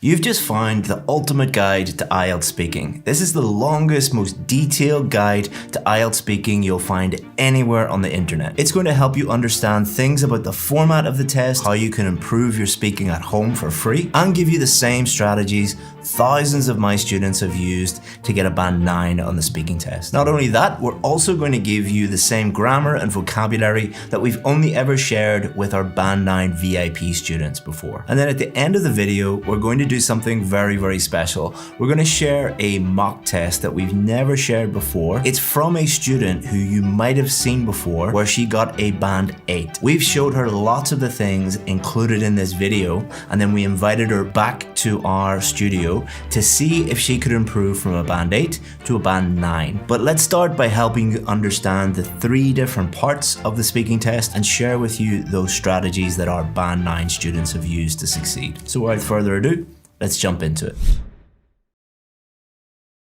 You've just found the ultimate guide to IELTS speaking. This is the longest, most detailed guide to IELTS speaking you'll find anywhere on the internet. It's going to help you understand things about the format of the test, how you can improve your speaking at home for free, and give you the same strategies thousands of my students have used to get a band 9 on the speaking test. Not only that, we're also going to give you the same grammar and vocabulary that we've only ever shared with our band 9 VIP students before. And then at the end of the video, we're going to do something very, very special. We're going to share a mock test that we've never shared before. It's from a student who you might have seen before, where she got a band 8. We've showed her lots of the things included in this video, and then we invited her back to our studio to see if she could improve from a band 8 to a band 9. But let's start by helping you understand the 3 different parts of the speaking test and share with you those strategies that our band 9 students have used to succeed. So without further ado, let's jump into it.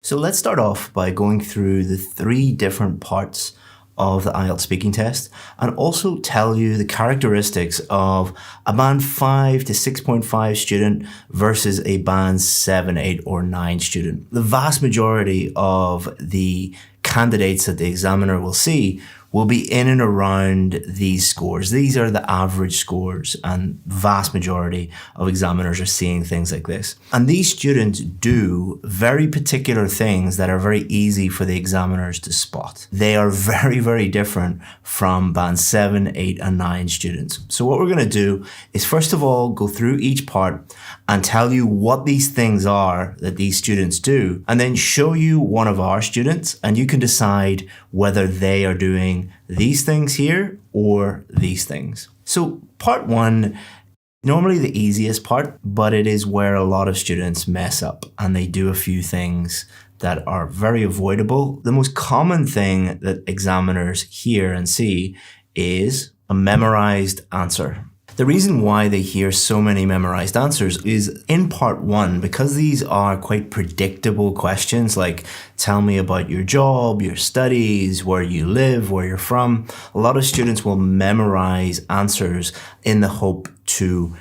So let's start off by going through the 3 different parts of the IELTS speaking test and also tell you the characteristics of a band 5 to 6.5 student versus a band 7, 8 or 9 student. The vast majority of the candidates that the examiner will see will be in and around these scores. These are the average scores, and vast majority of examiners are seeing things like this. And these students do very particular things that are very easy for the examiners to spot. They are very, very different from band 7, 8 and 9 students. So what we're going to do is first of all go through each part and tell you what these things are that these students do, and then show you one of our students, and you can decide whether they are doing these things here or these things. So part 1, normally the easiest part, but it is where a lot of students mess up and they do a few things that are very avoidable. The most common thing that examiners hear and see is a memorized answer. The reason why they hear so many memorized answers is in part 1, because these are quite predictable questions like tell me about your job, your studies, where you live, where you're from. A lot of students will memorize answers in the hope to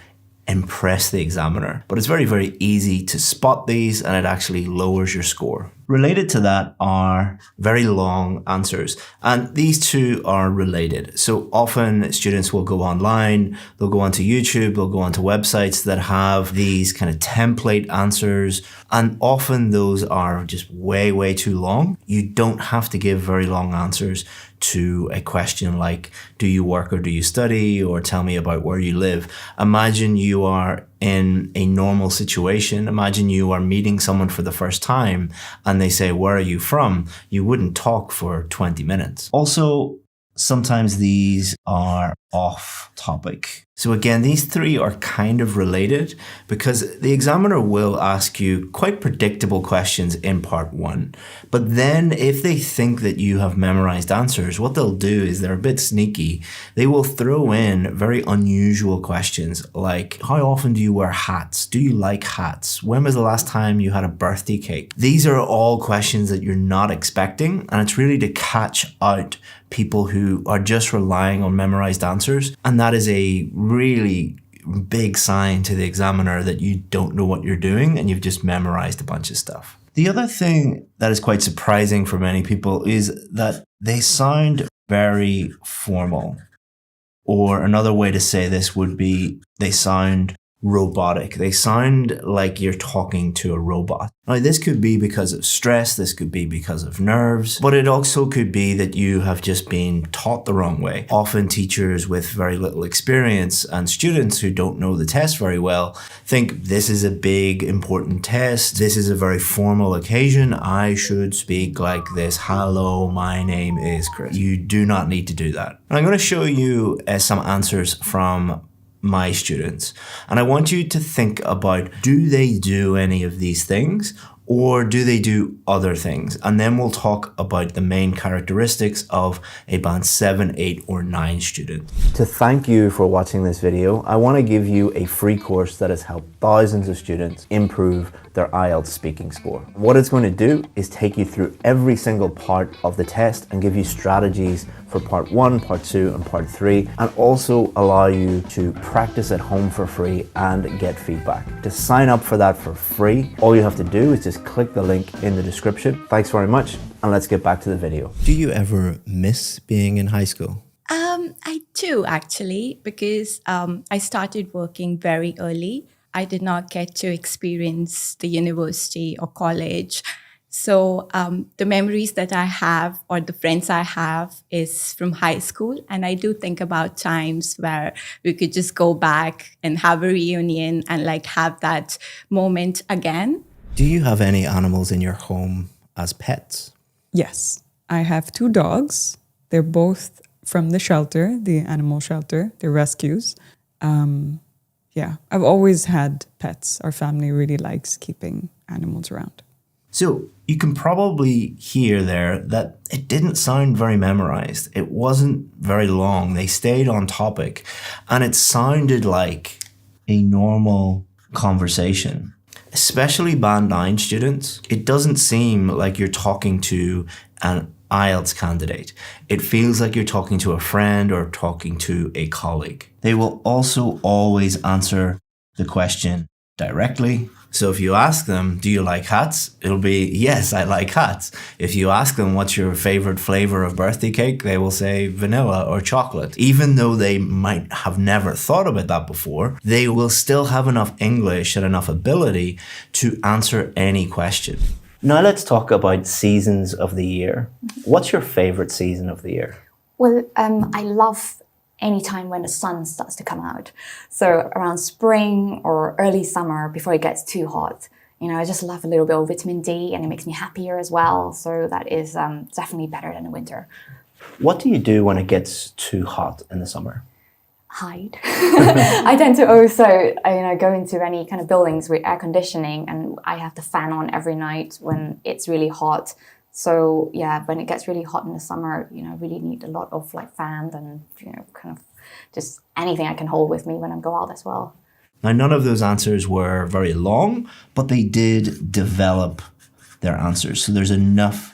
impress the examiner. But it's very, very easy to spot these, and it actually lowers your score. Related to that are very long answers, and these two are related. So often students will go online, they'll go onto YouTube, they'll go onto websites that have these kind of template answers, and often those are just way, way too long. You don't have to give very long answers to a question like, do you work or do you study, or tell me about where you live. Imagine you are in a normal situation. Imagine you are meeting someone for the first time and they say, where are you from? You wouldn't talk for 20 minutes. Also, sometimes these are off topic. So again, these 3 are kind of related because the examiner will ask you quite predictable questions in part 1. But then if they think that you have memorized answers, what they'll do is they're a bit sneaky. They will throw in very unusual questions like, how often do you wear hats? Do you like hats? When was the last time you had a birthday cake? These are all questions that you're not expecting, and it's really to catch out people who are just relying on memorized answers. And that is a really big sign to the examiner that you don't know what you're doing and you've just memorized a bunch of stuff. The other thing that is quite surprising for many people is that they sound very formal. Or another way to say this would be they sound robotic. They sound like you're talking to a robot. Now, this could be because of stress, this could be because of nerves, but it also could be that you have just been taught the wrong way. Often teachers with very little experience and students who don't know the test very well think this is a big, important test. This is a very formal occasion. I should speak like this. Hello, my name is Chris. You do not need to do that. And I'm going to show you some answers from my students. And I want you to think about, do they do any of these things, or do they do other things? And then we'll talk about the main characteristics of a band 7, 8, or 9 student. To thank you for watching this video, I want to give you a free course that has helped thousands of students improve their IELTS speaking score. What it's going to do is take you through every single part of the test and give you strategies for part 1, part 2, and part 3, and also allow you to practice at home for free and get feedback. To sign up for that for free, all you have to do is just click the link in the description. Thanks very much, and let's get back to the video. Do you ever miss being in high school? I do actually, because I started working very early. I did not get to experience the university or college. So the memories that I have, or the friends I have, is from high school. And I do think about times where we could just go back and have a reunion and like have that moment again. Do you have any animals in your home as pets? Yes, I have 2 dogs. They're both from the shelter, the animal shelter. They're rescues. Yeah, I've always had pets. Our family really likes keeping animals around. So you can probably hear there that it didn't sound very memorized. It wasn't very long. They stayed on topic, and it sounded like a normal conversation. Especially Band 9 students, it doesn't seem like you're talking to an IELTS candidate. It feels like you're talking to a friend or talking to a colleague. They will also always answer the question directly. So if you ask them, do you like hats? It'll be, yes, I like hats. If you ask them, what's your favorite flavor of birthday cake? They will say vanilla or chocolate. Even though they might have never thought about that before, they will still have enough English and enough ability to answer any question. Now let's talk about seasons of the year. What's your favorite season of the year? Well, I love any time when the sun starts to come out. So around spring or early summer, before it gets too hot. You know, I just love a little bit of vitamin D, and it makes me happier as well. So that is definitely better than the winter. What do you do when it gets too hot in the summer? Hide. I tend to also, go into any kind of buildings with air conditioning, and I have the fan on every night when it's really hot. So yeah, when it gets really hot in the summer, I really need a lot of like fans and, kind of just anything I can hold with me when I go out as well. Now, none of those answers were very long, but they did develop their answers. So there's enough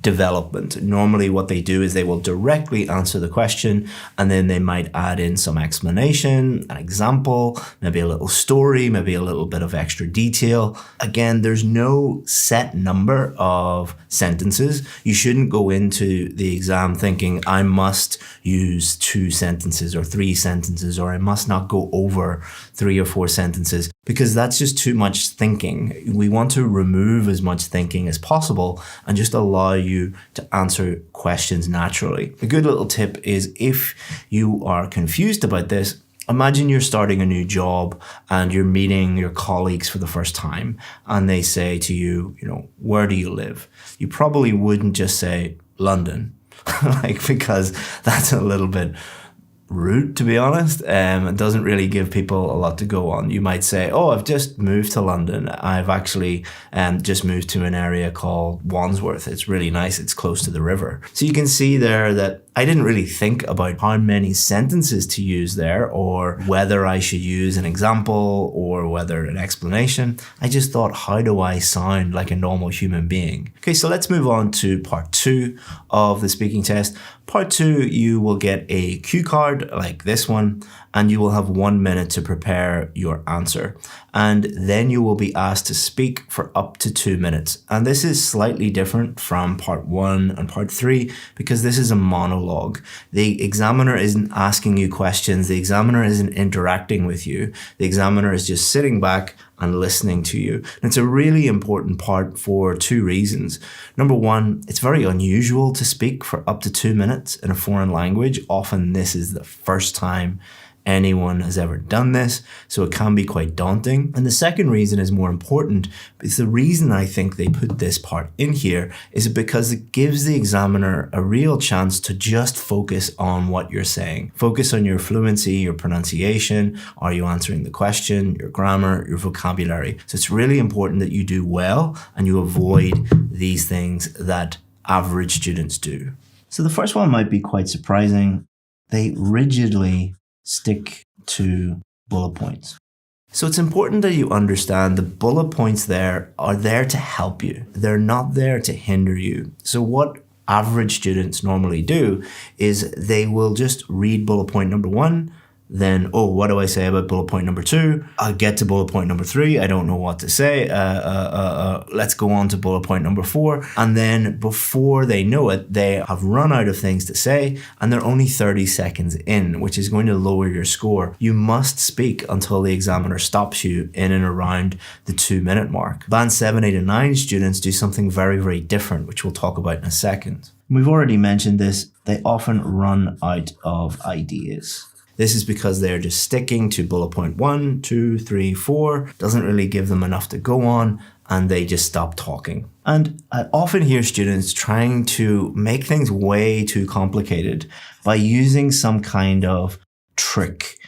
development. Normally what they do is they will directly answer the question, and then they might add in some explanation, an example, maybe a little story, maybe a little bit of extra detail. Again, there's no set number of sentences. You shouldn't go into the exam thinking I must use 2 sentences or 3 sentences, or I must not go over 3 or 4 sentences, because that's just too much thinking. We want to remove as much thinking as possible and just allow you to answer questions naturally. A good little tip is, if you are confused about this, imagine you're starting a new job and you're meeting your colleagues for the first time, and they say to you, where do you live? You probably wouldn't just say London, because that's a little bit rude, to be honest. It doesn't really give people a lot to go on. You might say, oh, I've just moved to London. I've actually just moved to an area called Wandsworth. It's really nice. It's close to the river. So you can see there that I didn't really think about how many sentences to use there, or whether I should use an example or whether an explanation. I just thought, how do I sound like a normal human being? Okay, so let's move on to part 2 of the speaking test. Part 2, you will get a cue card like this one, and you will have 1 minute to prepare your answer. And then you will be asked to speak for up to 2 minutes. And this is slightly different from part 1 and part 3, because this is a monologue. The examiner isn't asking you questions. The examiner isn't interacting with you. The examiner is just sitting back and listening to you. And it's a really important part for 2 reasons. Number 1, it's very unusual to speak for up to 2 minutes in a foreign language. Often this is the first time anyone has ever done this, so it can be quite daunting. And the second reason is more important, because the reason I think they put this part in here is because it gives the examiner a real chance to just focus on what you're saying. Focus on your fluency, your pronunciation, are you answering the question, your grammar, your vocabulary. So it's really important that you do well and you avoid these things that average students do. So the first one might be quite surprising. They rigidly stick to bullet points. So it's important that you understand the bullet points there are there to help you. They're not there to hinder you. So what average students normally do is they will just read bullet point number 1, then, oh, what do I say about bullet point number 2? I'll get to bullet point number 3. I don't know what to say. Let's go on to bullet point number 4. And then before they know it, they have run out of things to say and they're only 30 seconds in, which is going to lower your score. You must speak until the examiner stops you in and around the 2-minute mark. Band 7, 8, and 9 students do something very, very different, which we'll talk about in a second. We've already mentioned this. They often run out of ideas. This is because they're just sticking to bullet point 1, 2, 3, 4. Doesn't really give them enough to go on and they just stop talking. And I often hear students trying to make things way too complicated by using some kind of trick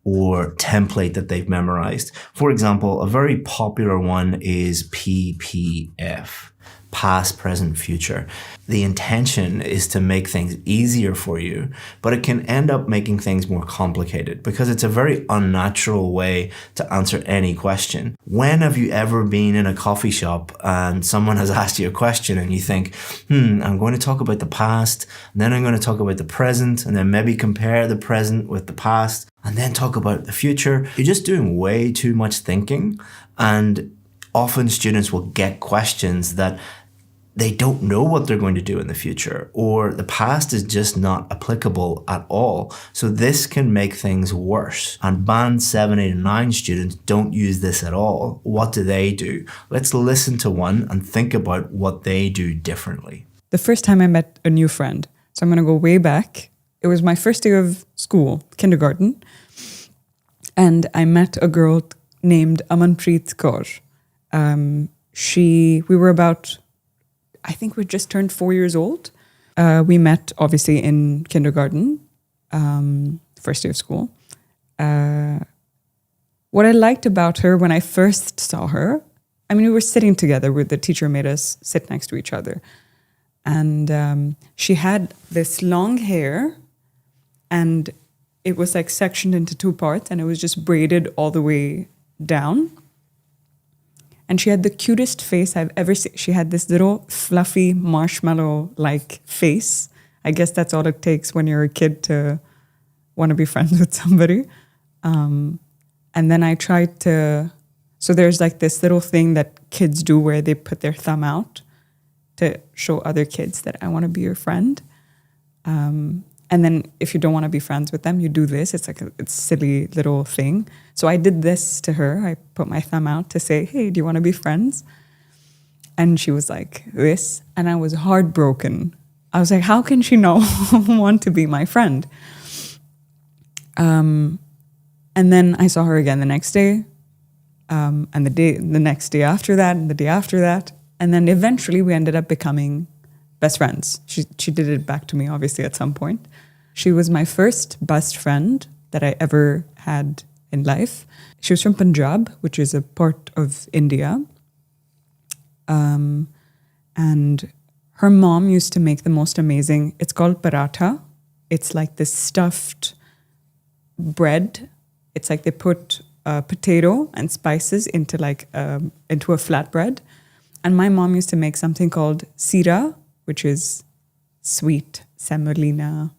or template that they've memorized. For example, a very popular one is PPF. Past, present, future. The intention is to make things easier for you, but it can end up making things more complicated because it's a very unnatural way to answer any question. When have you ever been in a coffee shop and someone has asked you a question and you think, I'm going to talk about the past, and then I'm going to talk about the present, and then maybe compare the present with the past, and then talk about the future. You're just doing way too much thinking, and often students will get questions that they don't know what they're going to do in the future, or the past is just not applicable at all. So this can make things worse. And band 7, 8, and 9 students don't use this at all. What do they do? Let's listen to one and think about what they do differently. The first time I met a new friend, so I'm going to go way back. It was my first day of school, kindergarten, and I met a girl named Amanpreet Kaur. We were about, I think we just turned 4 years old. We met obviously in kindergarten, first day of school. What I liked about her when I first saw her, we were sitting together where the teacher made us sit next to each other. And she had this long hair and it was like sectioned into 2 parts and it was just braided all the way down. And she had the cutest face I've ever seen. She had this little fluffy marshmallow-like face. I guess that's all it takes when you're a kid to want to be friends with somebody. And then I tried to... So there's like this little thing that kids do where they put their thumb out to show other kids that I want to be your friend. And then if you don't want to be friends with them, you do this. It's like a silly little thing. So I did this to her. I put my thumb out to say, hey, do you want to be friends? And she was like, this. And I was heartbroken. I was like, how can she not want to be my friend? And then I saw her again the next day. And the next day after that, and the day after that. And then eventually we ended up becoming best friends. She did it back to me, obviously, at some point. She was my first best friend that I ever had in life. She was from Punjab, which is a part of India. And her mom used to make the most amazing, it's called paratha. It's like this stuffed bread. It's like they put potato and spices into a flatbread. And my mom used to make something called sira, which is sweet semolina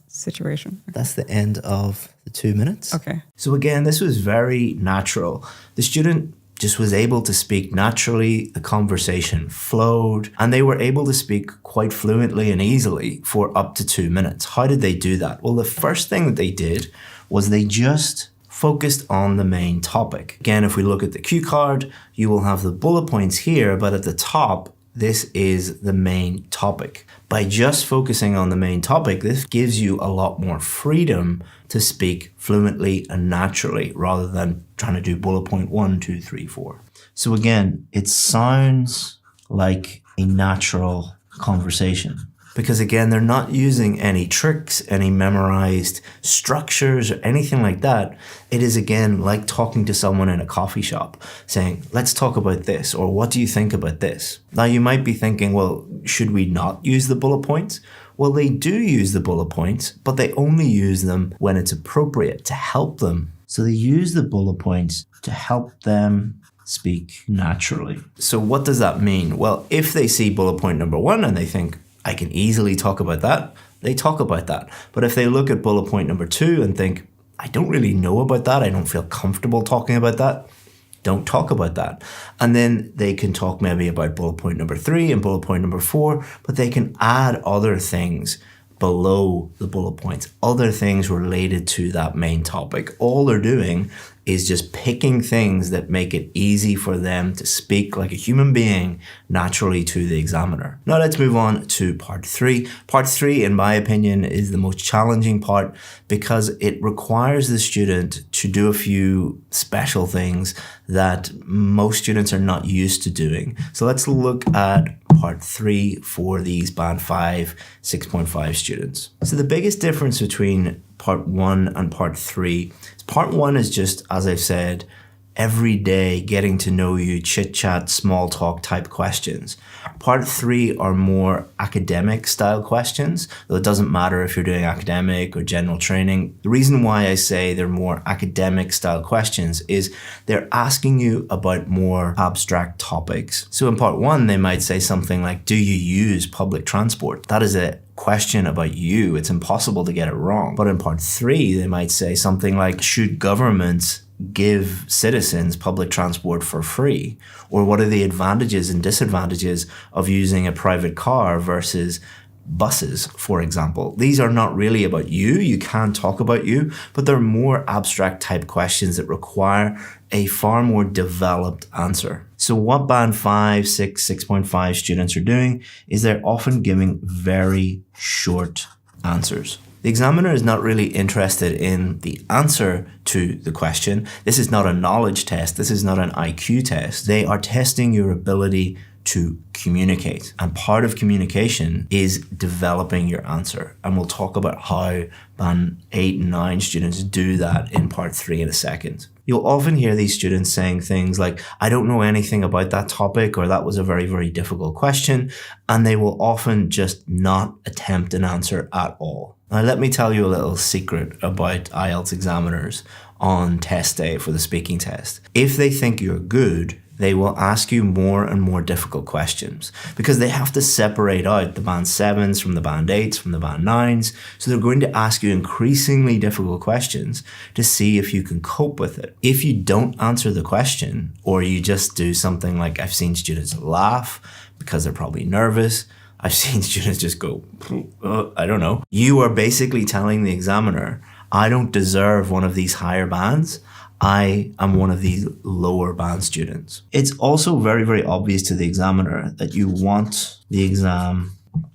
situation. That's the end of the 2 minutes. Okay. So again, this was very natural. The student just was able to speak naturally, the conversation flowed, and they were able to speak quite fluently and easily for up to 2 minutes. How did they do that? Well, the first thing that they did was they just focused on the main topic. Again, if we look at the cue card, you will have the bullet points here, but at the top, this is the main topic. By just focusing on the main topic, this gives you a lot more freedom to speak fluently and naturally rather than trying to do bullet point 1, 2, 3, 4. So again, it sounds like a natural conversation because again, they're not using any tricks, any memorized structures or anything like that. It is again like talking to someone in a coffee shop saying, let's talk about this, or what do you think about this? Now you might be thinking, well, should we not use the bullet points? Well, they do use the bullet points, but they only use them when it's appropriate to help them. So they use the bullet points to help them speak naturally. So what does that mean? Well, if they see bullet point number 1 and they think, I can easily talk about that, they talk about that. But if they look at bullet point number 2 and think, I don't really know about that, I don't feel comfortable talking about that, don't talk about that. And then they can talk maybe about bullet point number 3 and bullet point number 4, but they can add other things below the bullet points, other things related to that main topic. All they're doing is just picking things that make it easy for them to speak like a human being naturally to the examiner. Now let's move on to part 3. Part 3, in my opinion, is the most challenging part because it requires the student to do a few special things that most students are not used to doing. So let's look at part 3 for these band 5, 6.5 students. So the biggest difference between part 1 and part 3 is part 1 is just, as I've said, every day getting to know you, chit chat, small talk type questions. Part 3 are more academic style questions, though it doesn't matter if you're doing academic or general training. The reason why I say they're more academic style questions is they're asking you about more abstract topics. So in part 1, they might say something like, do you use public transport? That is a question about you. It's impossible to get it wrong. But in part 3, they might say something like, should governments give citizens public transport for free? Or what are the advantages and disadvantages of using a private car versus buses, for example? These are not really about you. You can talk about you, but they're more abstract type questions that require a far more developed answer. So what band 5, 6, 6.5 students are doing is they're often giving very short answers. The examiner is not really interested in the answer to the question. This is not a knowledge test. This is not an IQ test. They are testing your ability to communicate. And part of communication is developing your answer. And we'll talk about how band 8 and 9 students do that in part 3 in a second. You'll often hear these students saying things like, I don't know anything about that topic, or that was a very, very difficult question. And they will often just not attempt an answer at all. Now, let me tell you a little secret about IELTS examiners on test day for the speaking test. If they think you're good, they will ask you more and more difficult questions because they have to separate out the band 7s from the band 8s from the band 9s. So they're going to ask you increasingly difficult questions to see if you can cope with it. If you don't answer the question, or you just do something like, I've seen students laugh because they're probably nervous, I've seen students just go, I don't know. You are basically telling the examiner, I don't deserve one of these higher bands. I am one of these lower band students. It's also very, very obvious to the examiner that you want the exam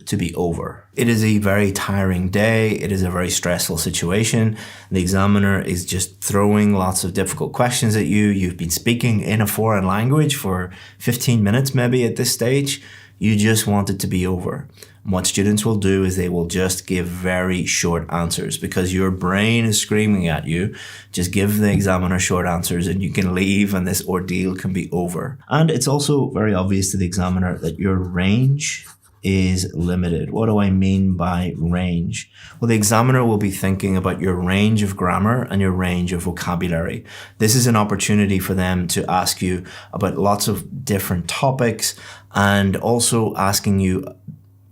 to be over. It is a very tiring day. It is a very stressful situation. The examiner is just throwing lots of difficult questions at you. You've been speaking in a foreign language for 15 minutes maybe at this stage. You just want it to be over. What students will do is they will just give very short answers because your brain is screaming at you. Just give the examiner short answers and you can leave and this ordeal can be over. And it's also very obvious to the examiner that your range is limited. What do I mean by range? Well, the examiner will be thinking about your range of grammar and your range of vocabulary. This is an opportunity for them to ask you about lots of different topics and also asking you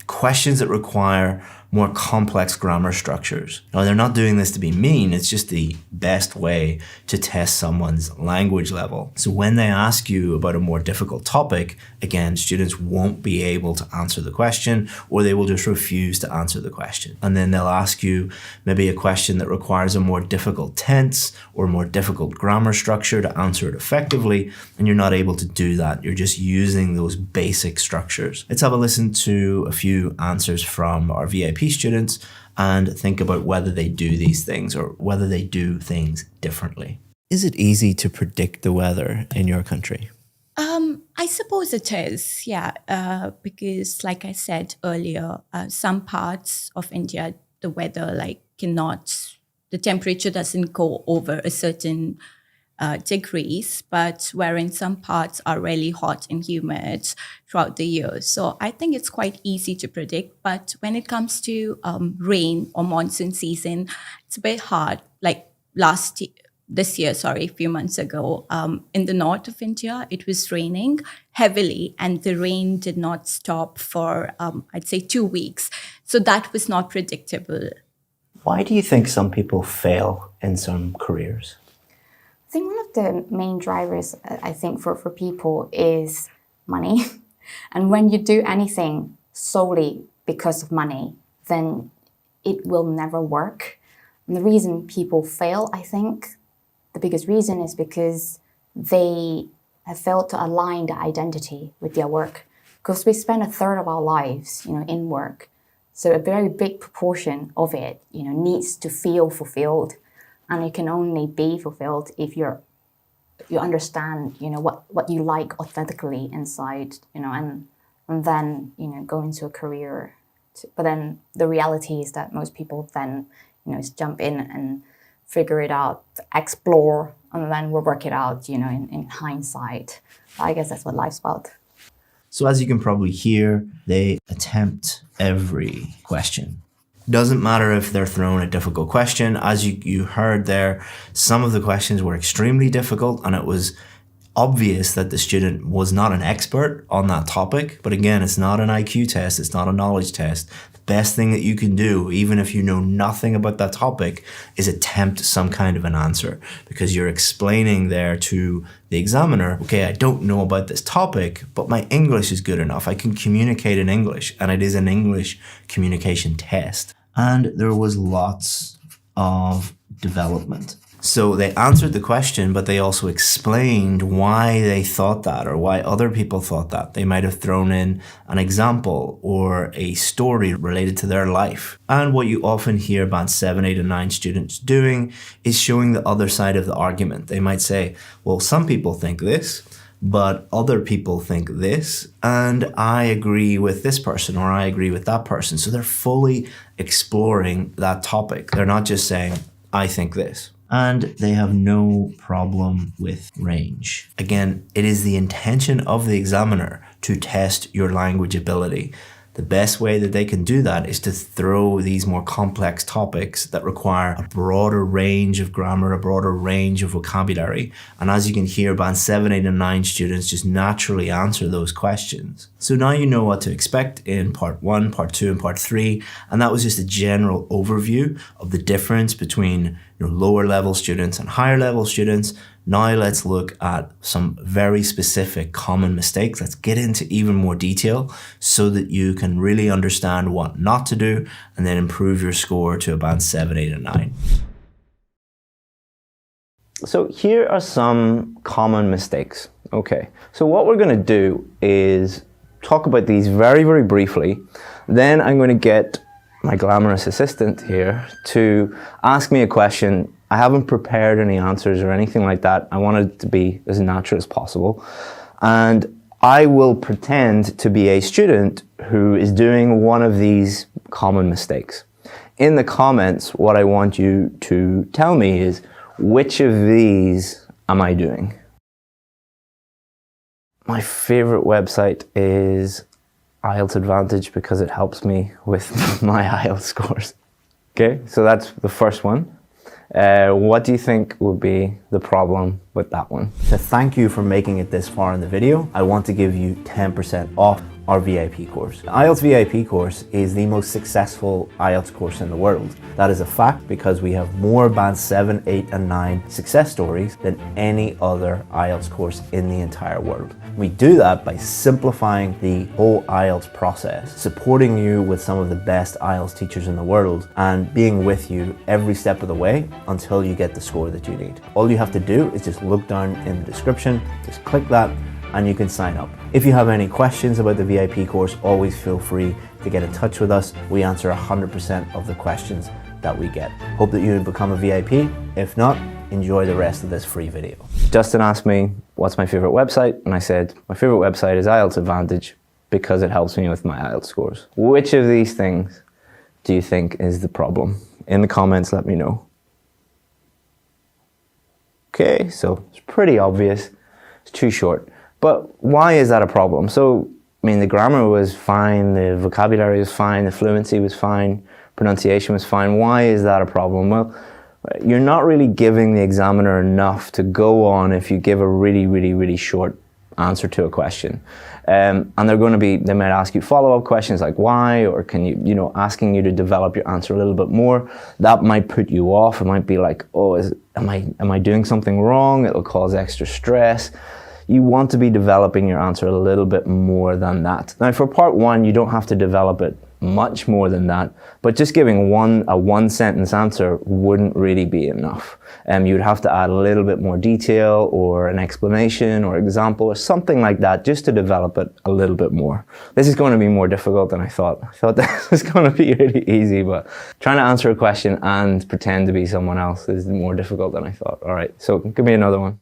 questions that require more complex grammar structures. Now, they're not doing this to be mean, it's just the best way to test someone's language level. So when they ask you about a more difficult topic, again, students won't be able to answer the question, or they will just refuse to answer the question. And then they'll ask you maybe a question that requires a more difficult tense or more difficult grammar structure to answer it effectively, and you're not able to do that. You're just using those basic structures. Let's have a listen to a few answers from our VIP students and think about whether they do these things or whether they do things differently. Is it easy to predict the weather in your country? I suppose it is, yeah, because like I said earlier, some parts of India, the weather the temperature doesn't go over a certain degrees, but wherein some parts are really hot and humid throughout the year. So I think it's quite easy to predict, but when it comes to rain or monsoon season, it's a bit hard. Like a few months ago, in the north of India, it was raining heavily and the rain did not stop for, I'd say 2 weeks. So that was not predictable. Why do you think some people fail in some careers? I think one of the main drivers, I think, for people is money. And when you do anything solely because of money, then it will never work. And the reason people fail, I think, the biggest reason is because they have failed to align their identity with their work. Because we spend a third of our lives, in work. So a very big proportion of it, needs to feel fulfilled. And it can only be fulfilled if you understand, what you like authentically inside, and then, go into a career. But then the reality is that most people then, jump in and figure it out, explore, and then we'll work it out, in hindsight. I guess that's what life's about. So as you can probably hear, they attempt every question. Doesn't matter if they're thrown a difficult question. As you heard there, some of the questions were extremely difficult, and it was obvious that the student was not an expert on that topic. But again, it's not an IQ test, it's not a knowledge test. The best thing that you can do, even if you know nothing about that topic, is attempt some kind of an answer, because you're explaining there to the examiner, okay, I don't know about this topic, but my English is good enough. I can communicate in English, and it is an English communication test. And there was lots of development. So they answered the question, but they also explained why they thought that or why other people thought that. They might have thrown in an example or a story related to their life. And what you often hear Band 7, 8, and 9 students doing is showing the other side of the argument. They might say, well, some people think this, but other people think this, and I agree with this person or I agree with that person. So they're fully exploring that topic. They're not just saying, I think this. And they have no problem with range. Again, it is the intention of the examiner to test your language ability. The best way that they can do that is to throw these more complex topics that require a broader range of grammar, a broader range of vocabulary. And as you can hear, Band 7, 8, and 9 students just naturally answer those questions. So now you know what to expect in Part 1, Part 2, and Part 3. And that was just a general overview of the difference between lower level students and higher level students. Now let's look at some very specific common mistakes. Let's get into even more detail so that you can really understand what not to do and then improve your score to a Band 7, 8, and 9. So here are some common mistakes. Okay, so what we're going to do is talk about these very, very briefly. Then I'm going to get my glamorous assistant here to ask me a question. I haven't prepared any answers or anything like that. I want it to be as natural as possible. And I will pretend to be a student who is doing one of these common mistakes. In the comments, what I want you to tell me is, which of these am I doing? My favorite website is IELTS Advantage because it helps me with my IELTS scores. Okay, so that's the first one. What do you think would be the problem with that one? To thank you for making it this far in the video, I want to give you 10% off our VIP course. The IELTS VIP course is the most successful IELTS course in the world. That is a fact because we have more Band 7, 8 and 9 success stories than any other IELTS course in the entire world. We do that by simplifying the whole IELTS process, supporting you with some of the best IELTS teachers in the world, and being with you every step of the way until you get the score that you need. All you have to do is just look down in the description, just click that, and you can sign up. If you have any questions about the VIP course, always feel free to get in touch with us. We answer 100% of the questions that we get. Hope that you become a VIP. If not, enjoy the rest of this free video. Justin asked me, what's my favorite website? And I said, my favorite website is IELTS Advantage because it helps me with my IELTS scores. Which of these things do you think is the problem? In the comments, let me know. Okay, so it's pretty obvious. It's too short. But why is that a problem? So, I mean, the grammar was fine, the vocabulary was fine, the fluency was fine, pronunciation was fine. Why is that a problem? Well, you're not really giving the examiner enough to go on if you give a really short answer to a question. And they might ask you follow-up questions like why, or can you, asking you to develop your answer a little bit more. That might put you off. It might be like, oh, am I doing something wrong? It'll cause extra stress. You want to be developing your answer a little bit more than that. Now for part 1, you don't have to develop it much more than that, but just giving a one-sentence answer wouldn't really be enough. You'd have to add a little bit more detail or an explanation or example or something like that just to develop it a little bit more. This is going to be more difficult than I thought. I thought this was going to be really easy, but trying to answer a question and pretend to be someone else is more difficult than I thought. All right, so give me another one.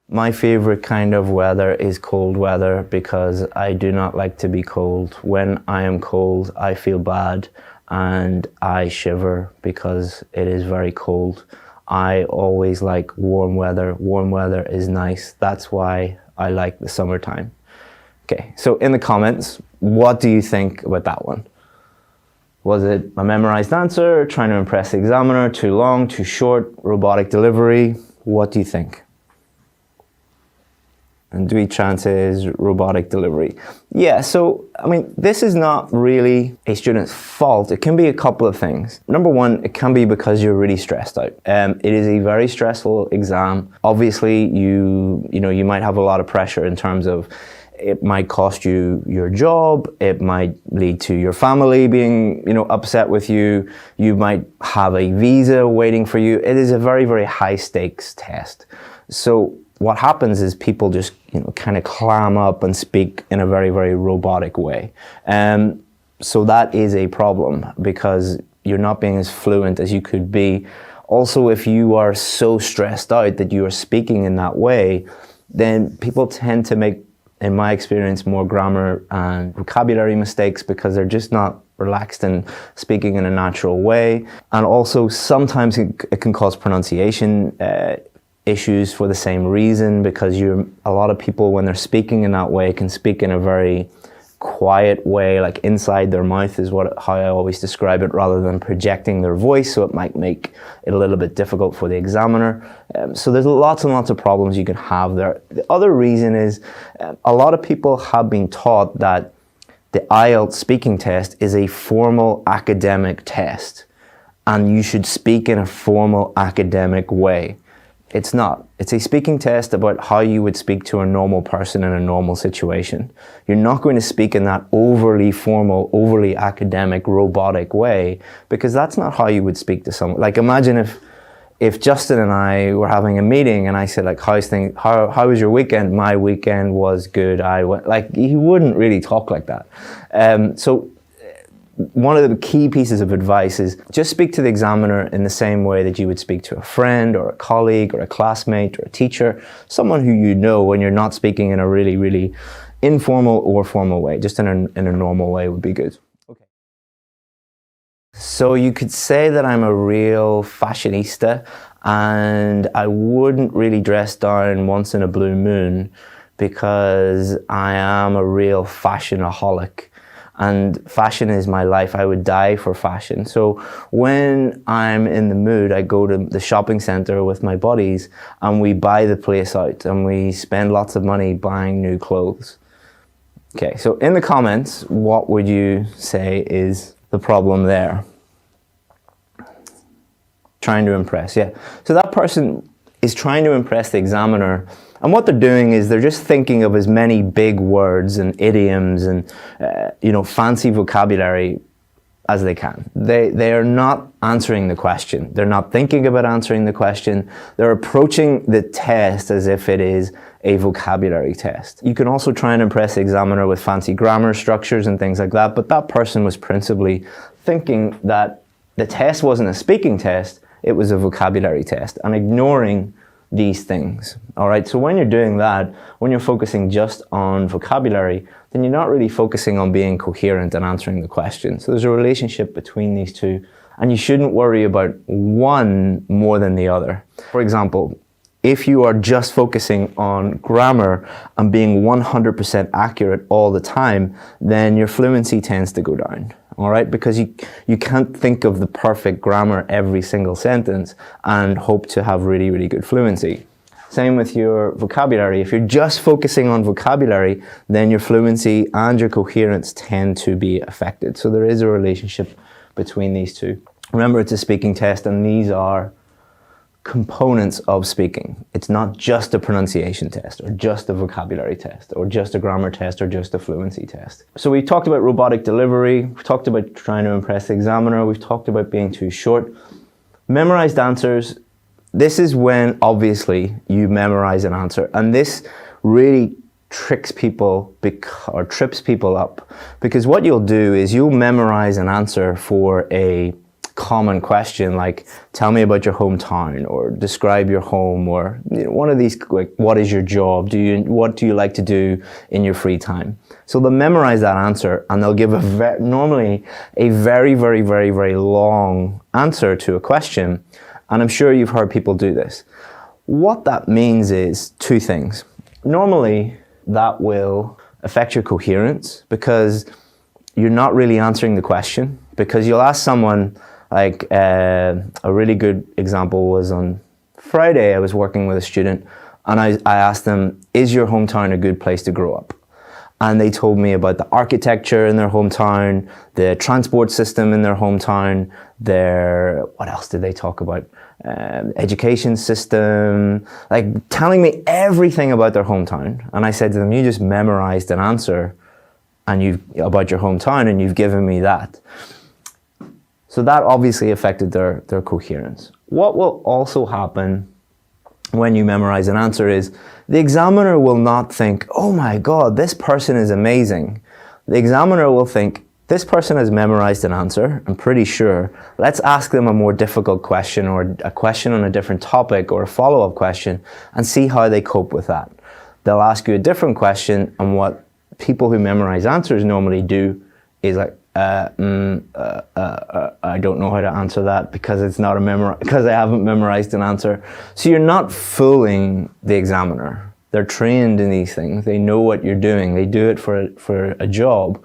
My favorite kind of weather is cold weather because I do not like to be cold. When I am cold, I feel bad and I shiver because it is very cold. I always like warm weather. Warm weather is nice. That's why I like the summertime. Okay, so in the comments, what do you think about that one? Was it a memorized answer, trying to impress the examiner, too long, too short, robotic delivery? What do you think? And Dewey Chan says robotic delivery. Yeah, so, I mean, this is not really a student's fault. It can be a couple of things. Number one, it can be because you're really stressed out. It is a very stressful exam. Obviously, you might have a lot of pressure in terms of it might cost you your job. It might lead to your family being, upset with you. You might have a visa waiting for you. It is a very high stakes test. So what happens is people just, kind of clam up and speak in a very robotic way. So that is a problem because you're not being as fluent as you could be. Also, if you are so stressed out that you are speaking in that way, then people tend to make, in my experience, more grammar and vocabulary mistakes because they're just not relaxed and speaking in a natural way. And also sometimes it can cause pronunciation issues for the same reason because a lot of people when they're speaking in that way can speak in a very quiet way, like inside their mouth is how I always describe it, rather than projecting their voice, so it might make it a little bit difficult for the examiner. So there's lots and lots of problems you can have there. The other reason is a lot of people have been taught that the IELTS speaking test is a formal academic test and you should speak in a formal academic way. It's not. It's a speaking test about how you would speak to a normal person in a normal situation. You're not going to speak in that overly formal, overly academic, robotic way because that's not how you would speak to someone. Like imagine if Justin and I were having a meeting and I said like, how was your weekend? My weekend was good. He wouldn't really talk like that. So one of the key pieces of advice is just speak to the examiner in the same way that you would speak to a friend or a colleague or a classmate or a teacher, someone who you know, when you're not speaking in a really informal or formal way. Just in a normal way would be good. Okay. So you could say that I'm a real fashionista and I wouldn't really dress down once in a blue moon because I am a real fashionaholic. and fashion is my life. I would die for fashion. So when I'm in the mood, I go to the shopping center with my buddies and we buy the place out and we spend lots of money buying new clothes. Okay, so in the comments, what would you say is the problem there? Trying to impress, yeah. So that person is trying to impress the examiner, and what they're doing is they're just thinking of as many big words and idioms and fancy vocabulary as they can. They are not answering the question. They're not thinking about answering the question. They're approaching the test as if it is a vocabulary test. You can also try and impress the examiner with fancy grammar structures and things like that, but that person was principally thinking that the test wasn't a speaking test, it was a vocabulary test, and ignoring these things. All right, so when you're doing that, when you're focusing just on vocabulary, then you're not really focusing on being coherent and answering the question. So there's a relationship between these two, and you shouldn't worry about one more than the other. For example, if you are just focusing on grammar and being 100% accurate all the time, then your fluency tends to go down. All right, because you can't think of the perfect grammar every single sentence and hope to have really, really good fluency. Same with your vocabulary. If you're just focusing on vocabulary, then your fluency and your coherence tend to be affected. So there is a relationship between these two. Remember, it's a speaking test, and these are components of speaking. It's not just a pronunciation test or just a vocabulary test or just a grammar test or just a fluency test. So we talked about robotic delivery, we've talked about trying to impress the examiner, we've talked about being too short. Memorized answers, this is when obviously you memorize an answer, and this really tricks people or trips people up, because what you'll do is you'll memorize an answer for a common question like, tell me about your hometown, or describe your home, or one of these, like, what is your job? What do you like to do in your free time? So they'll memorize that answer, and they'll give normally a very, very, very, very long answer to a question. And I'm sure you've heard people do this. What that means is two things. Normally, that will affect your coherence because you're not really answering the question, because you'll ask someone, like a really good example was on Friday. I was working with a student and I asked them, is your hometown a good place to grow up? And they told me about the architecture in their hometown, the transport system in their hometown, what else did they talk about? Education system, like telling me everything about their hometown. And I said to them, you just memorized an answer about your hometown and you've given me that. So that obviously affected their coherence. What will also happen when you memorize an answer is the examiner will not think, oh my God, this person is amazing. The examiner will think, this person has memorized an answer, I'm pretty sure. Let's ask them a more difficult question, or a question on a different topic, or a follow-up question, and see how they cope with that. They'll ask you a different question, and what people who memorize answers normally do is like, I don't know how to answer that because because I haven't memorized an answer. So you're not fooling the examiner. They're trained in these things. They know what you're doing. They do it for a job.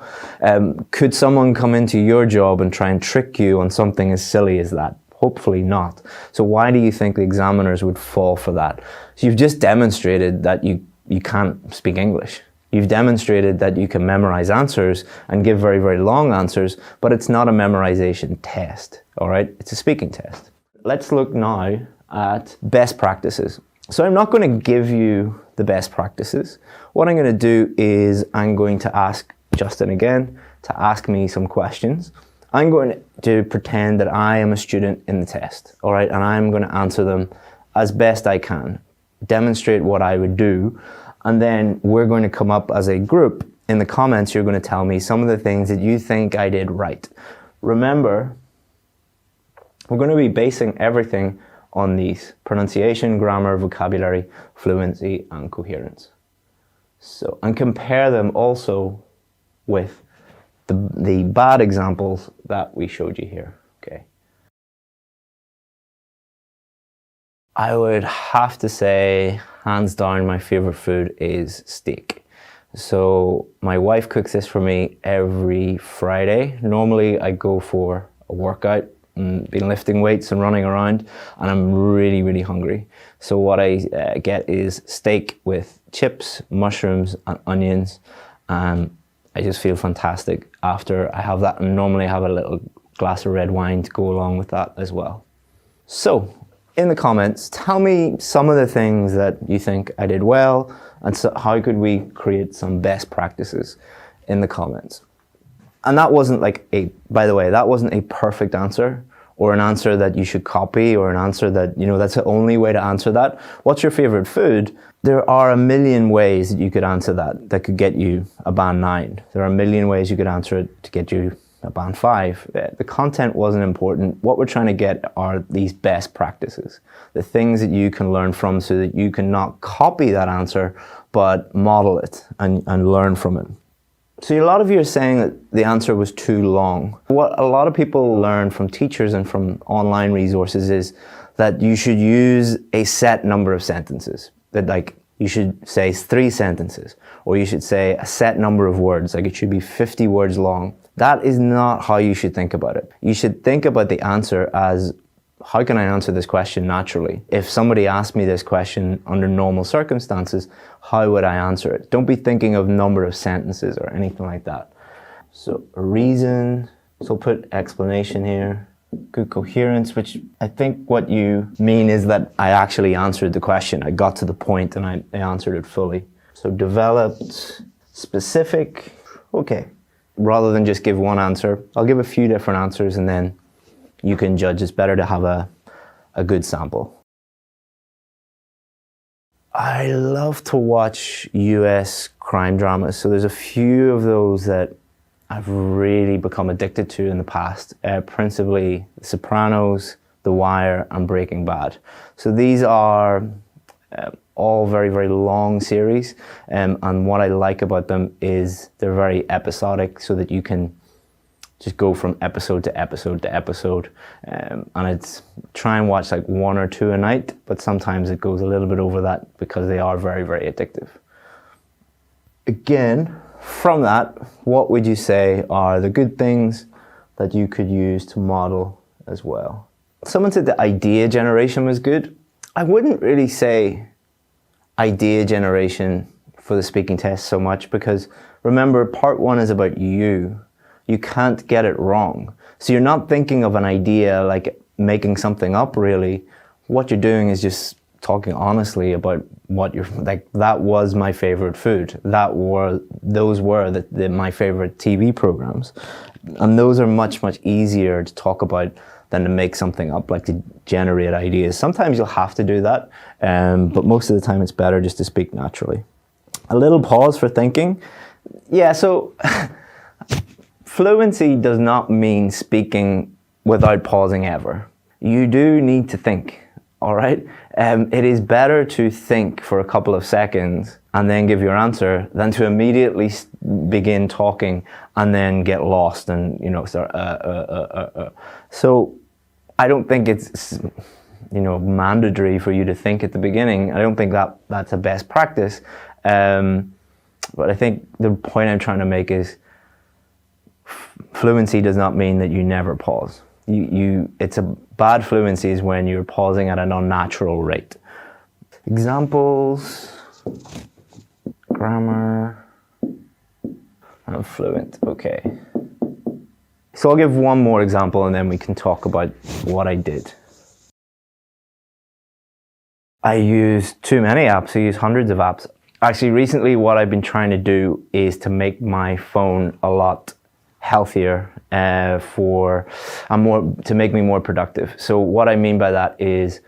Could someone come into your job and try and trick you on something as silly as that? Hopefully not. So why do you think the examiners would fall for that? So you've just demonstrated that you can't speak English. You've demonstrated that you can memorize answers and give very, very long answers, but it's not a memorization test, all right? It's a speaking test. Let's look now at best practices. So I'm not going to give you the best practices. What I'm going to do is I'm going to ask Justin again to ask me some questions. I'm going to pretend that I am a student in the test, all right? And I'm going to answer them as best I can, demonstrate what I would do. And then we're going to come up as a group. In the comments, you're going to tell me some of the things that you think I did right. Remember, we're going to be basing everything on these: pronunciation, grammar, vocabulary, fluency, and coherence. So, and compare them also with the bad examples that we showed you here, okay? I would have to say, hands down, my favorite food is steak. So my wife cooks this for me every Friday. Normally I go for a workout and been lifting weights and running around, and I'm really, really hungry. So what I get is steak with chips, mushrooms and onions, and I just feel fantastic after I have that, and normally I have a little glass of red wine to go along with that as well. So in the comments, tell me some of the things that you think I did well, and so how could we create some best practices in the comments. And that wasn't by the way, that wasn't a perfect answer or an answer that you should copy or an answer that, that's the only way to answer that. What's your favorite food? There are a million ways that you could answer that could get you a band 9. There are a million ways you could answer it to get you a band 5. The content wasn't important. What we're trying to get are these best practices, the things that you can learn from so that you can not copy that answer, but model it and learn from it. So a lot of you are saying that the answer was too long. What a lot of people learn from teachers and from online resources is that you should use a set number of sentences. That you should say 3 sentences, or you should say a set number of words, it should be 50 words long. That is not how you should think about it. You should think about the answer as, how can I answer this question naturally? If somebody asked me this question under normal circumstances, how would I answer it? Don't be thinking of number of sentences or anything like that. So a reason, so put explanation here. Good coherence, which I think what you mean is that I actually answered the question. I got to the point and I answered it fully. So developed, specific, okay. Rather than just give one answer, I'll give a few different answers and then you can judge. It's better to have a good sample. I love to watch US crime dramas. So there's a few of those that I've really become addicted to in the past, principally The Sopranos, The Wire, and Breaking Bad. So these are all very, very long series, and what I like about them is they're very episodic, so that you can just go from episode to episode to episode, and it's try and watch 1 or 2 a night, but sometimes it goes a little bit over that because they are very, very addictive. Again, from that, what would you say are the good things that you could use to model as well? Someone said the idea generation was good. I wouldn't really say idea generation for the speaking test so much, because remember, part 1 is about you. You can't get it wrong. So you're not thinking of an idea like making something up really. What you're doing is just talking honestly about what you're that was my favorite food. Those were my favorite TV programs. And those are much, much easier to talk about than to make something up, to generate ideas. Sometimes you'll have to do that, but most of the time it's better just to speak naturally. A little pause for thinking. Yeah, so fluency does not mean speaking without pausing ever. You do need to think, all right? It is better to think for a couple of seconds and then give your answer than to immediately begin talking and then get lost and, start, So I don't think it's, mandatory for you to think at the beginning. I don't think that's a best practice. But I think the point I'm trying to make is fluency does not mean that you never pause. It's a bad fluency is when you're pausing at an unnatural rate. Examples, grammar, I'm fluent, okay. So I'll give one more example and then we can talk about what I did. I use too many apps, I use hundreds of apps. Actually, recently what I've been trying to do is to make my phone a lot healthier to make me more productive. So what I mean by that is,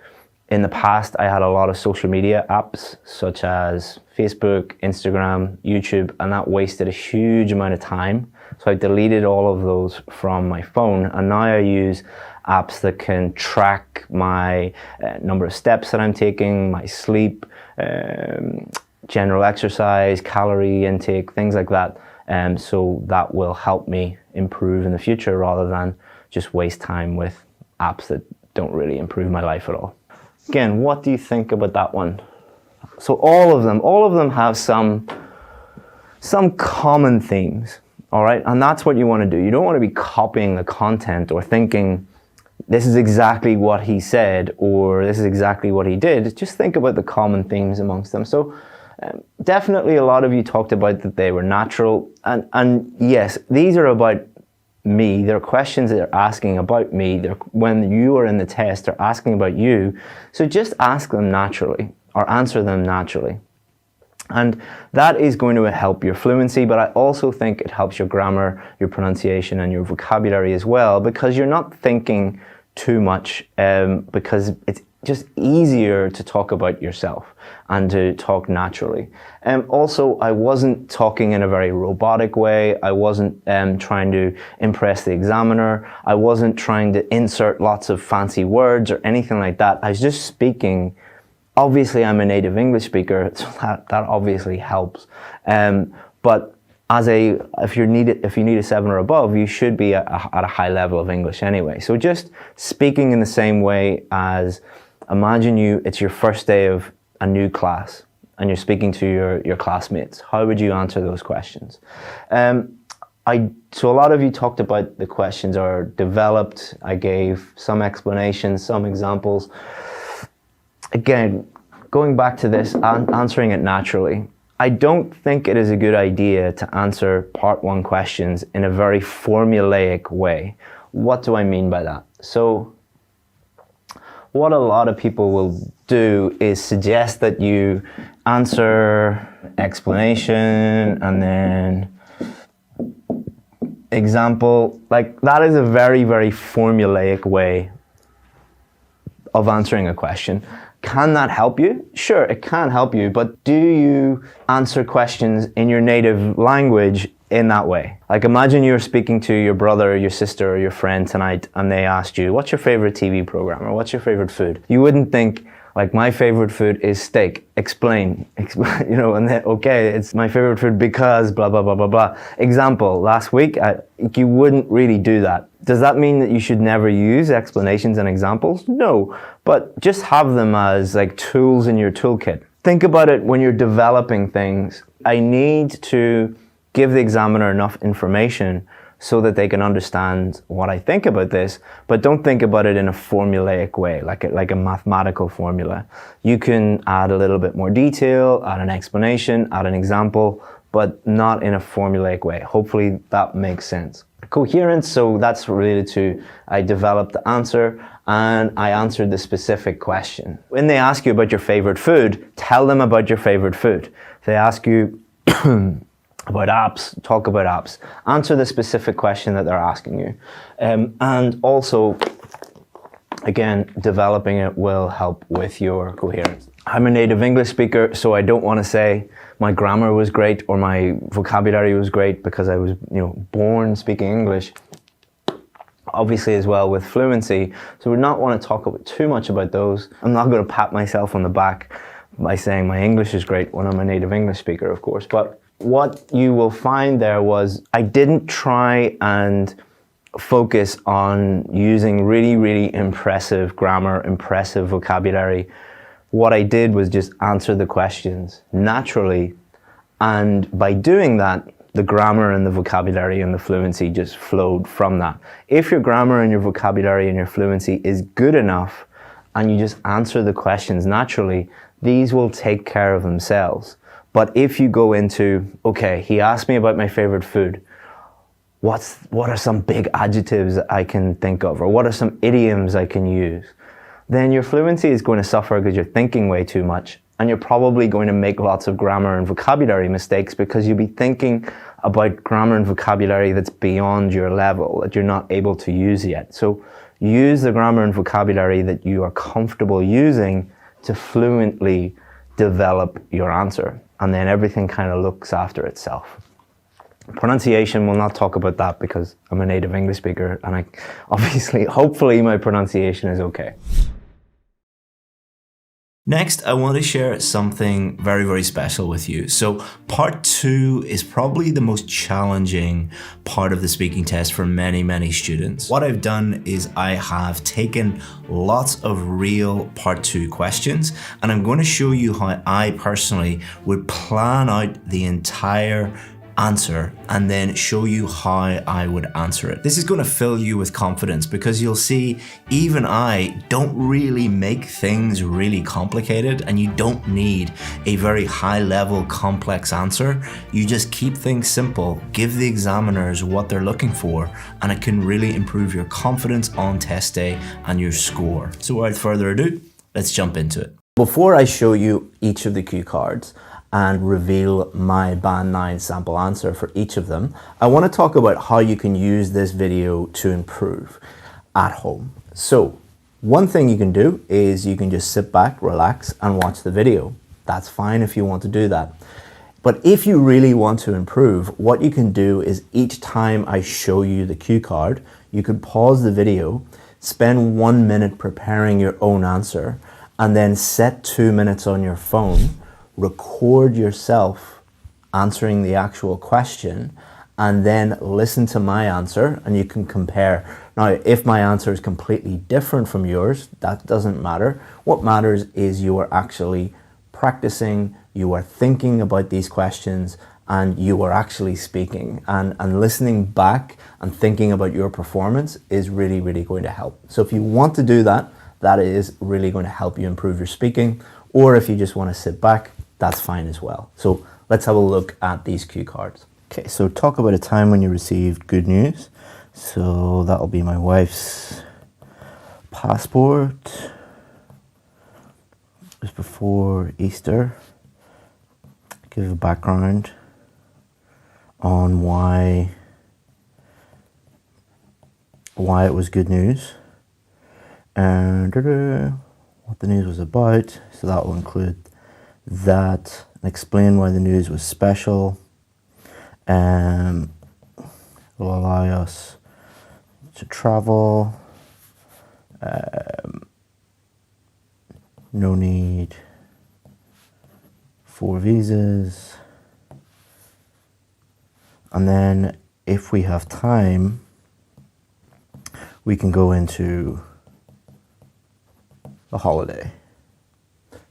in the past I had a lot of social media apps such as Facebook, Instagram, YouTube, and that wasted a huge amount of time. So I deleted all of those from my phone, and now I use apps that can track my number of steps that I'm taking, my sleep, general exercise, calorie intake, things like that. So that will help me improve in the future rather than just waste time with apps that don't really improve my life at all. Again, what do you think about that one? So all of them have some some common themes, all right? And that's what you want to do. You don't want to be copying the content or thinking, this is exactly what he said, or this is exactly what he did. Just think about the common themes amongst them. So definitely a lot of you talked about that they were natural. And yes, these are about me. They're questions that they're asking about me. When you are in the test, they're asking about you. So just ask them naturally or answer them naturally. And that is going to help your fluency, but I also think it helps your grammar, your pronunciation, and your vocabulary as well, because you're not thinking too much, because it's just easier to talk about yourself and to talk naturally. Also, I wasn't talking in a very robotic way. I wasn't trying to impress the examiner. I wasn't trying to insert lots of fancy words or anything like that. I was just speaking. Obviously, I'm a native English speaker, so that obviously helps. But if you need a 7 or above, you should be at a high level of English anyway. So just speaking in the same way as, imagine it's your first day of a new class and you're speaking to your classmates. How would you answer those questions? So a lot of you talked about the questions are developed. I gave some explanations, some examples. Again, going back to this, answering it naturally, I don't think it is a good idea to answer part 1 questions in a very formulaic way. What do I mean by that? So what a lot of people will do is suggest that you answer explanation and then example. Like, that is a very, very formulaic way of answering a question. Can that help you? Sure, it can help you, but do you answer questions in your native language in that way? Like, imagine you're speaking to your brother or your sister or your friend tonight and they asked you, what's your favorite TV program, or what's your favorite food? You wouldn't think, like, my favorite food is steak. Explain, you know, and then, okay, it's my favorite food because blah, blah, blah, blah, blah. Example, last week, you wouldn't really do that. Does that mean that you should never use explanations and examples? No, but just have them as like tools in your toolkit. Think about it when you're developing things. I need to give the examiner enough information so that they can understand what I think about this, but don't think about it in a formulaic way, like a mathematical formula. You can add a little bit more detail, add an explanation, add an example, but not in a formulaic way. Hopefully that makes sense. Coherence, so that's related to, I developed the answer and I answered the specific question. When they ask you about your favorite food, tell them about your favorite food. If they ask you about apps, talk about apps. Answer the specific question that they're asking you. And also, again, developing it will help with your coherence. I'm a native English speaker, so I don't want to say my grammar was great or my vocabulary was great because I was, born speaking English. Obviously as well with fluency, so we not want to talk too much about those. I'm not going to pat myself on the back by saying my English is great when I'm a native English speaker, of course, but what you will find there was I didn't try and focus on using really, really impressive grammar, impressive vocabulary. What I did was just answer the questions naturally. And by doing that, the grammar and the vocabulary and the fluency just flowed from that. If your grammar and your vocabulary and your fluency is good enough and you just answer the questions naturally, these will take care of themselves. But if you go into, okay, he asked me about my favorite food, what are some big adjectives I can think of, or what are some idioms I can use? Then your fluency is going to suffer because you're thinking way too much, and you're probably going to make lots of grammar and vocabulary mistakes because you'll be thinking about grammar and vocabulary that's beyond your level, that you're not able to use yet. So use the grammar and vocabulary that you are comfortable using to fluently develop your answer. And then everything kind of looks after itself. Pronunciation, we'll not talk about that because I'm a native English speaker and hopefully my pronunciation is okay. Next, I want to share something very, very special with you. So part 2 is probably the most challenging part of the speaking test for many, many students. What I've done is I have taken lots of real part 2 questions, and I'm going to show you how I personally would plan out the entire answer and then show you how I would answer it. This is going to fill you with confidence because you'll see even I don't really make things really complicated, and you don't need a very high level complex answer. You just keep things simple, give the examiners what they're looking for, and it can really improve your confidence on test day and your score. So without further ado, let's jump into it. Before I show you each of the cue cards and reveal my Band 9 sample answer for each of them, I want to talk about how you can use this video to improve at home. So one thing you can do is you can just sit back, relax, and watch the video. That's fine if you want to do that. But if you really want to improve, what you can do is each time I show you the cue card, you could pause the video, spend 1 minute preparing your own answer, and then set 2 minutes on your phone, record yourself answering the actual question, and then listen to my answer, and you can compare. Now, if my answer is completely different from yours, that doesn't matter. What matters is you are actually practicing, you are thinking about these questions, and you are actually speaking. And listening back and thinking about your performance is really, really going to help. So if you want to do that, that is really going to help you improve your speaking. Or if you just want to sit back, that's fine as well. So let's have a look at these cue cards. Okay, so talk about a time when you received good news. So that'll be my wife's passport. It was before Easter. Give a background on why it was good news and what the news was about. So that will include that, and explain why the news was special. Will allow us to travel. No need for visas. And then if we have time, we can go into the holiday.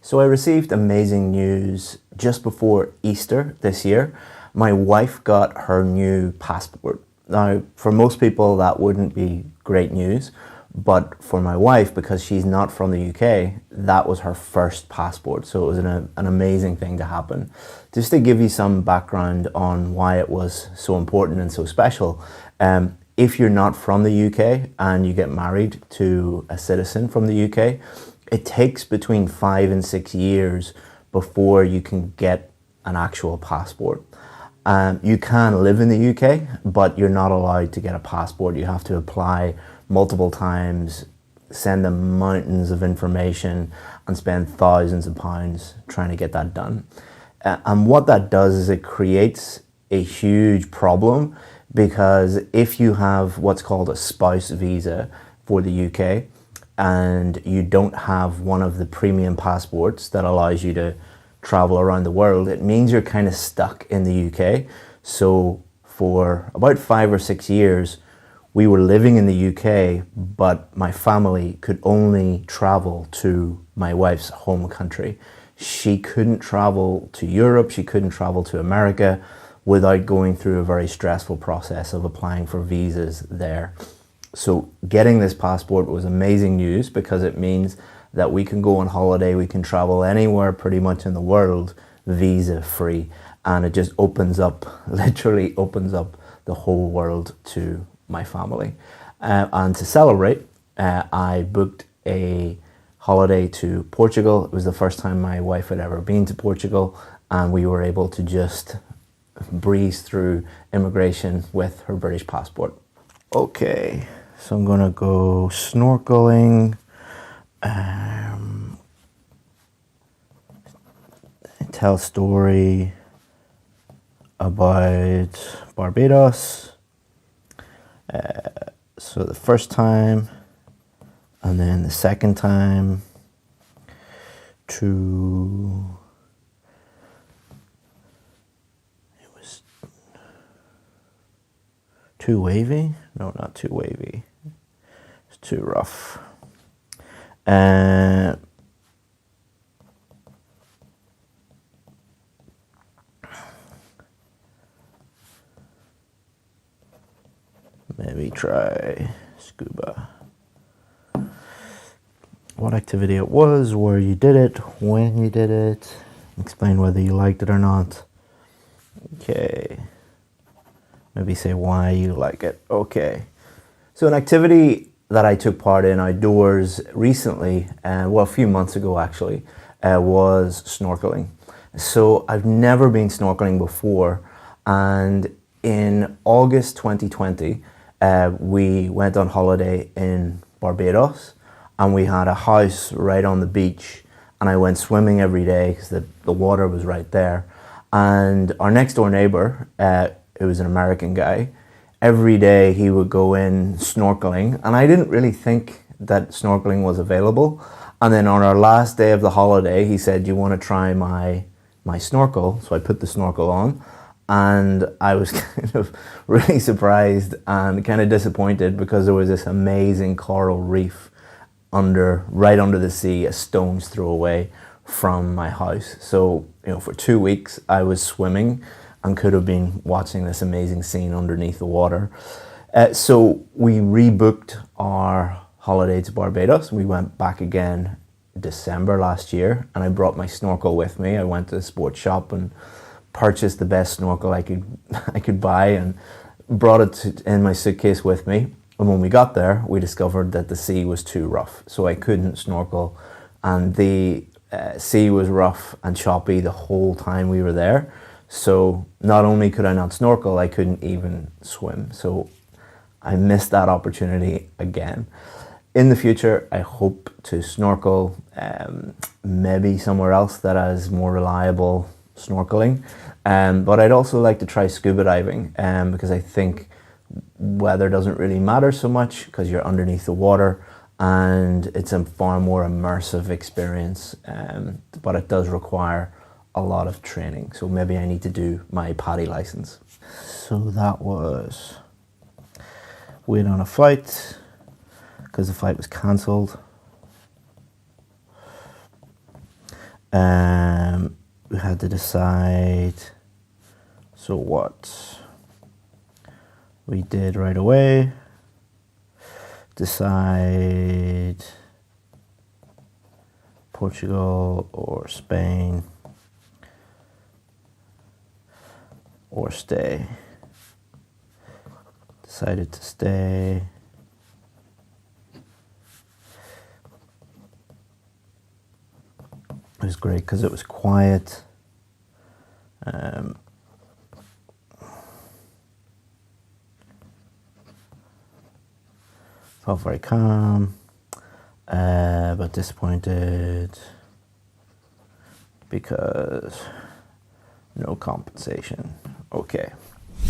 So I received amazing news just before Easter this year. My wife got her new passport. Now, for most people, that wouldn't be great news, but for my wife, because she's not from the UK, that was her first passport. So it was an amazing thing to happen. Just to give you some background on why it was so important and so special, if you're not from the UK and you get married to a citizen from the UK, it takes between 5 and 6 years before you can get an actual passport. You can live in the UK, but you're not allowed to get a passport. You have to apply multiple times, send them mountains of information, and spend thousands of pounds trying to get that done. And what that does is it creates a huge problem, because if you have what's called a spouse visa for the UK and you don't have one of the premium passports that allows you to travel around the world, it means you're kind of stuck in the UK. So for about 5 or 6 years, we were living in the UK, but my family could only travel to my wife's home country. She couldn't travel to Europe, she couldn't travel to America without going through a very stressful process of applying for visas there. So getting this passport was amazing news, because it means that we can go on holiday, we can travel anywhere pretty much in the world visa free, and it just opens up, literally opens up the whole world to my family. And to celebrate, I booked a holiday to Portugal. It was the first time my wife had ever been to Portugal, and we were able to just breeze through immigration with her British passport. Okay, so I'm gonna go snorkeling, tell a story about Barbados. So the first time, and then the second time to, it was too wavy? No, not too wavy. It's too rough. maybe try scuba. What activity it was, where you did it, when you did it, explain whether you liked it or not. Okay. Maybe say why you like it. Okay. So an activity that I took part in outdoors recently, well, a few months ago actually, was snorkeling. So I've never been snorkeling before, and in August 2020, we went on holiday in Barbados, and we had a house right on the beach, and I went swimming every day because the water was right there. And our next door neighbor, it was an American guy, every day he would go in snorkeling, and I didn't really think that snorkeling was available. And then on our last day of the holiday, he said, "Do you want to try my snorkel?" So I put the snorkel on, and I was kind of really surprised and kind of disappointed because there was this amazing coral reef right under the sea, a stone's throw away from my house. So, for 2 weeks I was swimming and could have been watching this amazing scene underneath the water. So we rebooked our holiday to Barbados. We went back again December last year, and I brought my snorkel with me. I went to the sports shop and purchased the best snorkel I could buy and brought it in my suitcase with me. And when we got there, we discovered that the sea was too rough, so I couldn't snorkel, and the sea was rough and choppy the whole time we were there. So not only could I not snorkel, I couldn't even swim. So I missed that opportunity again. In the future, I hope to snorkel maybe somewhere else that has more reliable snorkeling. But I'd also like to try scuba diving because I think weather doesn't really matter so much because you're underneath the water, and it's a far more immersive experience, but it does require a lot of training. So maybe I need to do my PADI license. So that was wait on a flight because the flight was cancelled. We had to decide. So what we did right away, decide Portugal or Spain or stay. Decided to stay. It was great because it was quiet. Felt very calm, but disappointed because no compensation. Okay.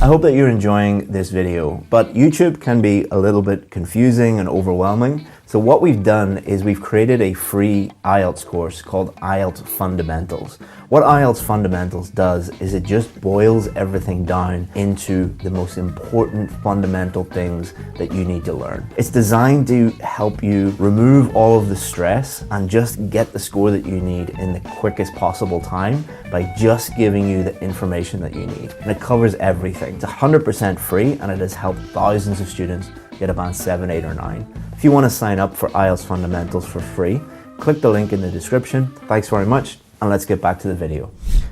I hope that you're enjoying this video, but YouTube can be a little bit confusing and overwhelming. So what we've done is we've created a free IELTS course called IELTS Fundamentals. What IELTS Fundamentals does is it just boils everything down into the most important fundamental things that you need to learn. It's designed to help you remove all of the stress and just get the score that you need in the quickest possible time by just giving you the information that you need. And it covers everything. It's 100% free, and it has helped thousands of students get a band 7, 8, or 9. If you want to sign up for IELTS Fundamentals for free, click the link in the description. Thanks very much, and let's get back to the video.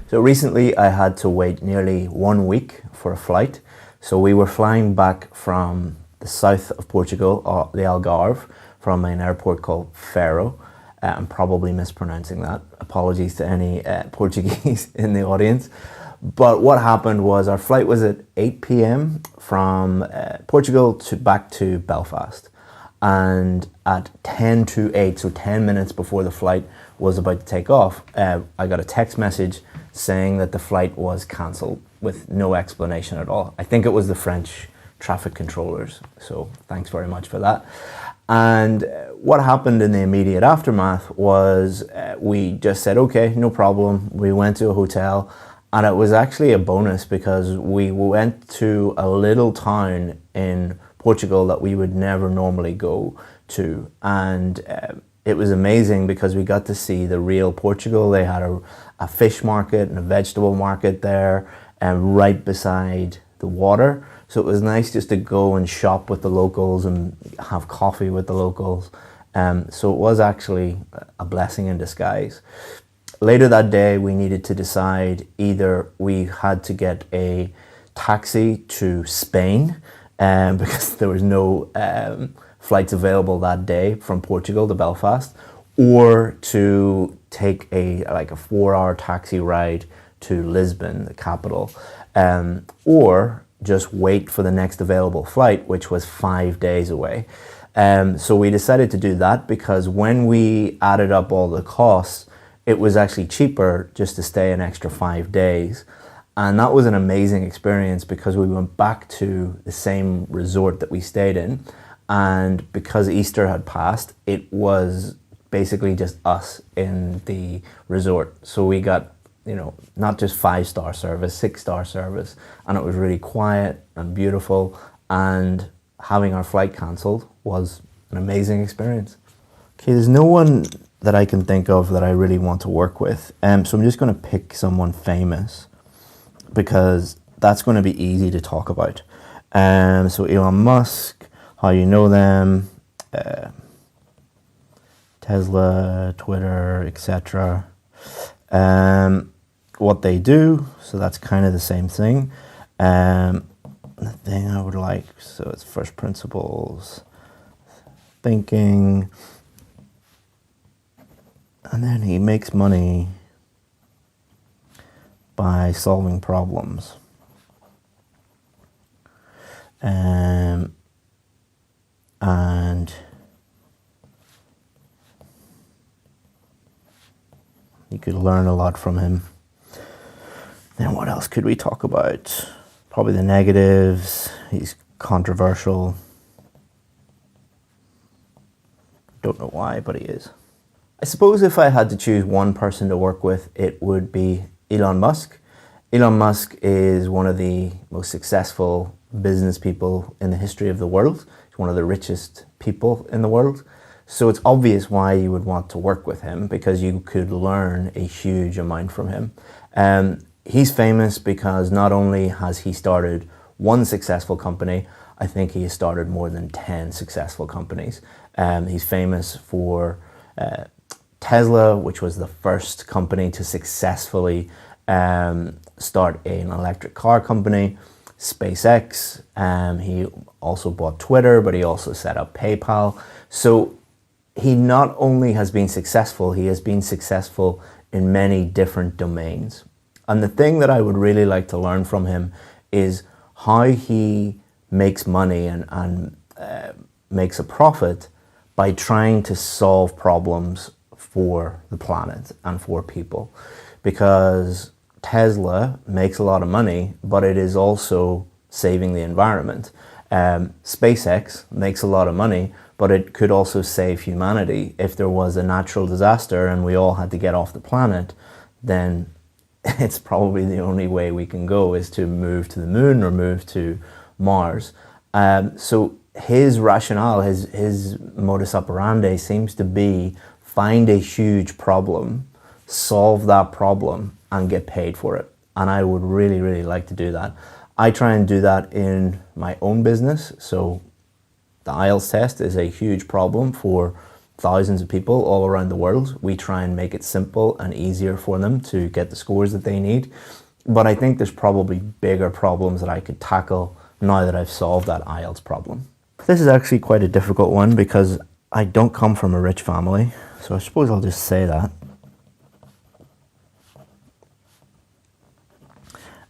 So recently I had to wait nearly 1 week for a flight. So we were flying back from the south of Portugal, the Algarve, from an airport called Faro. I'm probably mispronouncing that. Apologies to any Portuguese in the audience. But what happened was our flight was at 8 p.m. from Portugal back to Belfast. And at 10 to 8, so 10 minutes before the flight was about to take off, I got a text message saying that the flight was cancelled with no explanation at all. I think it was the French traffic controllers, so thanks very much for that. And what happened in the immediate aftermath was we just said, okay, no problem. We went to a hotel, and it was actually a bonus because we went to a little town in Portugal that we would never normally go to. And it was amazing because we got to see the real Portugal. They had a fish market and a vegetable market there, right beside the water. So it was nice just to go and shop with the locals and have coffee with the locals. So it was actually a blessing in disguise. Later that day, we needed to decide either we had to get a taxi to Spain because there was no flights available that day from Portugal to Belfast, or to take a 4-hour taxi ride to Lisbon, the capital, or just wait for the next available flight, which was 5 days away. So we decided to do that because when we added up all the costs, it was actually cheaper just to stay an extra 5 days. And that was an amazing experience because we went back to the same resort that we stayed in. And because Easter had passed, it was basically just us in the resort. So we got, not just 5-star service, 6-star service. And it was really quiet and beautiful. And having our flight cancelled was an amazing experience. Okay, there's no one that I can think of that I really want to work with. So I'm just going to pick someone famous because that's going to be easy to talk about. So Elon Musk, how you know them, Tesla, Twitter, etc. What they do, so that's kind of the same thing. The thing I would like, so it's first principles, thinking, and then he makes money by solving problems. And you could learn a lot from him. Then what else could we talk about? Probably the negatives. He's controversial. Don't know why, but he is. I suppose if I had to choose one person to work with, it would be Elon Musk. Elon Musk is one of the most successful business people in the history of the world. He's one of the richest people in the world. So it's obvious why you would want to work with him, because you could learn a huge amount from him. He's famous because not only has he started one successful company, I think he has started more than 10 successful companies. He's famous for Tesla, which was the first company to successfully start an electric car company. SpaceX, he also bought Twitter, but he also set up PayPal. So he not only has been successful, he has been successful in many different domains. And the thing that I would really like to learn from him is how he makes money and makes a profit by trying to solve problems for the planet and for people. Because Tesla makes a lot of money, but it is also saving the environment. SpaceX makes a lot of money, but it could also save humanity. If there was a natural disaster and we all had to get off the planet, then it's probably the only way we can go is to move to the moon or move to Mars. So his rationale, his modus operandi seems to be find a huge problem, solve that problem, and get paid for it. And I would really, really like to do that. I try and do that in my own business. So the IELTS test is a huge problem for thousands of people all around the world. We try and make it simple and easier for them to get the scores that they need. But I think there's probably bigger problems that I could tackle now that I've solved that IELTS problem. This is actually quite a difficult one because I don't come from a rich family. So I suppose I'll just say that.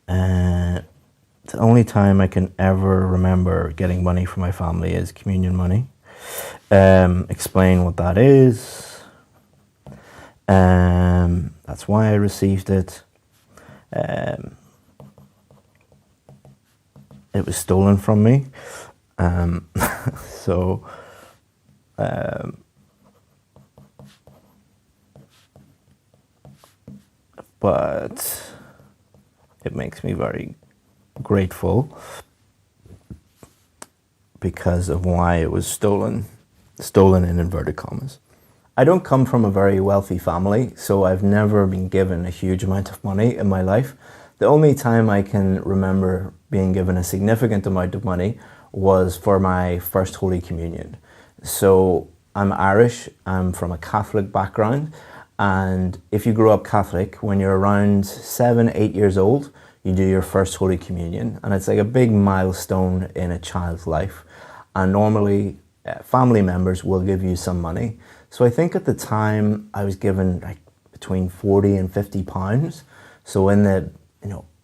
The only time I can ever remember getting money from my family is communion money. Explain what that is. That's why I received it. It was stolen from me. But it makes me very grateful because of why it was stolen in inverted commas. I don't come from a very wealthy family, so I've never been given a huge amount of money in my life. The only time I can remember being given a significant amount of money was for my first Holy Communion. So I'm Irish, I'm from a Catholic background, and if you grew up Catholic, when you're around 7, 8 years old, you do your first Holy Communion, and it's like a big milestone in a child's life. And normally, family members will give you some money. So I think at the time I was given like between 40 and 50 pounds. So in the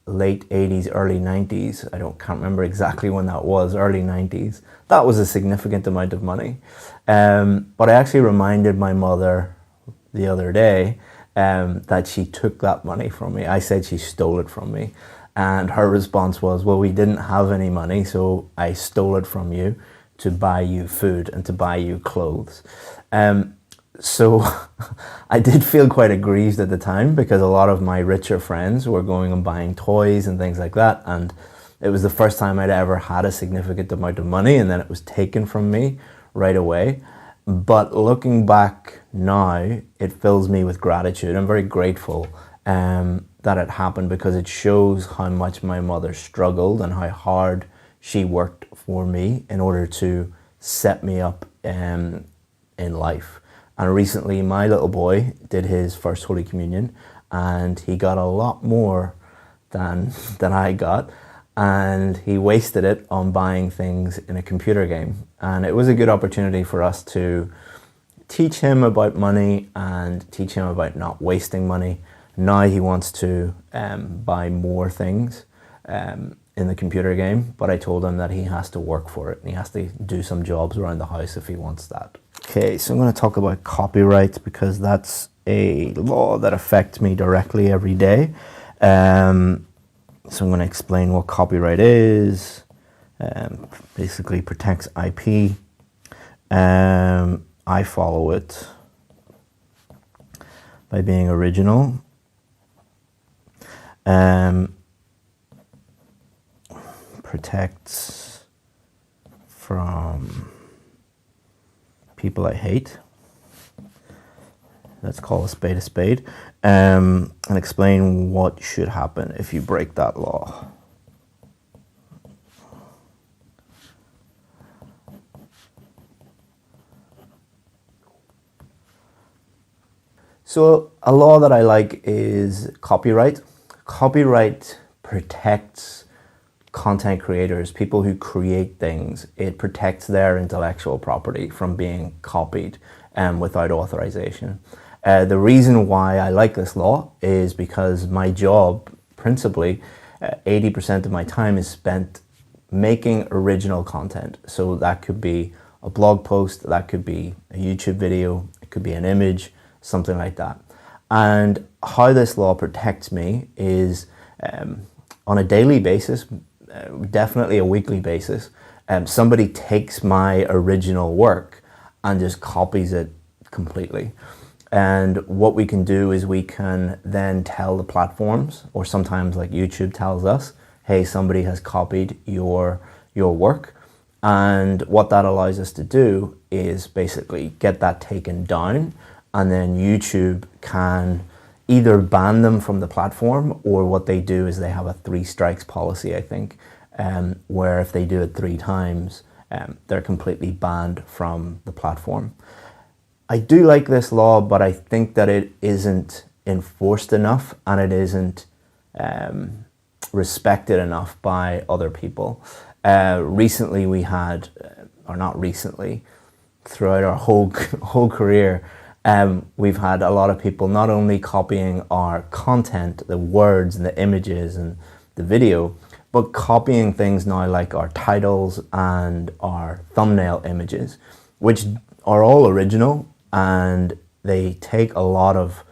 late 80s, early 90s, can't remember exactly when that was, early 90s, that was a significant amount of money. But I actually reminded my mother the other day that she took that money from me. I said she stole it from me. And her response was, well, we didn't have any money, so I stole it from you to buy you food and to buy you clothes. So I did feel quite aggrieved at the time because a lot of my richer friends were going and buying toys and things like that. And it was the first time I'd ever had a significant amount of money, and then it was taken from me right away. But looking back now, it fills me with gratitude. I'm very grateful that it happened because it shows how much my mother struggled and how hard she worked for me in order to set me up in life. And recently my little boy did his first Holy Communion, and he got a lot more than I got, and he wasted it on buying things in a computer game. And it was a good opportunity for us to teach him about money and teach him about not wasting money. Now he wants to buy more things in the computer game, but I told him that he has to work for it and he has to do some jobs around the house if he wants that. Okay, so I'm going to talk about copyright because that's a law that affects me directly every day. So I'm going to explain what copyright is. Basically protects IP. I follow it by being original. Protects from people I hate. Let's call a spade, and explain what should happen if you break that law. So a law that I like is copyright. Copyright protects content creators, people who create things. It protects their intellectual property from being copied without authorization. The reason why I like this law is because my job, principally, 80% of my time is spent making original content. So that could be a blog post, that could be a YouTube video, it could be an image, something like that. And how this law protects me is on a daily basis, definitely a weekly basis, somebody takes my original work and just copies it completely. And what we can do is we can then tell the platforms, or sometimes like YouTube tells us, hey, somebody has copied your work. And what that allows us to do is basically get that taken down, and then YouTube can either ban them from the platform, or what they do is they have a 3 strikes policy, I think, where if they do it 3 times, they're completely banned from the platform. I do like this law, but I think that it isn't enforced enough and it isn't respected enough by other people. Recently we had, or not recently, throughout our whole career, we've had a lot of people not only copying our content, the words and the images and the video, but copying things now like our titles and our thumbnail images, which are all original, and they take a lot of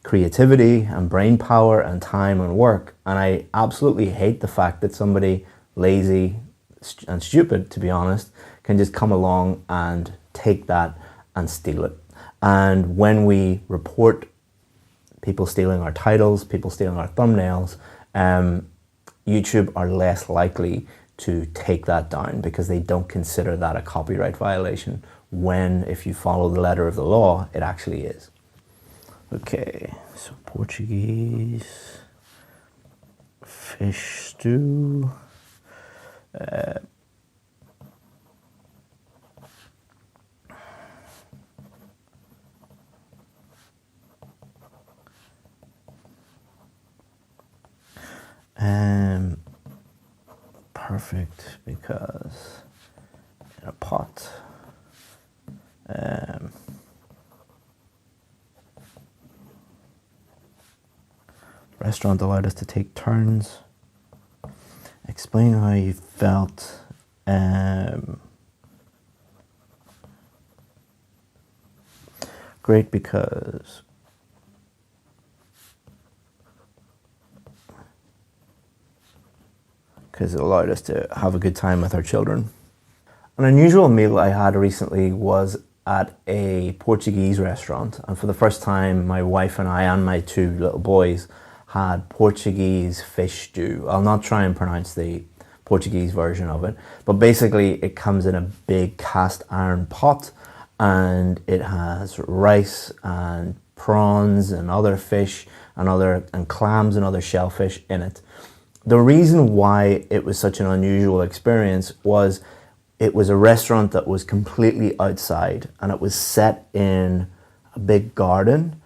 creativity and brain power and time and work. And I absolutely hate the fact that somebody lazy and stupid, to be honest, can just come along and take that and steal it. And when we report people stealing our titles, people stealing our thumbnails, YouTube are less likely to take that down because they don't consider that a copyright violation, when, if you follow the letter of the law, it actually is. Okay, so Portuguese. fish stew. Perfect, because in a pot. Restaurant allowed us to take turns. Explain how you felt. Great, because it allowed us to have a good time with our children. An unusual meal I had recently was at a Portuguese restaurant, and for the first time my wife and I and my two little boys had Portuguese fish stew. I'll not try and pronounce the Portuguese version of it, but basically it comes in a big cast iron pot, and it has rice and prawns and other fish and clams and other shellfish in it. The reason why it was such an unusual experience was it was a restaurant that was completely outside, and it was set in a big garden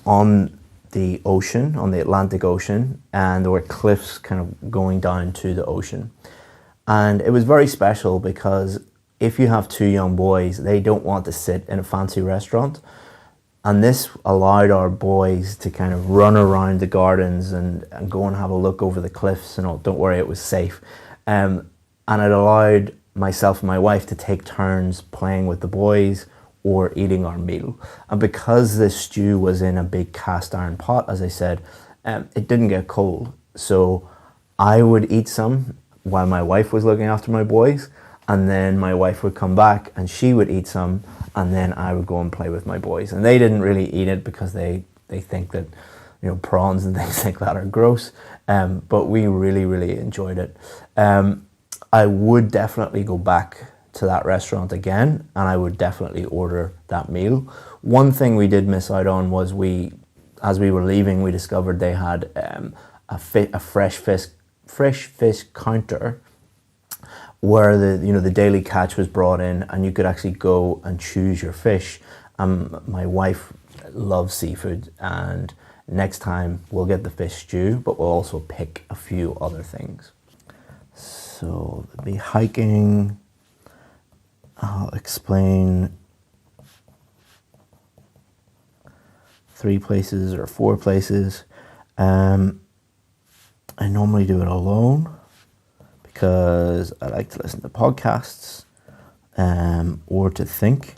on the ocean, on the Atlantic Ocean, and there were cliffs kind of going down to the ocean. And it was very special because if you have two young boys, they don't want to sit in a fancy restaurant. And this allowed our boys to kind of run around the gardens and go and have a look over the cliffs and all. Don't worry, it was safe. And it allowed myself and my wife to take turns playing with the boys or eating our meal. And because the stew was in a big cast iron pot, as I said, it didn't get cold. So I would eat some while my wife was looking after my boys, and then my wife would come back and she would eat some, and then I would go and play with my boys. And they didn't really eat it because they think that, you know, prawns and things like that are gross. But we really, really enjoyed it. I would definitely go back to that restaurant again, and I would definitely order that meal. One thing we did miss out on was as we were leaving, we discovered they had a fresh fish counter where the daily catch was brought in, and you could actually go and choose your fish. My wife loves seafood, and next time we'll get the fish stew, but we'll also pick a few other things. So there'll be hiking. I'll explain 3 places or 4 places. I normally do it alone because I like to listen to podcasts or to think.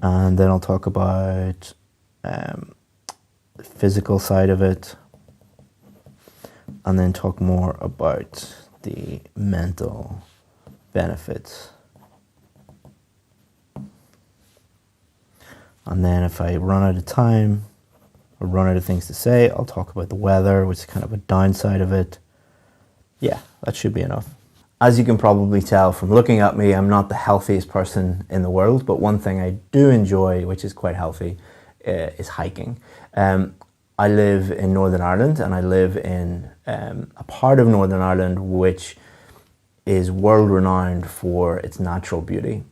And then I'll talk about the physical side of it, and then talk more about the mental benefits. And then if I run out of time or run out of things to say, I'll talk about the weather, which is kind of a downside of it. Yeah, that should be enough. As you can probably tell from looking at me, I'm not the healthiest person in the world, but one thing I do enjoy, which is quite healthy, is hiking. I live in Northern Ireland, and I live in a part of Northern Ireland which is world renowned for its natural beauty.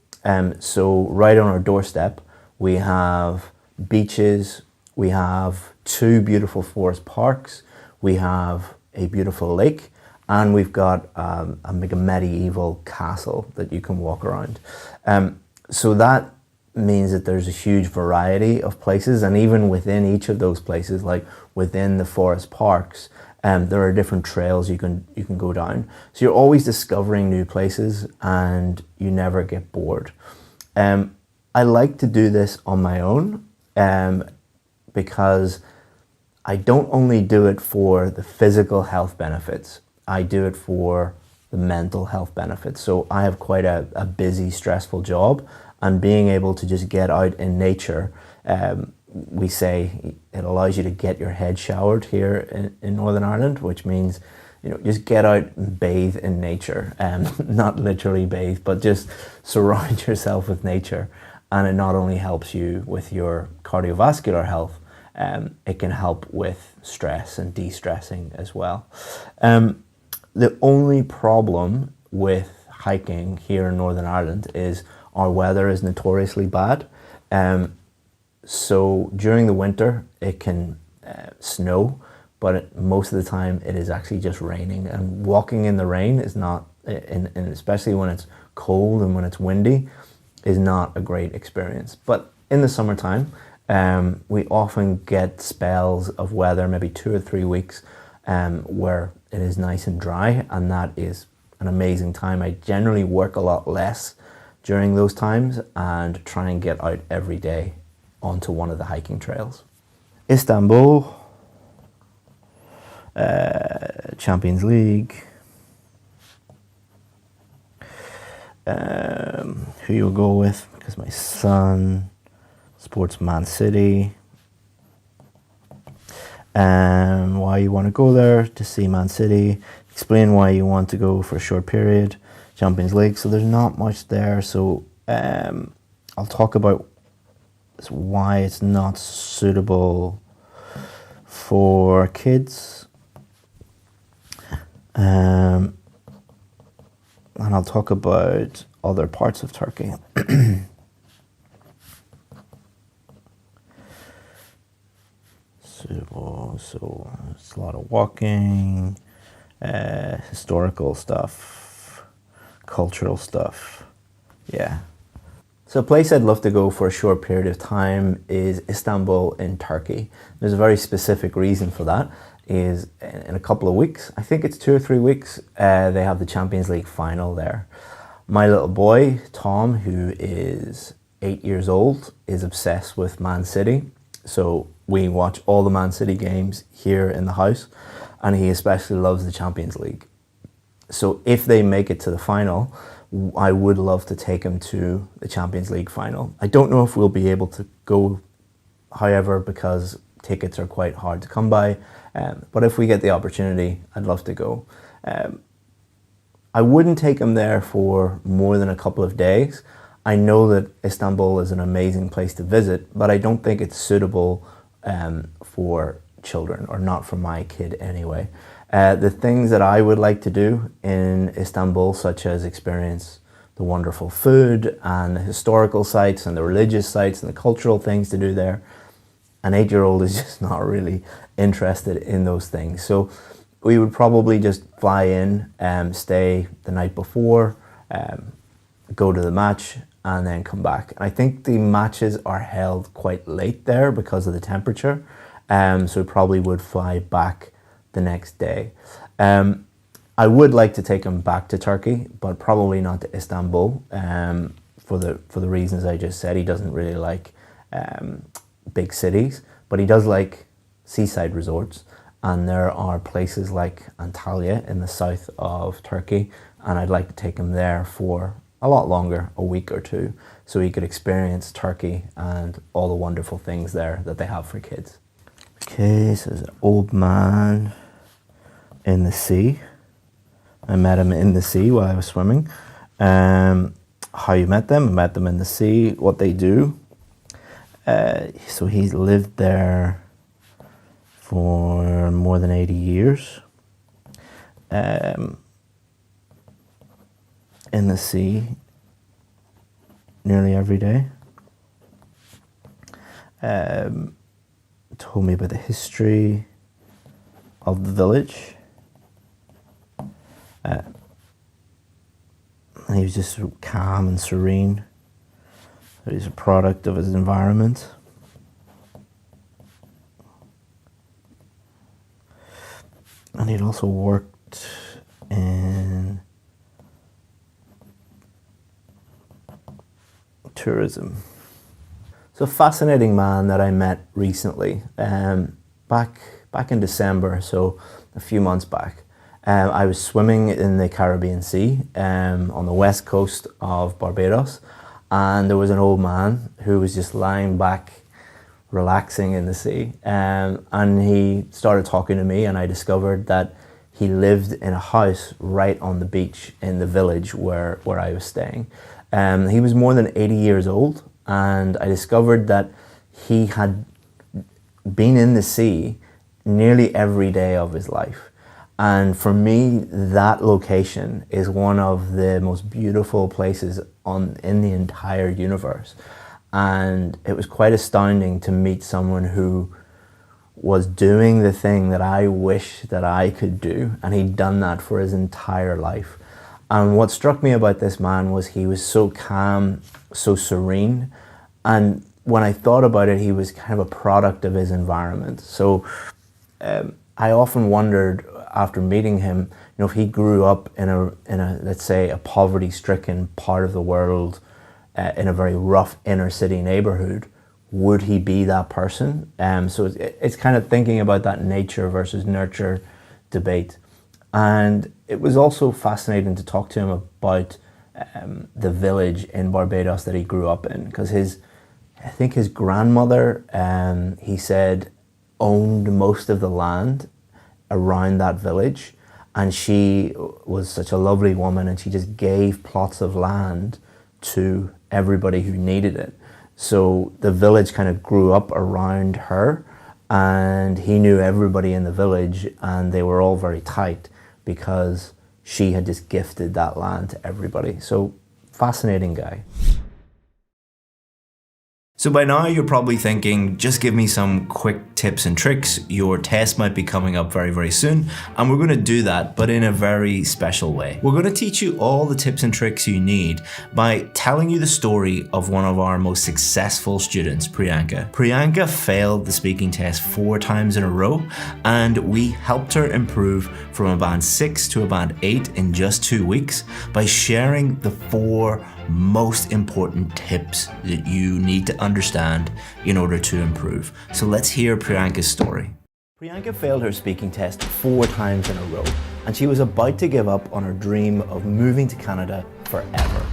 So right on our doorstep, we have beaches, we have 2 beautiful forest parks, we have a beautiful lake, and we've got a medieval castle that you can walk around. So that means that there's a huge variety of places, and even within each of those places, like within the forest parks, there are different trails you can go down. So you're always discovering new places, and you never get bored. I like to do this on my own because I don't only do it for the physical health benefits, I do it for the mental health benefits. So I have quite a busy, stressful job, and being able to just get out in nature, we say it allows you to get your head showered here in Northern Ireland, which means, you know, just get out and bathe in nature. Not literally bathe, but just surround yourself with nature. And it not only helps you with your cardiovascular health, it can help with stress and de-stressing as well. The only problem with hiking here in Northern Ireland is our weather is notoriously bad. So during the winter, it can snow, but most of the time it is actually just raining. And walking in the rain is not, and especially when it's cold and when it's windy, is not a great experience. But in the summertime, we often get spells of weather, maybe 2 or 3 weeks, where it is nice and dry, and that is an amazing time. I generally work a lot less during those times and try and get out every day onto one of the hiking trails. Istanbul, Champions League. Who you'll go with, because my son supports Man City. Why you want to go there to see Man City. Explain why you want to go for a short period. Champions League. So there's not much there. So I'll talk about why it's not suitable for kids. And I'll talk about other parts of Turkey. So it's a lot of walking, historical stuff, cultural stuff. Yeah. So a place I'd love to go for a short period of time is Istanbul in Turkey. There's a very specific reason for that. Is in a couple of weeks, I think it's 2 or 3 weeks, they have the Champions League final there. My little boy, Tom, who is 8 years old, is obsessed with Man City. So we watch all the Man City games here in the house, and he especially loves the Champions League. So if they make it to the final, I would love to take him to the Champions League final. I don't know if we'll be able to go, however, because tickets are quite hard to come by. But if we get the opportunity, I'd love to go. I wouldn't take him there for more than a couple of days. I know that Istanbul is an amazing place to visit, but I don't think it's suitable for children, or not for my kid anyway. The things that I would like to do in Istanbul, such as experience the wonderful food and the historical sites and the religious sites and the cultural things to do there, an 8-year-old is just not really interested in those things. So we would probably just fly in, stay the night before, go to the match, and then come back. I think the matches are held quite late there because of the temperature, so we probably would fly back the next day. I would like to take him back to Turkey, but probably not to Istanbul, for the reasons I just said. He doesn't really like big cities, but he does like seaside resorts, and there are places like Antalya in the south of Turkey, and I'd like to take him there for a lot longer, a week or two, so he could experience Turkey and all the wonderful things there that they have for kids. Okay, so there's an old man in the sea. I met him in the sea while I was swimming. How you met them? I met them in the sea, what they do. So he's lived there for more than 80 years. In the sea nearly every day. Told me about the history of the village. And he was just so calm and serene. He's a product of his environment. And he'd also worked in tourism. So a fascinating man that I met recently, back in December, so a few months back. I was swimming in the Caribbean Sea on the west coast of Barbados, and there was an old man who was just lying back, relaxing in the sea, and he started talking to me, and I discovered that he lived in a house right on the beach in the village where I was staying. He was more than 80 years old, and I discovered that he had been in the sea nearly every day of his life. And for me, that location is one of the most beautiful places in the entire universe. And it was quite astounding to meet someone who was doing the thing that I wish that I could do, and he'd done that for his entire life. And what struck me about this man was he was so calm, so serene, and when I thought about it, he was kind of a product of his environment. So I often wondered after meeting him, if he grew up in a let's say a poverty-stricken part of the world, in a very rough inner city neighborhood, would he be that person? So it's kind of thinking about that nature versus nurture debate. And it was also fascinating to talk to him about the village in Barbados that he grew up in, because I think his grandmother, he said, owned most of the land around that village, and she was such a lovely woman, and she just gave plots of land to everybody who needed it. So the village kind of grew up around her, and he knew everybody in the village, and they were all very tight because she had just gifted that land to everybody. So fascinating guy. So by now you're probably thinking, just give me some quick tips and tricks. Your test might be coming up very, very soon, and we're going to do that, but in a very special way. We're going to teach you all the tips and tricks you need by telling you the story of one of our most successful students, Priyanka. Priyanka failed the speaking test 4 times in a row, and we helped her improve from a band 6 to a band 8 in just 2 weeks by sharing the 4 most important tips that you need to understand in order to improve. So let's hear Priyanka's story. Priyanka failed her speaking test 4 times in a row, and she was about to give up on her dream of moving to Canada forever.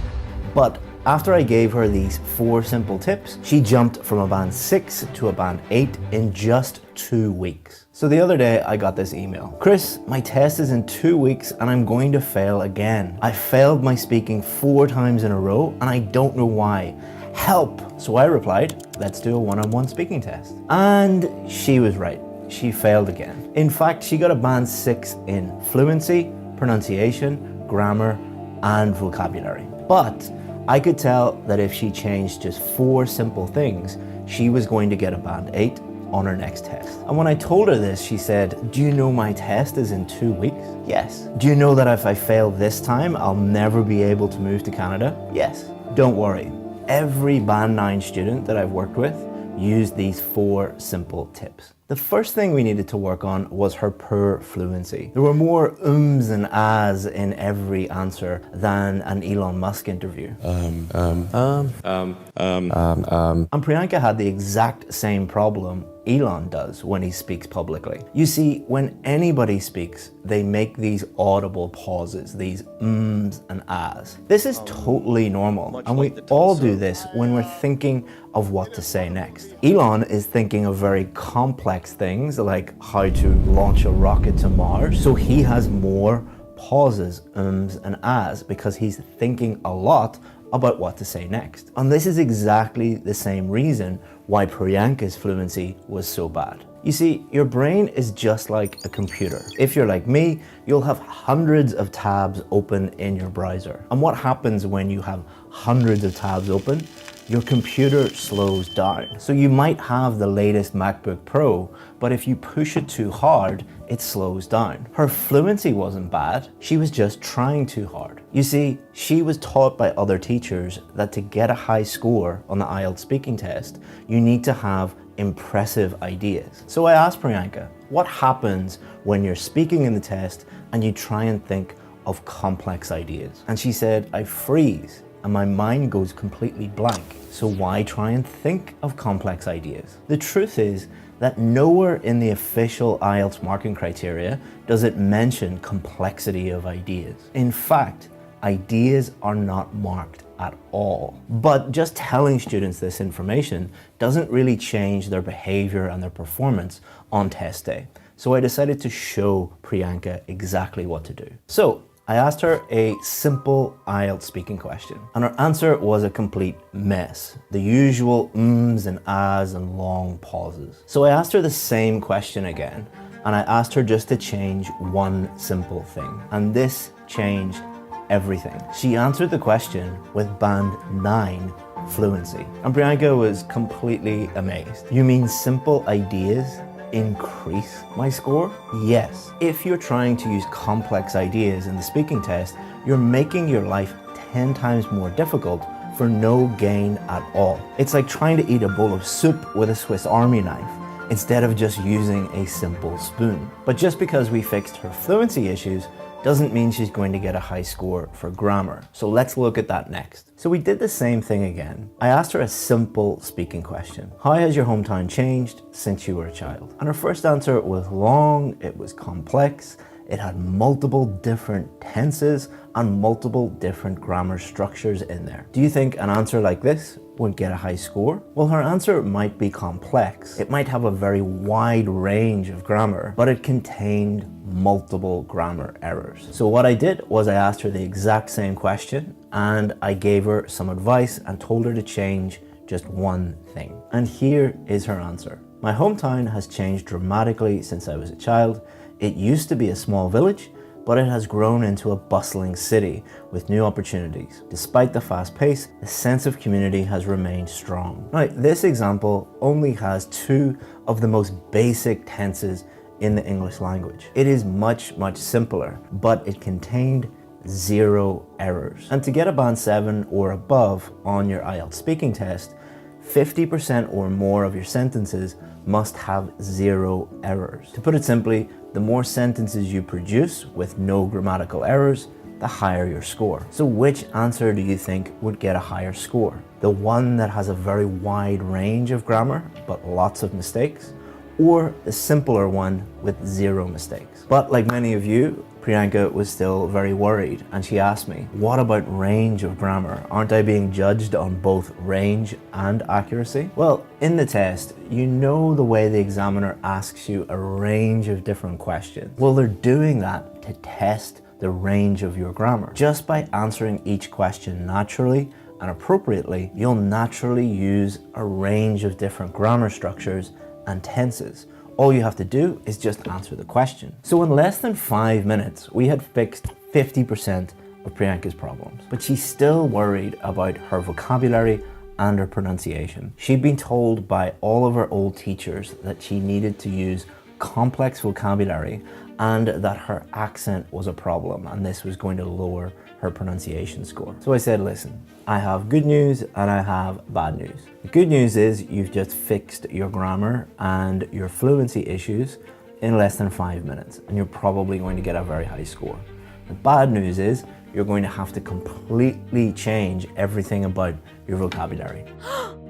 But after I gave her these 4 simple tips, she jumped from a band 6 to a band 8 in just 2 weeks. So the other day I got this email. Chris, my test is in 2 weeks and I'm going to fail again. I failed my speaking 4 times in a row and I don't know why. Help! So I replied, let's do a one-on-one speaking test. And she was right. She failed again. In fact, she got a band 6 in fluency, pronunciation, grammar, and vocabulary. But I could tell that if she changed just 4 simple things, she was going to get a band 8 on her next test. And when I told her this, she said, do you know my test is in 2 weeks? Yes. Do you know that if I fail this time, I'll never be able to move to Canada? Yes. Don't worry. Every band 9 student that I've worked with used these 4 simple tips. The first thing we needed to work on was her poor fluency. There were more ums and ahs in every answer than an Elon Musk interview. And Priyanka had the exact same problem Elon does when he speaks publicly. You see, when anybody speaks, they make these audible pauses, these ums and ahs. This is totally normal, and we all do this when we're thinking of what to say next. Elon is thinking of very complex things like how to launch a rocket to Mars, so he has more pauses, ums and ahs, because he's thinking a lot about what to say next. And this is exactly the same reason why Priyanka's fluency was so bad. You see, your brain is just like a computer. If you're like me, you'll have hundreds of tabs open in your browser. And what happens when you have hundreds of tabs open? Your computer slows down. So you might have the latest MacBook Pro, but if you push it too hard, it slows down. Her fluency wasn't bad, she was just trying too hard. You see, she was taught by other teachers that to get a high score on the IELTS speaking test, you need to have impressive ideas. So I asked Priyanka, what happens when you're speaking in the test and you try and think of complex ideas? And she said, I freeze and my mind goes completely blank. So why try and think of complex ideas? The truth is that nowhere in the official IELTS marking criteria does it mention complexity of ideas. In fact, ideas are not marked at all. But just telling students this information doesn't really change their behavior and their performance on test day. So I decided to show Priyanka exactly what to do. So I asked her a simple IELTS speaking question, and her answer was a complete mess. The usual ums and ahs and long pauses. So I asked her the same question again, and I asked her just to change one simple thing. And this changed everything. She answered the question with band 9 fluency. And Priyanka was completely amazed. You mean simple ideas increase my score? Yes. If you're trying to use complex ideas in the speaking test, you're making your life 10 times more difficult for no gain at all. It's like trying to eat a bowl of soup with a Swiss Army knife instead of just using a simple spoon. But just because we fixed her fluency issues doesn't mean she's going to get a high score for grammar. So let's look at that next. So we did the same thing again. I asked her a simple speaking question. How has your hometown changed since you were a child? And her first answer was long, it was complex, it had multiple different tenses and multiple different grammar structures in there. Do you think an answer like this would get a high score? Well, her answer might be complex. It might have a very wide range of grammar, but it contained multiple grammar errors. So what I did was I asked her the exact same question and I gave her some advice and told her to change just one thing. And here is her answer. My hometown has changed dramatically since I was a child. It used to be a small village, but it has grown into a bustling city with new opportunities. Despite the fast pace, the sense of community has remained strong. Now, this example only has 2 of the most basic tenses in the English language. It is much, much simpler, but it contained 0 errors. And to get a band 7 or above on your IELTS speaking test, 50% or more of your sentences must have 0 errors. To put it simply, the more sentences you produce with no grammatical errors, the higher your score. So which answer do you think would get a higher score? The one that has a very wide range of grammar, but lots of mistakes? Or the simpler one with 0 mistakes? But like many of you, Priyanka was still very worried and she asked me, what about range of grammar? Aren't I being judged on both range and accuracy? Well, in the test, you know the way the examiner asks you a range of different questions. Well, they're doing that to test the range of your grammar. Just by answering each question naturally and appropriately, you'll naturally use a range of different grammar structures and tenses. All you have to do is just answer the question. So in less than 5 minutes, we had fixed 50% of Priyanka's problems, but she's still worried about her vocabulary and her pronunciation. She'd been told by all of her old teachers that she needed to use complex vocabulary and that her accent was a problem and this was going to lower her pronunciation score. So I said, listen, I have good news and I have bad news. The good news is you've just fixed your grammar and your fluency issues in less than 5 minutes and you're probably going to get a very high score. The bad news is you're going to have to completely change everything about your vocabulary.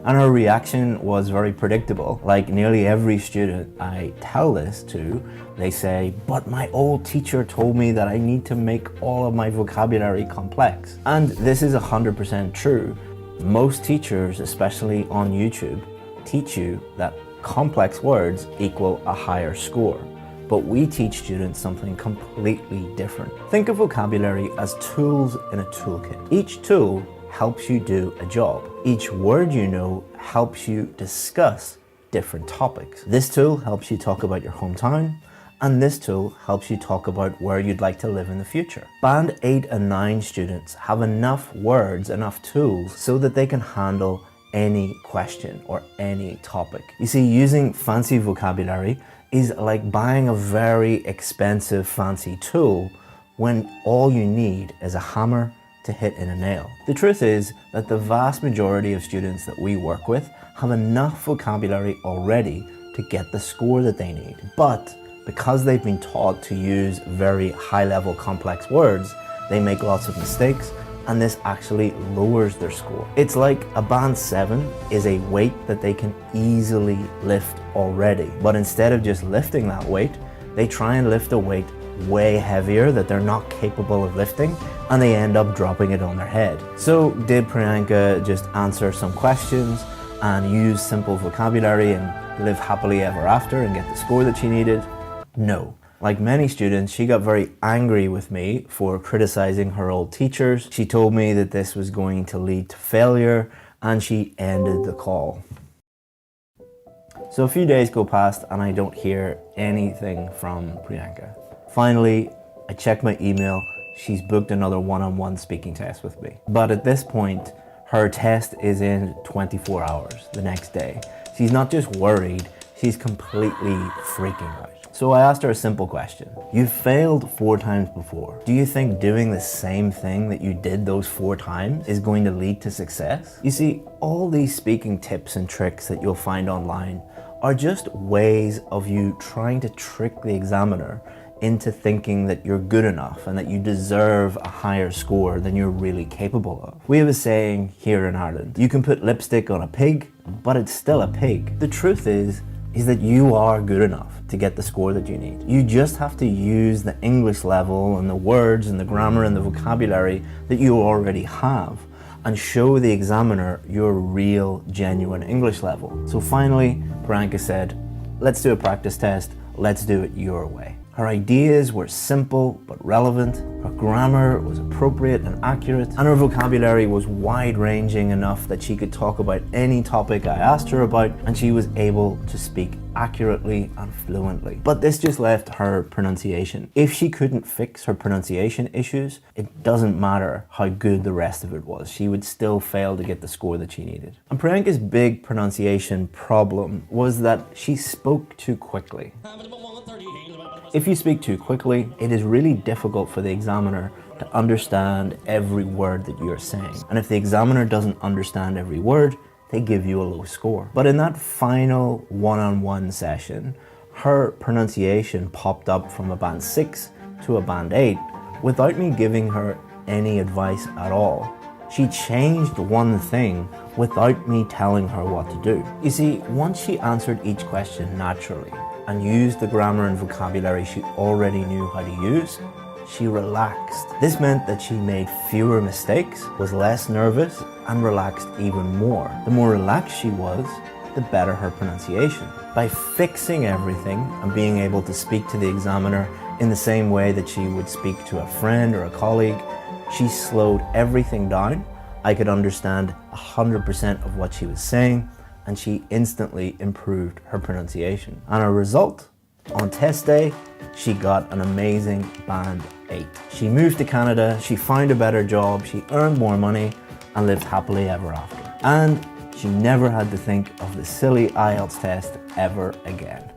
And her reaction was very predictable. Like nearly every student I tell this to, they say, but my old teacher told me that I need to make all of my vocabulary complex. And this is 100% true. Most teachers, especially on YouTube, teach you that complex words equal a higher score. But we teach students something completely different. Think of vocabulary as tools in a toolkit. Each tool helps you do a job. Each word you know helps you discuss different topics. This tool helps you talk about your hometown, and this tool helps you talk about where you'd like to live in the future. Band 8 and 9 students have enough words, enough tools, so that they can handle any question or any topic. You see, using fancy vocabulary is like buying a very expensive fancy tool when all you need is a hammer to hit in a nail. The truth is that the vast majority of students that we work with have enough vocabulary already to get the score that they need. But because they've been taught to use very high-level complex words, they make lots of mistakes and this actually lowers their score. It's like a band 7 is a weight that they can easily lift already. But instead of just lifting that weight, they try and lift a weight way heavier that they're not capable of lifting, and they end up dropping it on their head. So did Priyanka just answer some questions and use simple vocabulary and live happily ever after and get the score that she needed? No. Like many students, she got very angry with me for criticizing her old teachers. She told me that this was going to lead to failure, and she ended the call. So a few days go past and I don't hear anything from Priyanka. Finally, I check my email. She's booked another one-on-one speaking test with me. But at this point, her test is in 24 hours the next day. She's not just worried, she's completely freaking out. So I asked her a simple question. You've failed 4 times before. Do you think doing the same thing that you did those 4 times is going to lead to success? You see, all these speaking tips and tricks that you'll find online are just ways of you trying to trick the examiner into thinking that you're good enough and that you deserve a higher score than you're really capable of. We have a saying here in Ireland, you can put lipstick on a pig, but it's still a pig. The truth is that you are good enough to get the score that you need. You just have to use the English level and the words and the grammar and the vocabulary that you already have and show the examiner your real, genuine English level. So finally, Priyanka said, let's do a practice test, let's do it your way. Her ideas were simple but relevant, her grammar was appropriate and accurate, and her vocabulary was wide-ranging enough that she could talk about any topic I asked her about, and she was able to speak accurately and fluently. But this just left her pronunciation. If she couldn't fix her pronunciation issues, it doesn't matter how good the rest of it was. She would still fail to get the score that she needed. And Priyanka's big pronunciation problem was that she spoke too quickly. If you speak too quickly, it is really difficult for the examiner to understand every word that you're saying. And if the examiner doesn't understand every word, they give you a low score. But in that final one-on-one session, her pronunciation popped up from a band 6 to a band 8 without me giving her any advice at all. She changed one thing without me telling her what to do. You see, once she answered each question naturally and used the grammar and vocabulary she already knew how to use, she relaxed. This meant that she made fewer mistakes, was less nervous, and relaxed even more. The more relaxed she was, the better her pronunciation. By fixing everything and being able to speak to the examiner in the same way that she would speak to a friend or a colleague, she slowed everything down. I could understand 100% of what she was saying, and she instantly improved her pronunciation. And a result, on test day, she got an amazing band 8. She moved to Canada, she found a better job, she earned more money, and lived happily ever after. And she never had to think of the silly IELTS test ever again.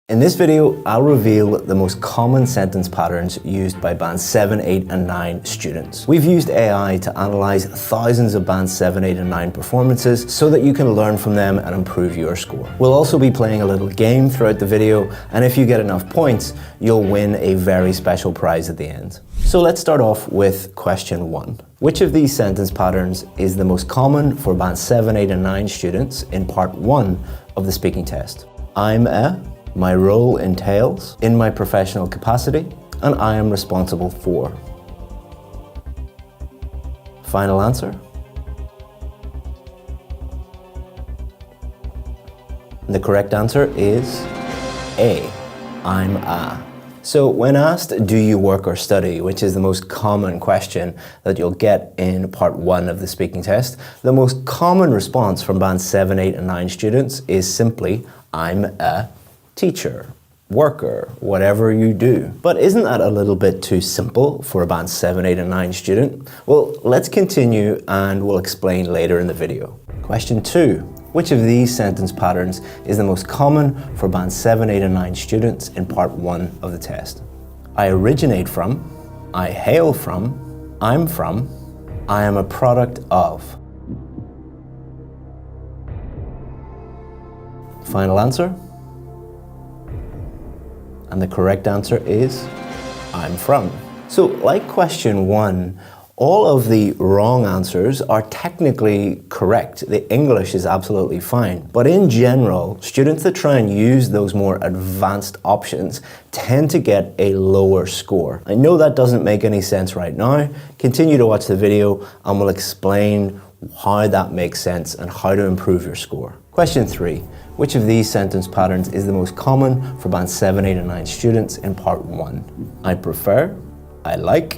In this video, I'll reveal the most common sentence patterns used by Band 7, 8 and 9 students. We've used AI to analyze thousands of Band 7, 8 and 9 performances so that you can learn from them and improve your score. We'll also be playing a little game throughout the video, and if you get enough points, you'll win a very special prize at the end. So let's start off with question 1. Which of these sentence patterns is the most common for Band 7, 8 and 9 students in part 1 of the speaking test? I'm a, my role entails, in my professional capacity, and I am responsible for. Final answer? The correct answer is A, I'm a. So when asked, do you work or study, which is the most common question that you'll get in part 1 of the speaking test, the most common response from Band 7, 8 and 9 students is simply, I'm a teacher, worker, whatever you do. But isn't that a little bit too simple for a Band 7, 8 and 9 student? Well, let's continue and we'll explain later in the video. Question 2. Which of these sentence patterns is the most common for Band 7, 8 and 9 students in part 1 of the test? I originate from, I hail from, I'm from, I am a product of. Final answer? And the correct answer is, I'm from. So like question 1, all of the wrong answers are technically correct. The English is absolutely fine. But in general, students that try and use those more advanced options tend to get a lower score. I know that doesn't make any sense right now. Continue to watch the video and we'll explain how that makes sense and how to improve your score. Question 3. Which of these sentence patterns is the most common for band 7, 8 and 9 students in part 1? I prefer, I like,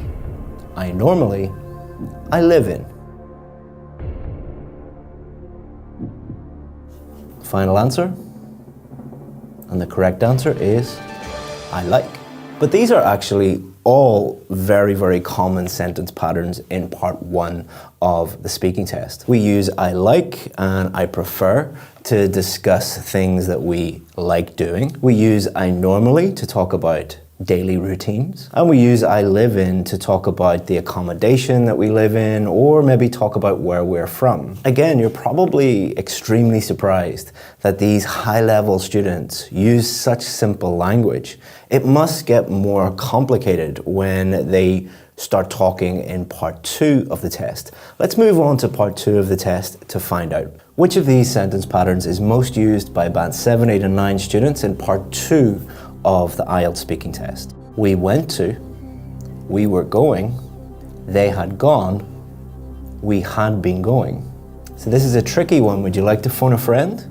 I normally, I live in. Final answer? And the correct answer is I like. But these are actually all very, very common sentence patterns in part 1 of the speaking test. We use I like and I prefer to discuss things that we like doing. We use I normally to talk about daily routines. And we use I live in to talk about the accommodation that we live in, or maybe talk about where we're from. Again, you're probably extremely surprised that these high-level students use such simple language. It must get more complicated when they start talking in part 2 of the test. Let's move on to part 2 of the test to find out. Which of these sentence patterns is most used by band 7, 8 and 9 students in part 2 of the IELTS speaking test? We went to, we were going, they had gone, we had been going. So this is a tricky one. Would you like to phone a friend?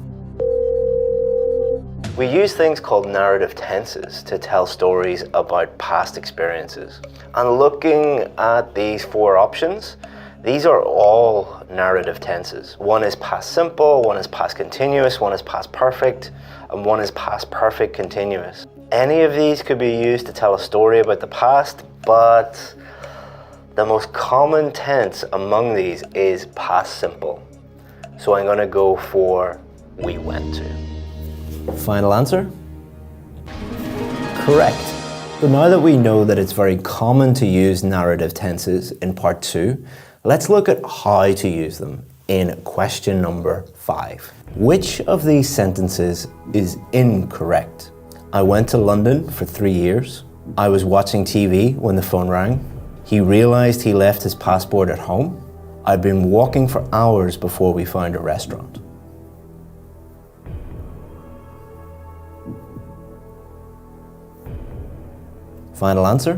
We use things called narrative tenses to tell stories about past experiences. And looking at these 4 options, these are all narrative tenses. One is past simple, one is past continuous, one is past perfect, and one is past perfect continuous. Any of these could be used to tell a story about the past, but the most common tense among these is past simple. So I'm going to go for we went to. Final answer? Correct. So now that we know that it's very common to use narrative tenses in part 2, let's look at how to use them in question number 5. Which of these sentences is incorrect? I went to London for 3 years. I was watching TV when the phone rang. He realized he left his passport at home. I'd been walking for hours before we found a restaurant. Final answer?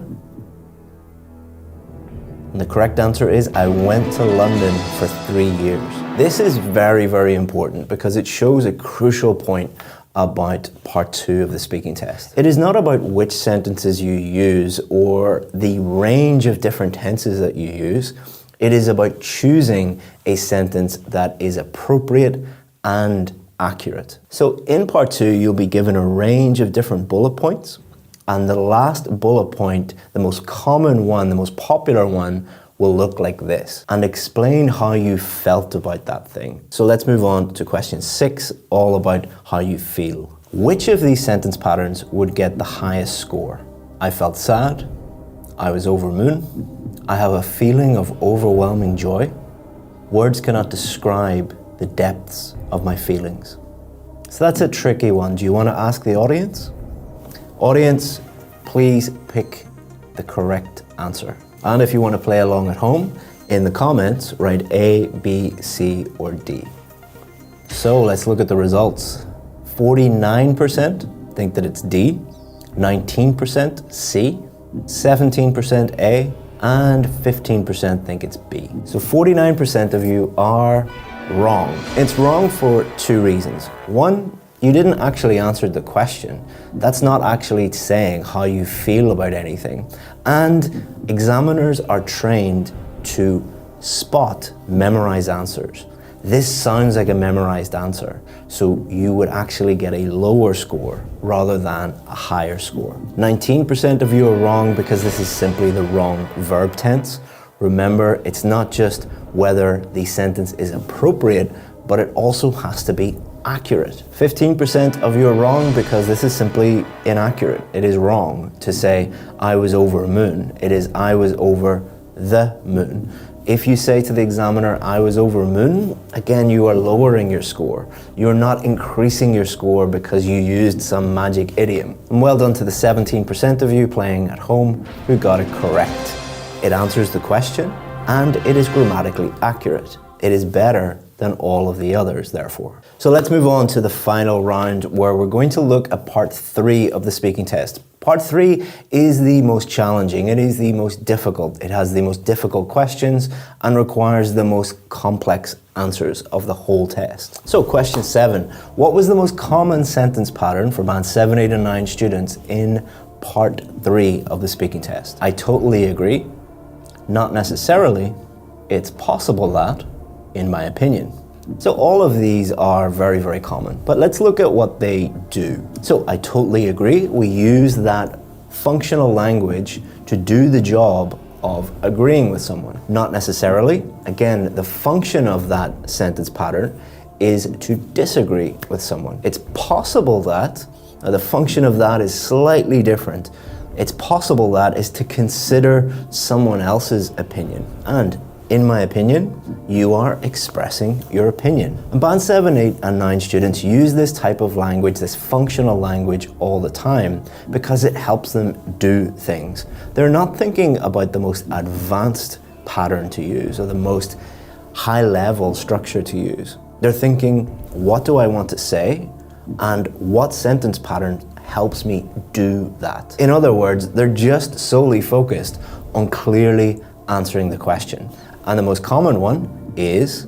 And the correct answer is I went to London for 3 years. This is very, very important because it shows a crucial point about part 2 of the speaking test. It is not about which sentences you use or the range of different tenses that you use. It is about choosing a sentence that is appropriate and accurate. So in part 2, you'll be given a range of different bullet points. And the last bullet point, the most common one, the most popular one, will look like this and explain how you felt about that thing. So let's move on to question 6, all about how you feel. Which of these sentence patterns would get the highest score? I felt sad. I was over moon. I have a feeling of overwhelming joy. Words cannot describe the depths of my feelings. So that's a tricky one. Do you want to ask the audience? Audience, please pick the correct answer. And if you want to play along at home, in the comments, write A, B, C, or D. So let's look at the results. 49% think that it's D, 19% C, 17% A, and 15% think it's B. So 49% of you are wrong. It's wrong for 2 reasons. One, you didn't actually answer the question. That's not actually saying how you feel about anything. And examiners are trained to spot memorized answers. This sounds like a memorized answer, so you would actually get a lower score rather than a higher score. 19% of you are wrong because this is simply the wrong verb tense. Remember, it's not just whether the sentence is appropriate, but it also has to be accurate. 15% of you are wrong because this is simply inaccurate. It is wrong to say, I was over a moon. It is, I was over the moon. If you say to the examiner, I was over a moon, again, you are lowering your score. You're not increasing your score because you used some magic idiom. And well done to the 17% of you playing at home who got it correct. It answers the question and it is grammatically accurate. It is better than all of the others, therefore. So let's move on to the final round where we're going to look at part 3 of the speaking test. Part 3 is the most challenging, it is the most difficult, it has the most difficult questions and requires the most complex answers of the whole test. So question 7, what was the most common sentence pattern for band 7, 8 and 9 students in part 3 of the speaking test? I totally agree. Not necessarily. It's possible that, in my opinion. So all of these are very, very common, but let's look at what they do. So I totally agree. We use that functional language to do the job of agreeing with someone. Not necessarily. Again, the function of that sentence pattern is to disagree with someone. It's possible that the function of that is slightly different. It's possible that is to consider someone else's opinion. And in my opinion, you are expressing your opinion. And band 7, 8 and 9 students use this type of language, this functional language all the time because it helps them do things. They're not thinking about the most advanced pattern to use or the most high-level structure to use. They're thinking, what do I want to say? And what sentence pattern helps me do that? In other words, they're just solely focused on clearly answering the question. And the most common one is,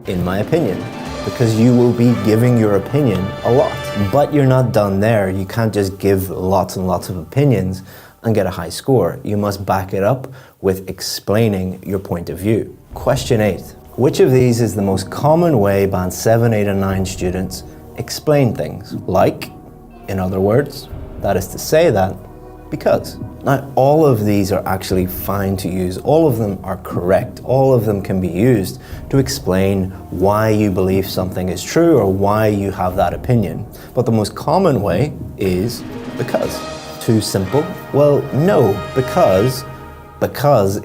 in my opinion, because you will be giving your opinion a lot. But you're not done there. You can't just give lots and lots of opinions and get a high score. You must back it up with explaining your point of view. Question 8. Which of these is the most common way band 7, 8 and 9 students explain things? Like, in other words, that is to say that, because. Now, all of these are actually fine to use. All of them are correct. All of them can be used to explain why you believe something is true or why you have that opinion. But the most common way is because. Too simple? Well, no, because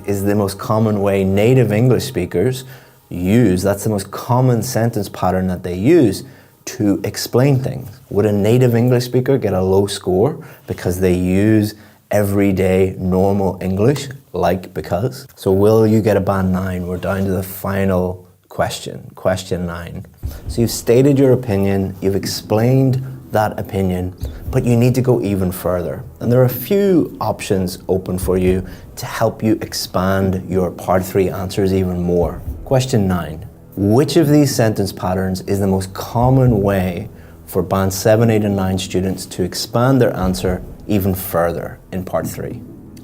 is the most common way native English speakers use. That's the most common sentence pattern that they use to explain things. Would a native English speaker get a low score because they use everyday normal English like because? So will you get a band 9? We're down to the final question, question 9. So you've stated your opinion, you've explained that opinion, but you need to go even further. And there are a few options open for you to help you expand your part 3 answers even more. Question 9. Which of these sentence patterns is the most common way for band 7, 8 and 9 students to expand their answer even further in part 3?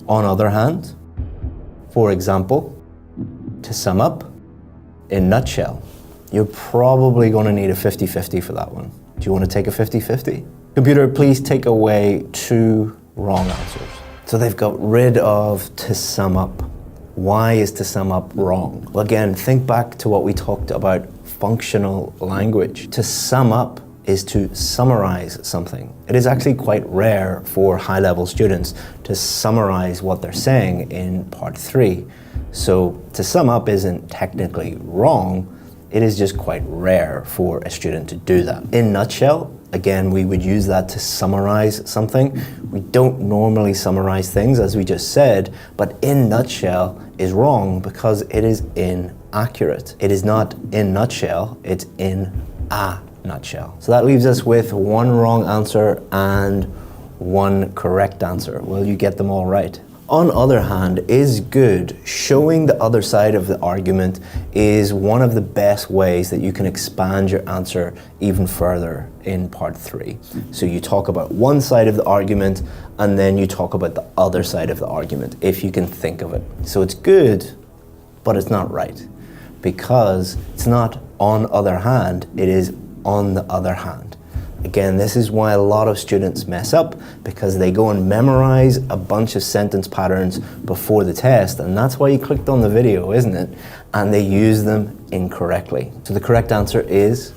On other hand, for example, to sum up, in nutshell, you're probably going to need a 50-50 for that one. Do you want to take a 50-50? Computer, please take away 2 wrong answers. So they've got rid of to sum up. Why is to sum up wrong? Well, again, think back to what we talked about, functional language. To sum up is to summarize something. It is actually quite rare for high-level students to summarize what they're saying in part 3. So to sum up isn't technically wrong, it is just quite rare for a student to do that. In nutshell, again, we would use that to summarize something. We don't normally summarize things, as we just said, but in nutshell is wrong because it is inaccurate. It is not in nutshell, it's in a nutshell. So that leaves us with 1 wrong answer and 1 correct answer. Will you get them all right? On other hand, is good. Showing the other side of the argument is one of the best ways that you can expand your answer even further in part 3. So you talk about one side of the argument and then you talk about the other side of the argument, if you can think of it. So it's good, but it's not right, because it's not on other hand, it is on the other hand. Again, this is why a lot of students mess up, because they go and memorize a bunch of sentence patterns before the test, and that's why you clicked on the video, isn't it? And they use them incorrectly. So the correct answer is,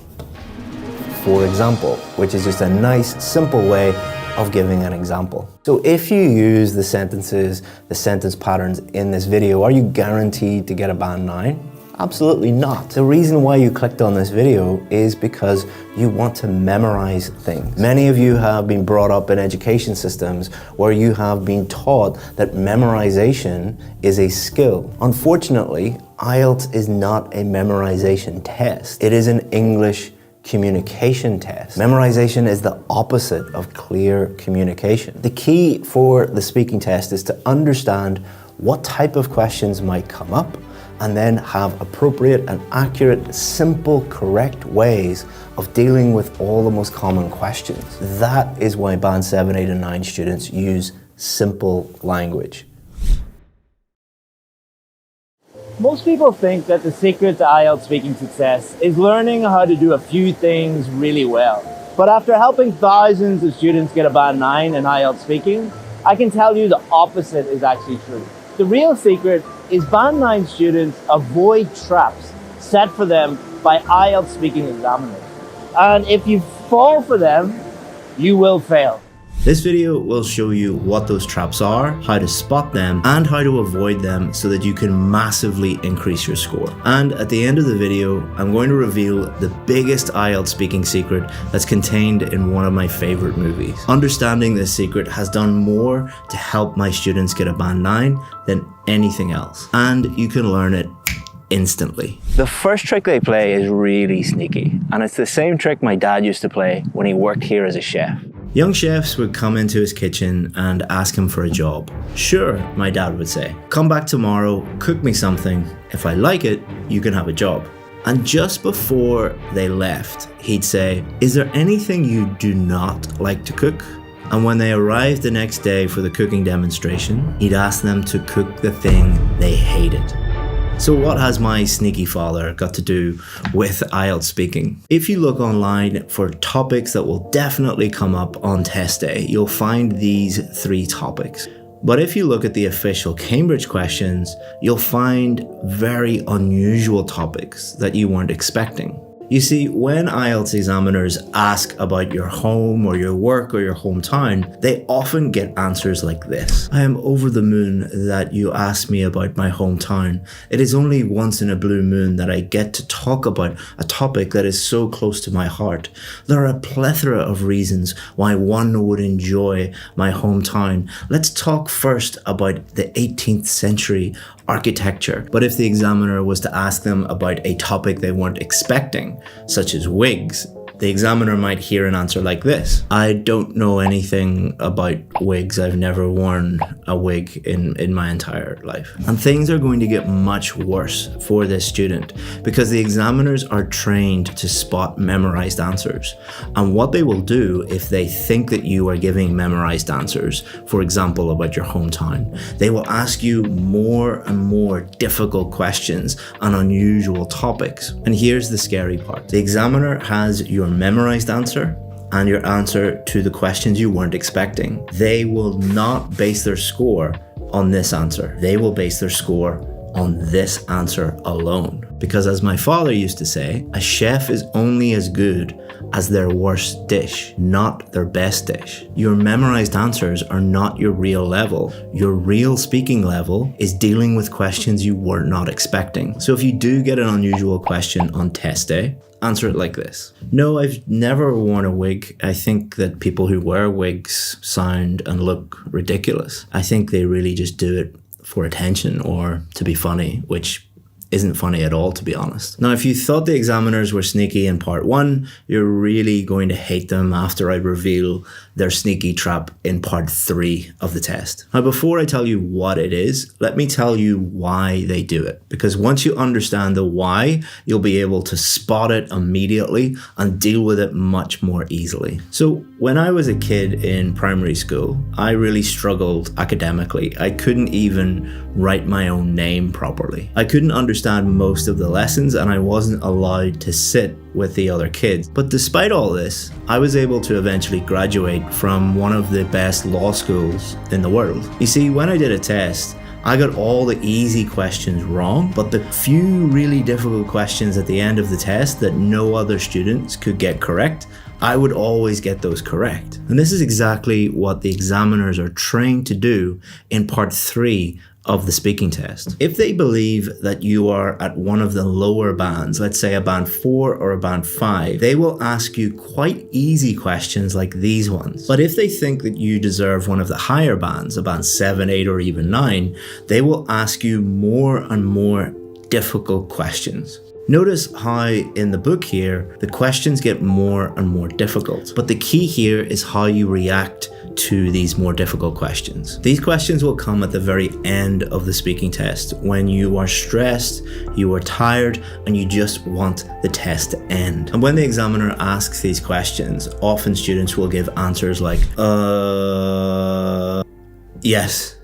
for example, which is just a nice, simple way of giving an example. So if you use the sentences, the sentence patterns in this video, are you guaranteed to get a band 9? Absolutely not. The reason why you clicked on this video is because you want to memorize things. Many of you have been brought up in education systems where you have been taught that memorization is a skill. Unfortunately, IELTS is not a memorization test. It is an English communication test. Memorization is the opposite of clear communication. The key for the speaking test is to understand what type of questions might come up and then have appropriate and accurate, simple, correct ways of dealing with all the most common questions. That is why Band 7, 8 and 9 students use simple language. Most people think that the secret to IELTS speaking success is learning how to do a few things really well. But after helping thousands of students get a Band 9 in IELTS speaking, I can tell you the opposite is actually true. The real secret is Band 9 students avoid traps set for them by IELTS speaking examiners. And if you fall for them, you will fail. This video will show you what those traps are, how to spot them, and how to avoid them so that you can massively increase your score. And at the end of the video, I'm going to reveal the biggest IELTS speaking secret that's contained in one of my favorite movies. Understanding this secret has done more to help my students get a Band 9 than anything else. And you can learn it instantly. The first trick they play is really sneaky, and it's the same trick my dad used to play when he worked here as a chef. Young chefs would come into his kitchen and ask him for a job. Sure, my dad would say, come back tomorrow, cook me something. If I like it, you can have a job. And just before they left, he'd say, is there anything you do not like to cook? And when they arrived the next day for the cooking demonstration, he'd ask them to cook the thing they hated. So what has my sneaky father got to do with IELTS speaking? If you look online for topics that will definitely come up on test day, you'll find these 3 topics. But if you look at the official Cambridge questions, you'll find very unusual topics that you weren't expecting. You see, when IELTS examiners ask about your home or your work or your hometown, they often get answers like this. I am over the moon that you asked me about my hometown. It is only once in a blue moon that I get to talk about a topic that is so close to my heart. There are a plethora of reasons why one would enjoy my hometown. Let's talk first about the 18th century architecture. But if the examiner was to ask them about a topic they weren't expecting, such as wigs, the examiner might hear an answer like this. I don't know anything about wigs. I've never worn a wig in my entire life. And things are going to get much worse for this student because the examiners are trained to spot memorized answers. And what they will do if they think that you are giving memorized answers, for example, about your hometown, they will ask you more and more difficult questions on unusual topics. And here's the scary part. The examiner has your memorized answer and your answer to the questions you weren't expecting. They will not base their score on this answer. They will base their score on this answer alone. Because as my father used to say, a chef is only as good as their worst dish, not their best dish. Your memorized answers are not your real level. Your real speaking level is dealing with questions you were not expecting. So if you do get an unusual question on test day, answer it like this. No, I've never worn a wig. I think that people who wear wigs sound and look ridiculous. I think they really just do it for attention or to be funny, which isn't funny at all, to be honest. Now, if you thought the examiners were sneaky in part 1, you're really going to hate them after I reveal their sneaky trap in part 3 of the test. Now, before I tell you what it is, let me tell you why they do it. Because once you understand the why, you'll be able to spot it immediately and deal with it much more easily. So when I was a kid in primary school, I really struggled academically. I couldn't even write my own name properly. I couldn't understand most of the lessons and I wasn't allowed to sit with the other kids. But despite all this, I was able to eventually graduate from one of the best law schools in the world. You see, when I did a test, I got all the easy questions wrong, but the few really difficult questions at the end of the test that no other students could get correct, I would always get those correct. And this is exactly what the examiners are trained to do in part 3 of the speaking test. If they believe that you are at one of the lower bands, let's say a band 4 or a band 5, they will ask you quite easy questions like these ones. But if they think that you deserve one of the higher bands, a band 7, 8, or even 9, they will ask you more and more difficult questions. Notice how in the book here, the questions get more and more difficult. But the key here is how you react to these more difficult questions. These questions will come at the very end of the speaking test when you are stressed, you are tired, and you just want the test to end. And when the examiner asks these questions, often students will give answers like, yes,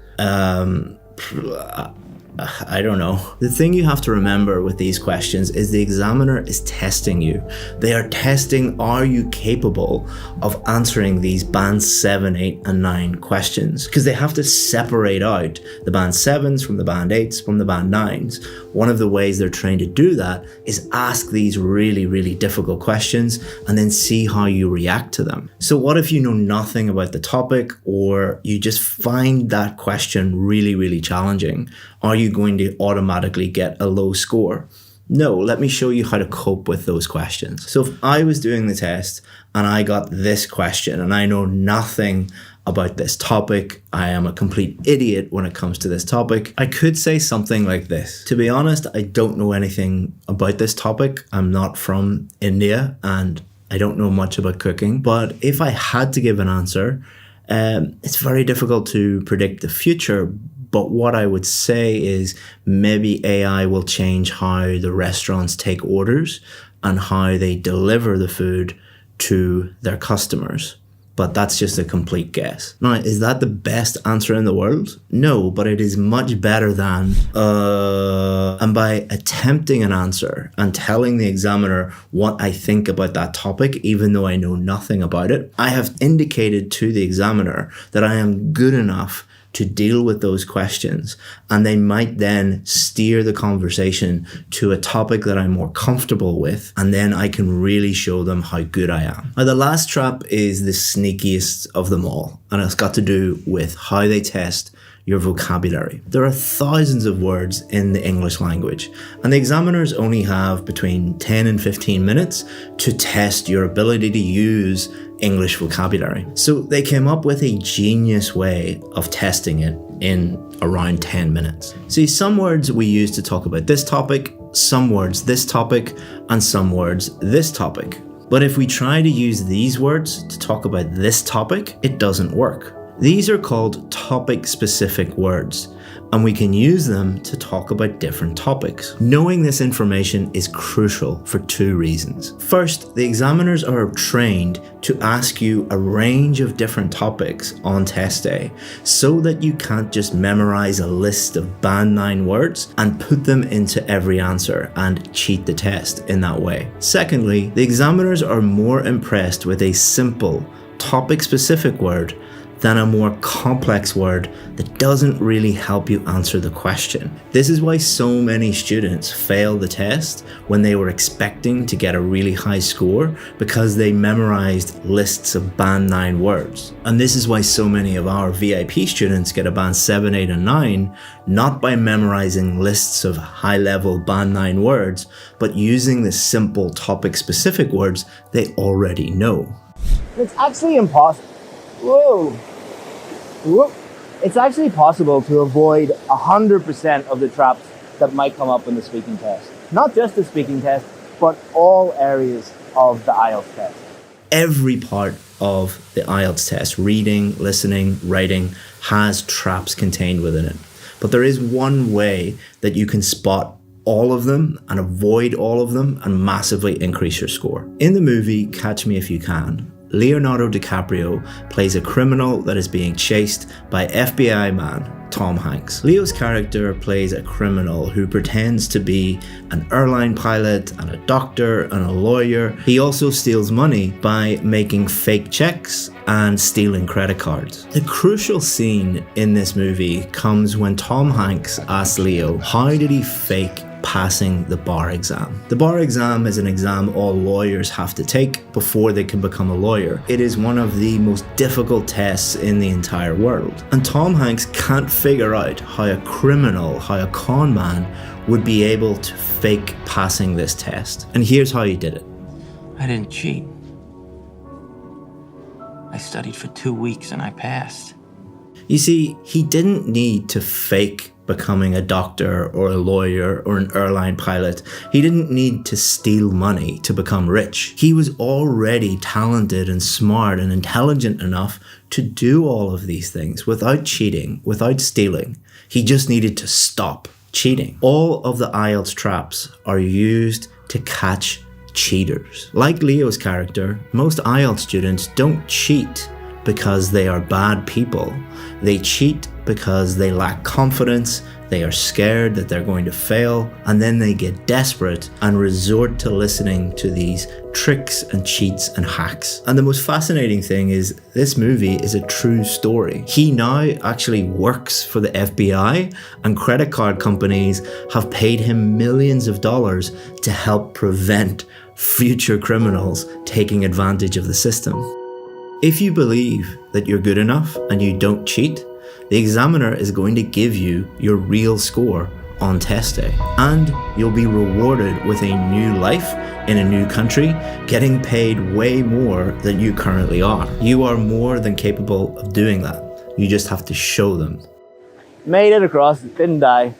I don't know. The thing you have to remember with these questions is the examiner is testing you. They are testing, are you capable of answering these band 7, 8, and 9 questions? Because they have to separate out the band 7s from the band 8s from the band 9s. One of the ways they're trained to do that is ask these really, really difficult questions and then see how you react to them. So what if you know nothing about the topic, or you just find that question really, really challenging? Are you going to automatically get a low score? No, let me show you how to cope with those questions. So if I was doing the test and I got this question and I know nothing about this topic, I am a complete idiot when it comes to this topic, I could say something like this. To be honest, I don't know anything about this topic. I'm not from India and I don't know much about cooking. But if I had to give an answer, it's very difficult to predict the future. But what I would say is maybe AI will change how the restaurants take orders and how they deliver the food to their customers. But that's just a complete guess. Now, is that the best answer in the world? No, but it is much better than, and by attempting an answer and telling the examiner what I think about that topic, even though I know nothing about it, I have indicated to the examiner that I am good enough to deal with those questions, and they might then steer the conversation to a topic that I'm more comfortable with, and then I can really show them how good I am. Now, the last trap is the sneakiest of them all, and it's got to do with how they test your vocabulary. There are thousands of words in the English language, and the examiners only have between 10 and 15 minutes to test your ability to use English vocabulary. So they came up with a genius way of testing it in around 10 minutes. See, some words we use to talk about this topic, some words this topic, and some words this topic. But if we try to use these words to talk about this topic, it doesn't work. These are called topic-specific words, and we can use them to talk about different topics. Knowing this information is crucial for two reasons. First, the examiners are trained to ask you a range of different topics on test day, so that you can't just memorize a list of band 9 words and put them into every answer and cheat the test in that way. Secondly, the examiners are more impressed with a simple, topic-specific word than a more complex word that doesn't really help you answer the question. This is why so many students fail the test when they were expecting to get a really high score, because they memorized lists of band 9 words. And this is why so many of our VIP students get a band 7, 8, and 9, not by memorizing lists of high-level band 9 words, but using the simple topic-specific words they already know. It's actually impossible. Whoa. It's actually possible to avoid 100% of the traps that might come up in the speaking test. Not just the speaking test, but all areas of the IELTS test. Every part of the IELTS test, reading, listening, writing, has traps contained within it. But there is one way that you can spot all of them and avoid all of them and massively increase your score. In the movie Catch Me If You Can, Leonardo DiCaprio plays a criminal that is being chased by FBI man Tom Hanks. Leo's character plays a criminal who pretends to be an airline pilot and a doctor and a lawyer. He also steals money by making fake checks and stealing credit cards. The crucial scene in this movie comes when Tom Hanks asks Leo, how did he fake passing the bar exam. The bar exam is an exam all lawyers have to take before they can become a lawyer. It is one of the most difficult tests in the entire world. And Tom Hanks can't figure out how a criminal, how a con man would be able to fake passing this test. And here's how he did it. I didn't cheat. I studied for 2 weeks and I passed. You see, he didn't need to fake becoming a doctor or a lawyer or an airline pilot. He didn't need to steal money to become rich. He was already talented and smart and intelligent enough to do all of these things without cheating, without stealing. He just needed to stop cheating. All of the IELTS traps are used to catch cheaters. Like Leo's character, most IELTS students don't cheat because they are bad people. They cheat because they lack confidence, they are scared that they're going to fail, and then they get desperate and resort to listening to these tricks and cheats and hacks. And the most fascinating thing is this movie is a true story. He now actually works for the FBI, and credit card companies have paid him millions of dollars to help prevent future criminals taking advantage of the system. If you believe that you're good enough and you don't cheat, the examiner is going to give you your real score on test day. And you'll be rewarded with a new life in a new country, getting paid way more than you currently are. You are more than capable of doing that. You just have to show them. Made it across, didn't die.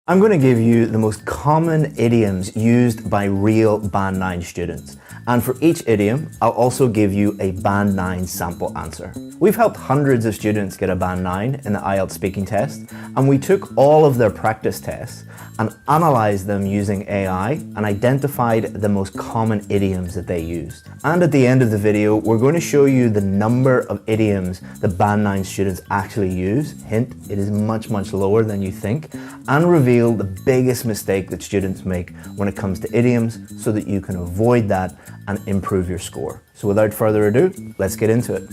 I'm going to give you the most common idioms used by real Band 9 students. And for each idiom, I'll also give you a Band 9 sample answer. We've helped hundreds of students get a Band 9 in the IELTS speaking test, and we took all of their practice tests and analyzed them using AI and identified the most common idioms that they used. And at the end of the video, we're going to show you the number of idioms the Band 9 students actually use. Hint, it is much, much lower than you think, and reveal the biggest mistake that students make when it comes to idioms so that you can avoid that and improve your score. So without further ado, let's get into it.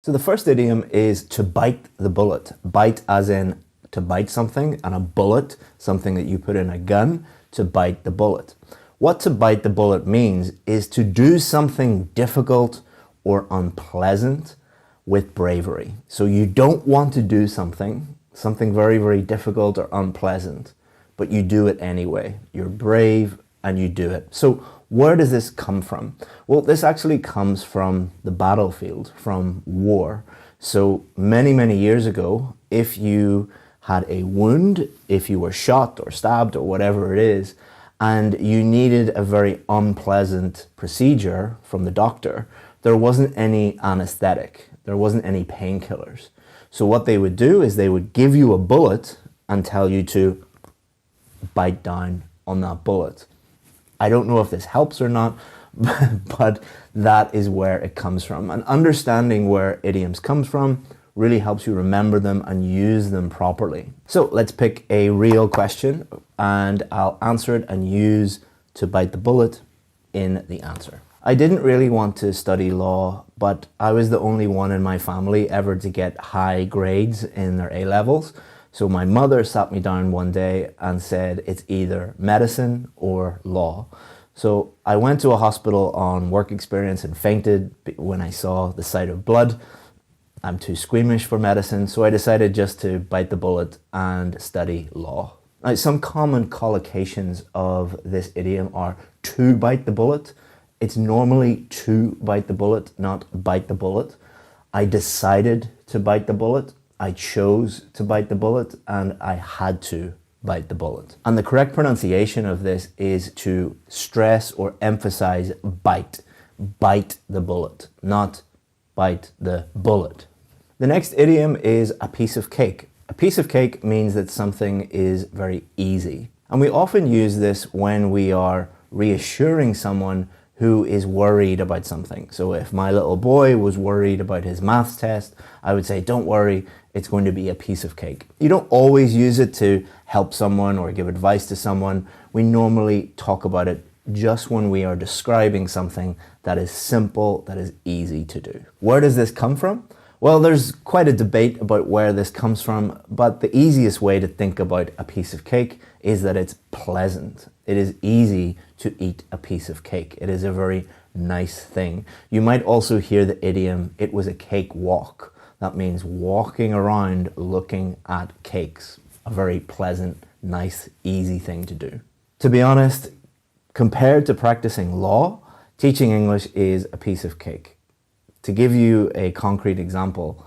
So the first idiom is to bite the bullet. Bite as in to bite something, and a bullet, something that you put in a gun, to bite the bullet. What to bite the bullet means is to do something difficult or unpleasant with bravery. So you don't want to do something very, very difficult or unpleasant, but you do it anyway. You're brave and you do it. So where does this come from? Well, this actually comes from the battlefield, from war. So many, many years ago, if you had a wound, if you were shot or stabbed or whatever it is, and you needed a very unpleasant procedure from the doctor, there wasn't any anesthetic, there wasn't any painkillers. So what they would do is they would give you a bullet and tell you to bite down on that bullet. I don't know if this helps or not, but that is where it comes from. And understanding where idioms comes from really helps you remember them and use them properly. So let's pick a real question and I'll answer it and use to bite the bullet in the answer. I didn't really want to study law, but I was the only one in my family ever to get high grades in their A-levels. So my mother sat me down one day and said, it's either medicine or law. So I went to a hospital on work experience and fainted when I saw the sight of blood. I'm too squeamish for medicine, so I decided just to bite the bullet and study law. Now, some common collocations of this idiom are to bite the bullet. It's normally to bite the bullet, not bite the bullet. I decided to bite the bullet. I chose to bite the bullet, and I had to bite the bullet. And the correct pronunciation of this is to stress or emphasize bite. Bite the bullet, not bite the bullet. The next idiom is a piece of cake. A piece of cake means that something is very easy. And we often use this when we are reassuring someone who is worried about something. So if my little boy was worried about his maths test, I would say, don't worry, it's going to be a piece of cake. You don't always use it to help someone or give advice to someone. We normally talk about it just when we are describing something that is simple, that is easy to do. Where does this come from? Well, there's quite a debate about where this comes from, but the easiest way to think about a piece of cake is that it's pleasant. It is easy to eat a piece of cake. It is a very nice thing. You might also hear the idiom, it was a cake walk. That means walking around looking at cakes. A very pleasant, nice, easy thing to do. To be honest, compared to practicing law, teaching English is a piece of cake. To give you a concrete example,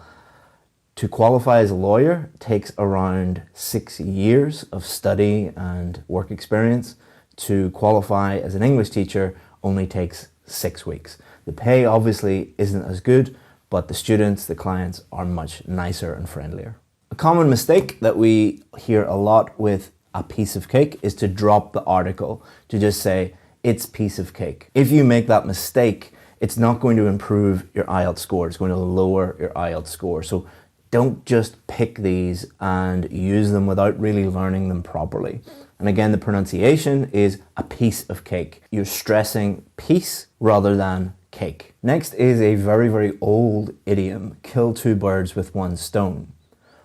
to qualify as a lawyer takes around 6 years of study and work experience. To qualify as an English teacher only takes 6 weeks. The pay obviously isn't as good, but the students, the clients are much nicer and friendlier. A common mistake that we hear a lot with a piece of cake is to drop the article, to just say, it's piece of cake. If you make that mistake, it's not going to improve your IELTS score. It's going to lower your IELTS score. So don't just pick these and use them without really learning them properly. And again, the pronunciation is a piece of cake. You're stressing piece rather than cake. Next is a very, very old idiom, kill two birds with one stone.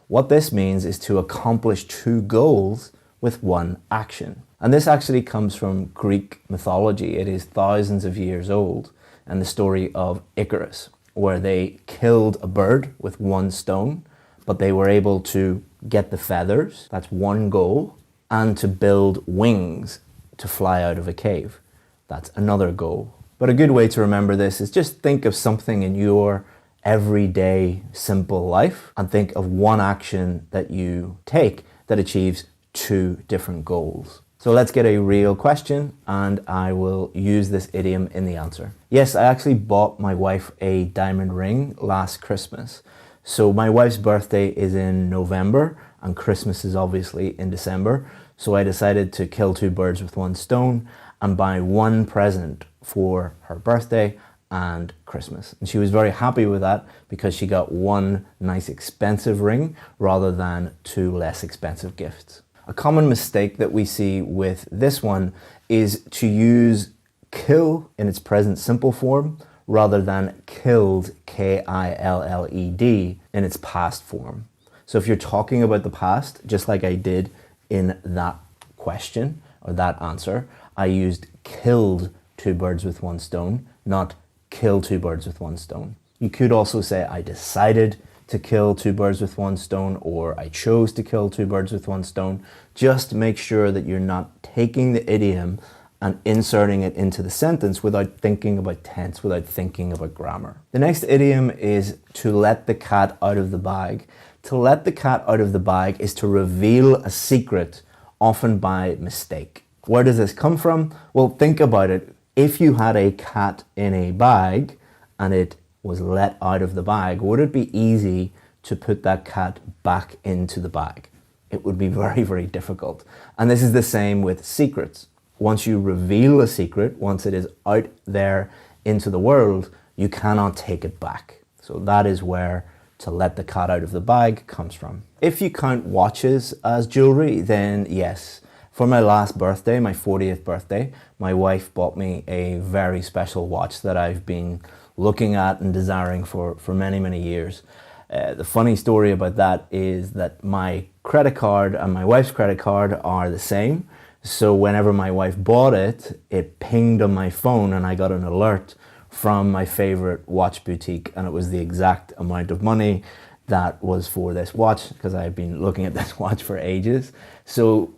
What this means is to accomplish two goals with one action. And this actually comes from Greek mythology. It is thousands of years old, and the story of Icarus, where they killed a bird with one stone, but they were able to get the feathers, that's one goal, and to build wings to fly out of a cave. That's another goal. But a good way to remember this is just think of something in your everyday simple life and think of one action that you take that achieves two different goals. So let's get a real question, and I will use this idiom in the answer. Yes, I actually bought my wife a diamond ring last Christmas. So my wife's birthday is in November and Christmas is obviously in December. So I decided to kill two birds with one stone and buy one present for her birthday and Christmas. And she was very happy with that because she got one nice expensive ring rather than two less expensive gifts. A common mistake that we see with this one is to use kill in its present simple form rather than killed, K-I-L-L-E-D, in its past form. So if you're talking about the past, just like I did in that question or that answer, I used killed two birds with one stone, not kill two birds with one stone. You could also say I decided to kill two birds with one stone, or I chose to kill two birds with one stone. Just make sure that you're not taking the idiom and inserting it into the sentence without thinking about tense, without thinking about grammar. The next idiom is to let the cat out of the bag. To let the cat out of the bag is to reveal a secret, often by mistake. Where does this come from? Well, think about it. If you had a cat in a bag and it was let out of the bag, would it be easy to put that cat back into the bag? It would be very, very difficult. And this is the same with secrets. Once you reveal a secret, once it is out there into the world, you cannot take it back. So that is where to let the cat out of the bag comes from. If you count watches as jewelry, then yes. For my last birthday, my 40th birthday, my wife bought me a very special watch that I've been looking at and desiring for many, many years. The funny story about that is that my credit card and my wife's credit card are the same. So whenever my wife bought it, it pinged on my phone and I got an alert from my favorite watch boutique, and it was the exact amount of money that was for this watch because I had been looking at this watch for ages. So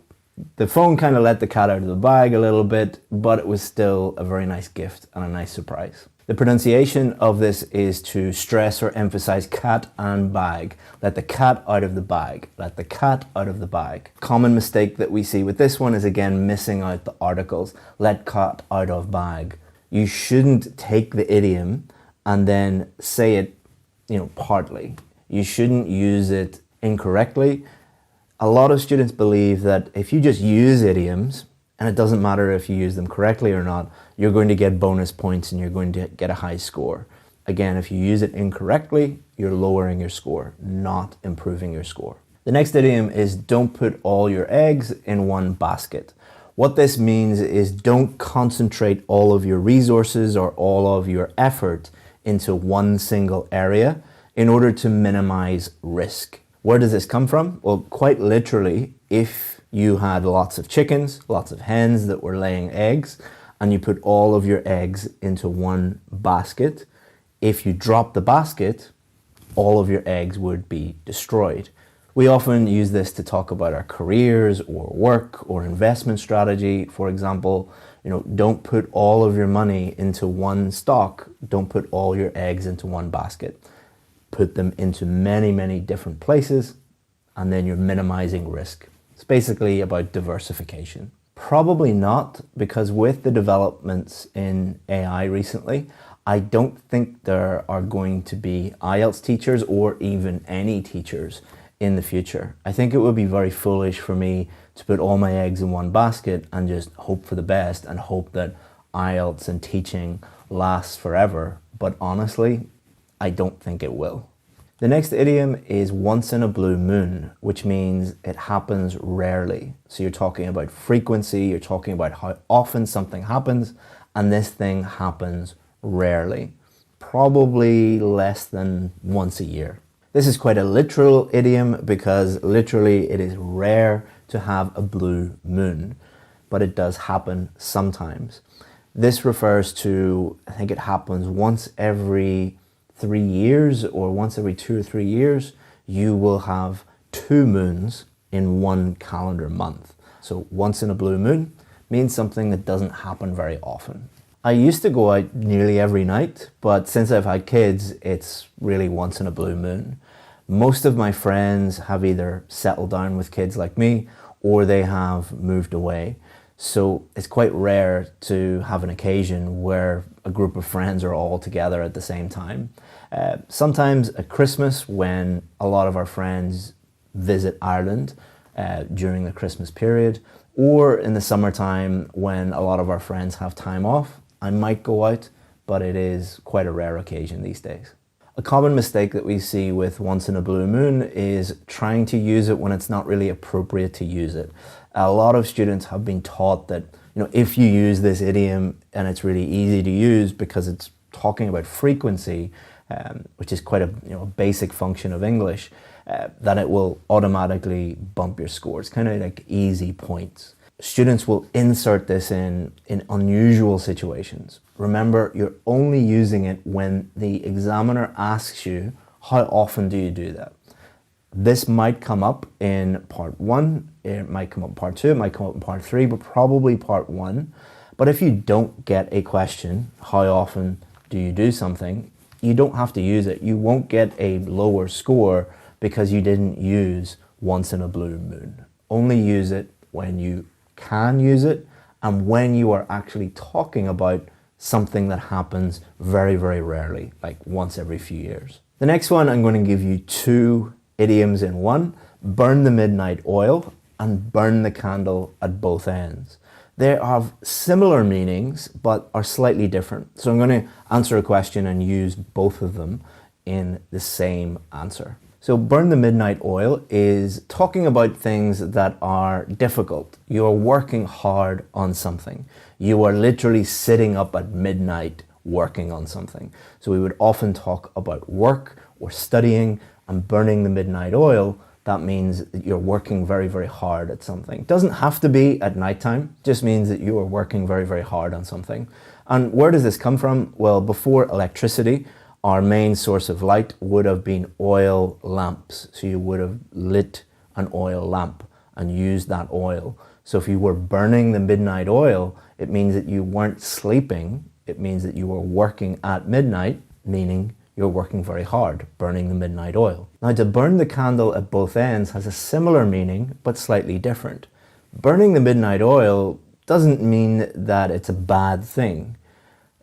the phone kind of let the cat out of the bag a little bit, but it was still a very nice gift and a nice surprise. The pronunciation of this is to stress or emphasize cat and bag. Let the cat out of the bag. Let the cat out of the bag. Common mistake that we see with this one is again missing out the articles. Let cat out of bag. You shouldn't take the idiom and then say it, partly. You shouldn't use it incorrectly. A lot of students believe that if you just use idioms, and it doesn't matter if you use them correctly or not, you're going to get bonus points and you're going to get a high score. Again, if you use it incorrectly, you're lowering your score, not improving your score. The next idiom is don't put all your eggs in one basket. What this means is don't concentrate all of your resources or all of your effort into one single area. in order to minimize risk. Where does this come from? Well, quite literally, if you had lots of chickens, lots of hens that were laying eggs, and you put all of your eggs into one basket, if you drop the basket, all of your eggs would be destroyed. We often use this to talk about our careers or work or investment strategy. For example, don't put all of your money into one stock. Don't put all your eggs into one basket. Put them into many, many different places, and then you're minimizing risk. It's basically about diversification. Probably not, because with the developments in AI recently, I don't think there are going to be IELTS teachers or even any teachers in the future. I think it would be very foolish for me to put all my eggs in one basket and just hope for the best and hope that IELTS and teaching lasts forever. But honestly, I don't think it will. The next idiom is once in a blue moon, which means it happens rarely. So you're talking about frequency, you're talking about how often something happens, and this thing happens rarely, probably less than once a year. This is quite a literal idiom because literally it is rare to have a blue moon, but it does happen sometimes. This refers to, I think it happens once every 3 years or once every 2 or 3 years, you will have 2 moons in one calendar month. So once in a blue moon means something that doesn't happen very often. I used to go out nearly every night, but since I've had kids, it's really once in a blue moon. Most of my friends have either settled down with kids like me or they have moved away. So it's quite rare to have an occasion where a group of friends are all together at the same time. Sometimes at Christmas, when a lot of our friends visit Ireland during the Christmas period, or in the summertime when a lot of our friends have time off, I might go out, but it is quite a rare occasion these days. A common mistake that we see with once in a blue moon is trying to use it when it's not really appropriate to use it. A lot of students have been taught that if you use this idiom and it's really easy to use because it's talking about frequency, which is quite a basic function of English, that it will automatically bump your scores, kind of like easy points. Students will insert this in unusual situations. Remember, you're only using it when the examiner asks you, how often do you do that? This might come up in part 1, it might come up in part 2, it might come up in part 3, but probably part 1. But if you don't get a question, how often do you do something, you don't have to use it. You won't get a lower score because you didn't use once in a blue moon. Only use it when you can use it and when you are actually talking about something that happens very, very rarely, like once every few years. The next one, I'm going to give you 2 idioms in one: burn the midnight oil and burn the candle at both ends. They have similar meanings, but are slightly different. So I'm going to answer a question and use both of them in the same answer. So burn the midnight oil is talking about things that are difficult. You're working hard on something. You are literally sitting up at midnight working on something. So we would often talk about work or studying, and burning the midnight oil, that means that you're working very, very hard at something. It doesn't have to be at nighttime, it just means that you are working very, very hard on something. And where does this come from? Well, before electricity, our main source of light would have been oil lamps. So you would have lit an oil lamp and used that oil. So if you were burning the midnight oil, it means that you weren't sleeping. It means that you were working at midnight, meaning you're working very hard, burning the midnight oil. Now, to burn the candle at both ends has a similar meaning, but slightly different. Burning the midnight oil doesn't mean that it's a bad thing.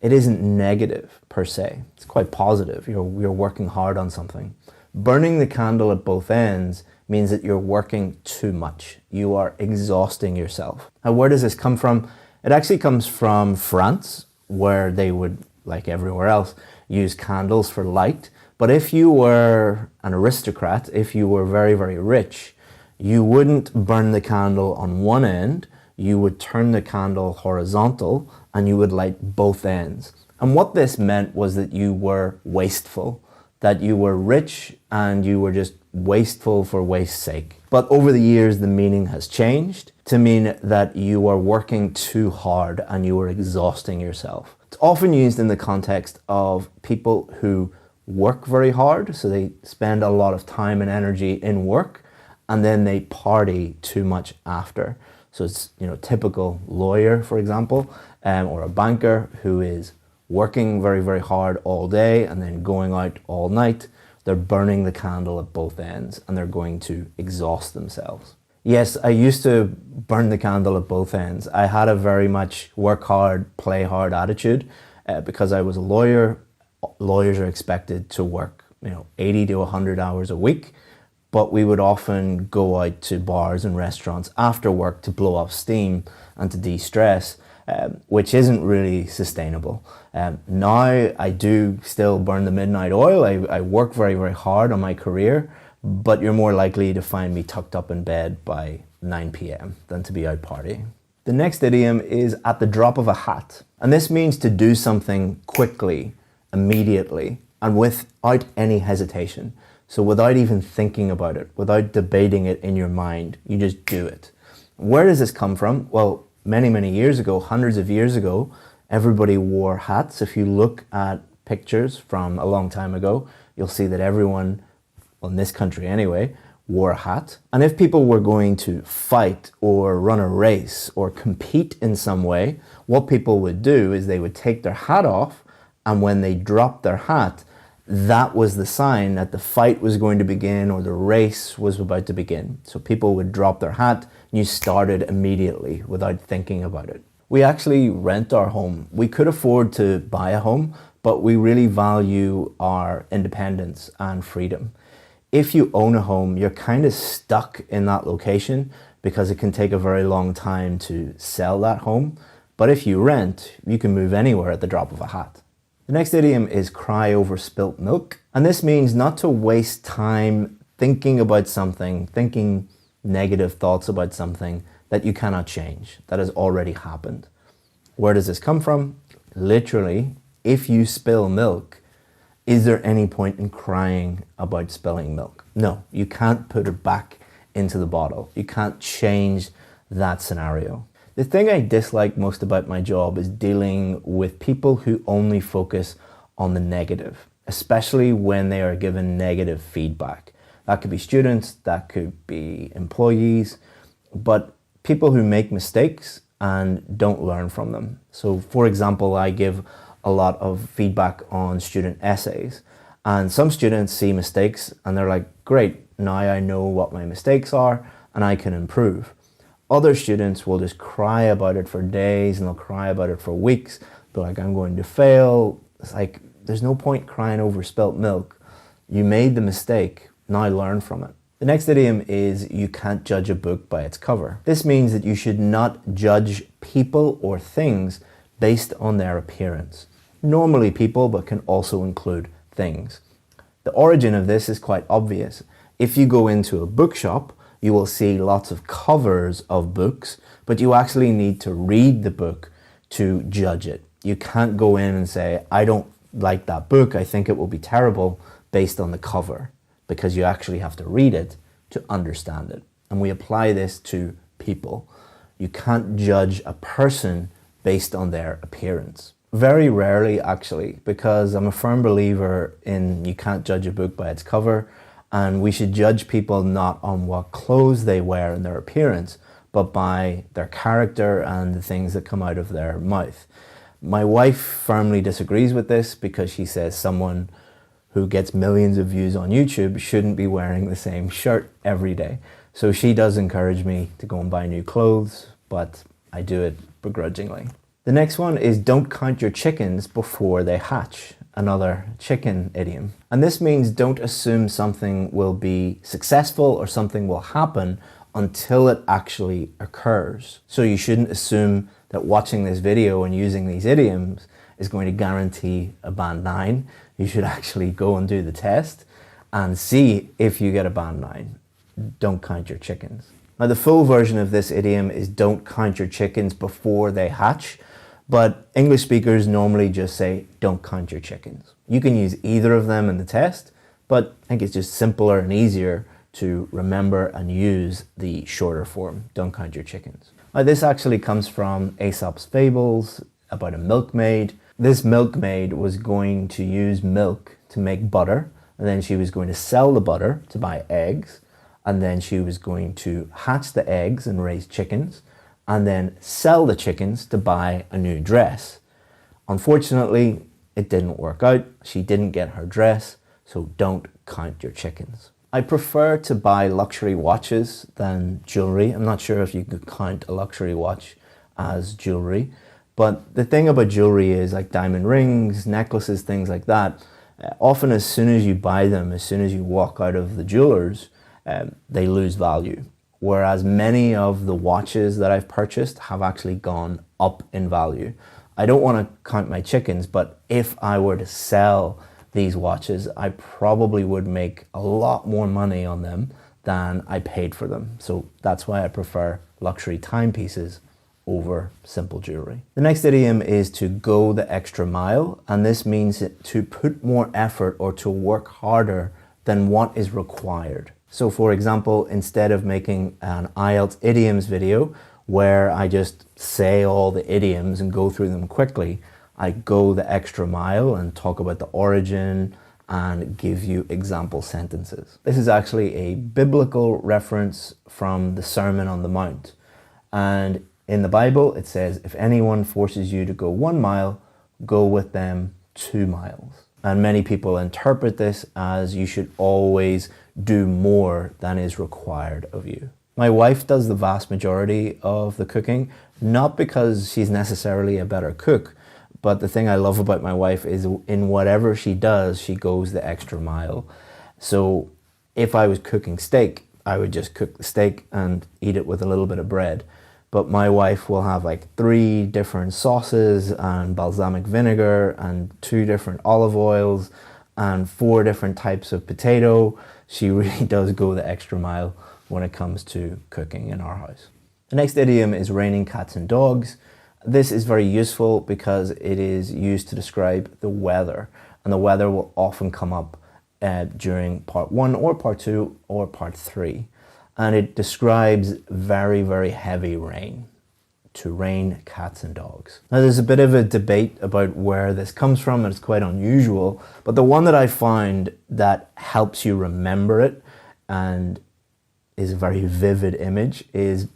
It isn't negative per se. It's quite positive. You're working hard on something. Burning the candle at both ends means that you're working too much. You are exhausting yourself. Now, where does this come from? It actually comes from France, where they would, like everywhere else, use candles for light. But if you were an aristocrat, if you were very, very rich, you wouldn't burn the candle on one end. You would turn the candle horizontal and you would light both ends. And what this meant was that you were wasteful, that you were rich and you were just wasteful for waste's sake. But over the years, the meaning has changed to mean that you are working too hard and you are exhausting yourself. It's often used in the context of people who work very hard, so they spend a lot of time and energy in work, and then they party too much after. So it's, typical lawyer, for example, or a banker who is working very, very hard all day and then going out all night. They're burning the candle at both ends and they're going to exhaust themselves. Yes, I used to burn the candle at both ends. I had a very much work hard, play hard attitude because I was a lawyer. Lawyers are expected to work, 80 to 100 hours a week, but we would often go out to bars and restaurants after work to blow off steam and to de-stress, which isn't really sustainable. Now I do still burn the midnight oil. I work very, very hard on my career, but you're more likely to find me tucked up in bed by 9 p.m. than to be out partying. The next idiom is at the drop of a hat, and this means to do something quickly, immediately, and without any hesitation. So without even thinking about it, without debating it in your mind, you just do it. Where does this come from? Well, many, many years ago, hundreds of years ago, everybody wore hats. If you look at pictures from a long time ago, you'll see that everyone, well, in this country anyway, wore a hat. And if people were going to fight or run a race or compete in some way, what people would do is they would take their hat off, and when they dropped their hat, that was the sign that the fight was going to begin or the race was about to begin. So people would drop their hat and you started immediately without thinking about it. We actually rent our home. We could afford to buy a home, but we really value our independence and freedom. If you own a home, you're kind of stuck in that location because it can take a very long time to sell that home. But if you rent, you can move anywhere at the drop of a hat. The next idiom is cry over spilt milk. And this means not to waste time thinking about something, thinking negative thoughts about something that you cannot change, that has already happened. Where does this come from? Literally, if you spill milk, is there any point in crying about spilling milk? No, you can't put it back into the bottle. You can't change that scenario. The thing I dislike most about my job is dealing with people who only focus on the negative, especially when they are given negative feedback. That could be students, that could be employees, but people who make mistakes and don't learn from them. So for example, I give a lot of feedback on student essays, and some students see mistakes and they're like, great, now I know what my mistakes are and I can improve. Other students will just cry about it for days and they'll cry about it for weeks. They're like, I'm going to fail. It's like, there's no point crying over spilt milk. You made the mistake, now learn from it. The next idiom is you can't judge a book by its cover. This means that you should not judge people or things based on their appearance. Normally people, but can also include things. The origin of this is quite obvious. If you go into a bookshop, you will see lots of covers of books, but you actually need to read the book to judge it. You can't go in and say, I don't like that book, I think it will be terrible, based on the cover, because you actually have to read it to understand it. And we apply this to people. You can't judge a person based on their appearance. Very rarely, actually, because I'm a firm believer in you can't judge a book by its cover, and we should judge people not on what clothes they wear and their appearance, but by their character and the things that come out of their mouth. My wife firmly disagrees with this because she says someone who gets millions of views on YouTube shouldn't be wearing the same shirt every day. So she does encourage me to go and buy new clothes, but I do it begrudgingly. The next one is don't count your chickens before they hatch. Another chicken idiom. And this means don't assume something will be successful or something will happen until it actually occurs. So you shouldn't assume that watching this video and using these idioms is going to guarantee a band 9. You should actually go and do the test and see if you get a band 9. Don't count your chickens. Now the full version of this idiom is don't count your chickens before they hatch, But English speakers normally just say, don't count your chickens. You can use either of them in the test, but I think it's just simpler and easier to remember and use the shorter form, don't count your chickens. Now, this actually comes from Aesop's Fables about a milkmaid. This milkmaid was going to use milk to make butter, and then she was going to sell the butter to buy eggs, and then she was going to hatch the eggs and raise chickens, and then sell the chickens to buy a new dress. Unfortunately, it didn't work out. She didn't get her dress, so don't count your chickens. I prefer to buy luxury watches than jewelry. I'm not sure if you could count a luxury watch as jewelry, but the thing about jewelry is like diamond rings, necklaces, things like that. Often as soon as you buy them, as soon as you walk out of the jewelers, they lose value. Whereas many of the watches that I've purchased have actually gone up in value. I don't want to count my chickens, but if I were to sell these watches, I probably would make a lot more money on them than I paid for them. So that's why I prefer luxury timepieces over simple jewelry. The next idiom is to go the extra mile, and this means to put more effort or to work harder than what is required. So for example, instead of making an IELTS idioms video where I just say all the idioms and go through them quickly, I go the extra mile and talk about the origin and give you example sentences. This is actually a biblical reference from the Sermon on the Mount. And in the Bible, it says, if anyone forces you to go 1 mile, go with them 2 miles. And many people interpret this as you should always do more than is required of you. My wife does the vast majority of the cooking, not because she's necessarily a better cook, but the thing I love about my wife is in whatever she does, she goes the extra mile. So if I was cooking steak, I would just cook the steak and eat it with a little bit of bread. But my wife will have like 3 different sauces and balsamic vinegar and 2 different olive oils and 4 different types of potato. She really does go the extra mile when it comes to cooking in our house. The next idiom is raining cats and dogs. This is very useful because it is used to describe the weather, and the weather will often come up during part 1 or part 2 or part 3. And it describes very, very heavy rain, to rain cats and dogs. Now there's a bit of a debate about where this comes from, and it's quite unusual, but the one that I find that helps you remember it and is a very vivid image is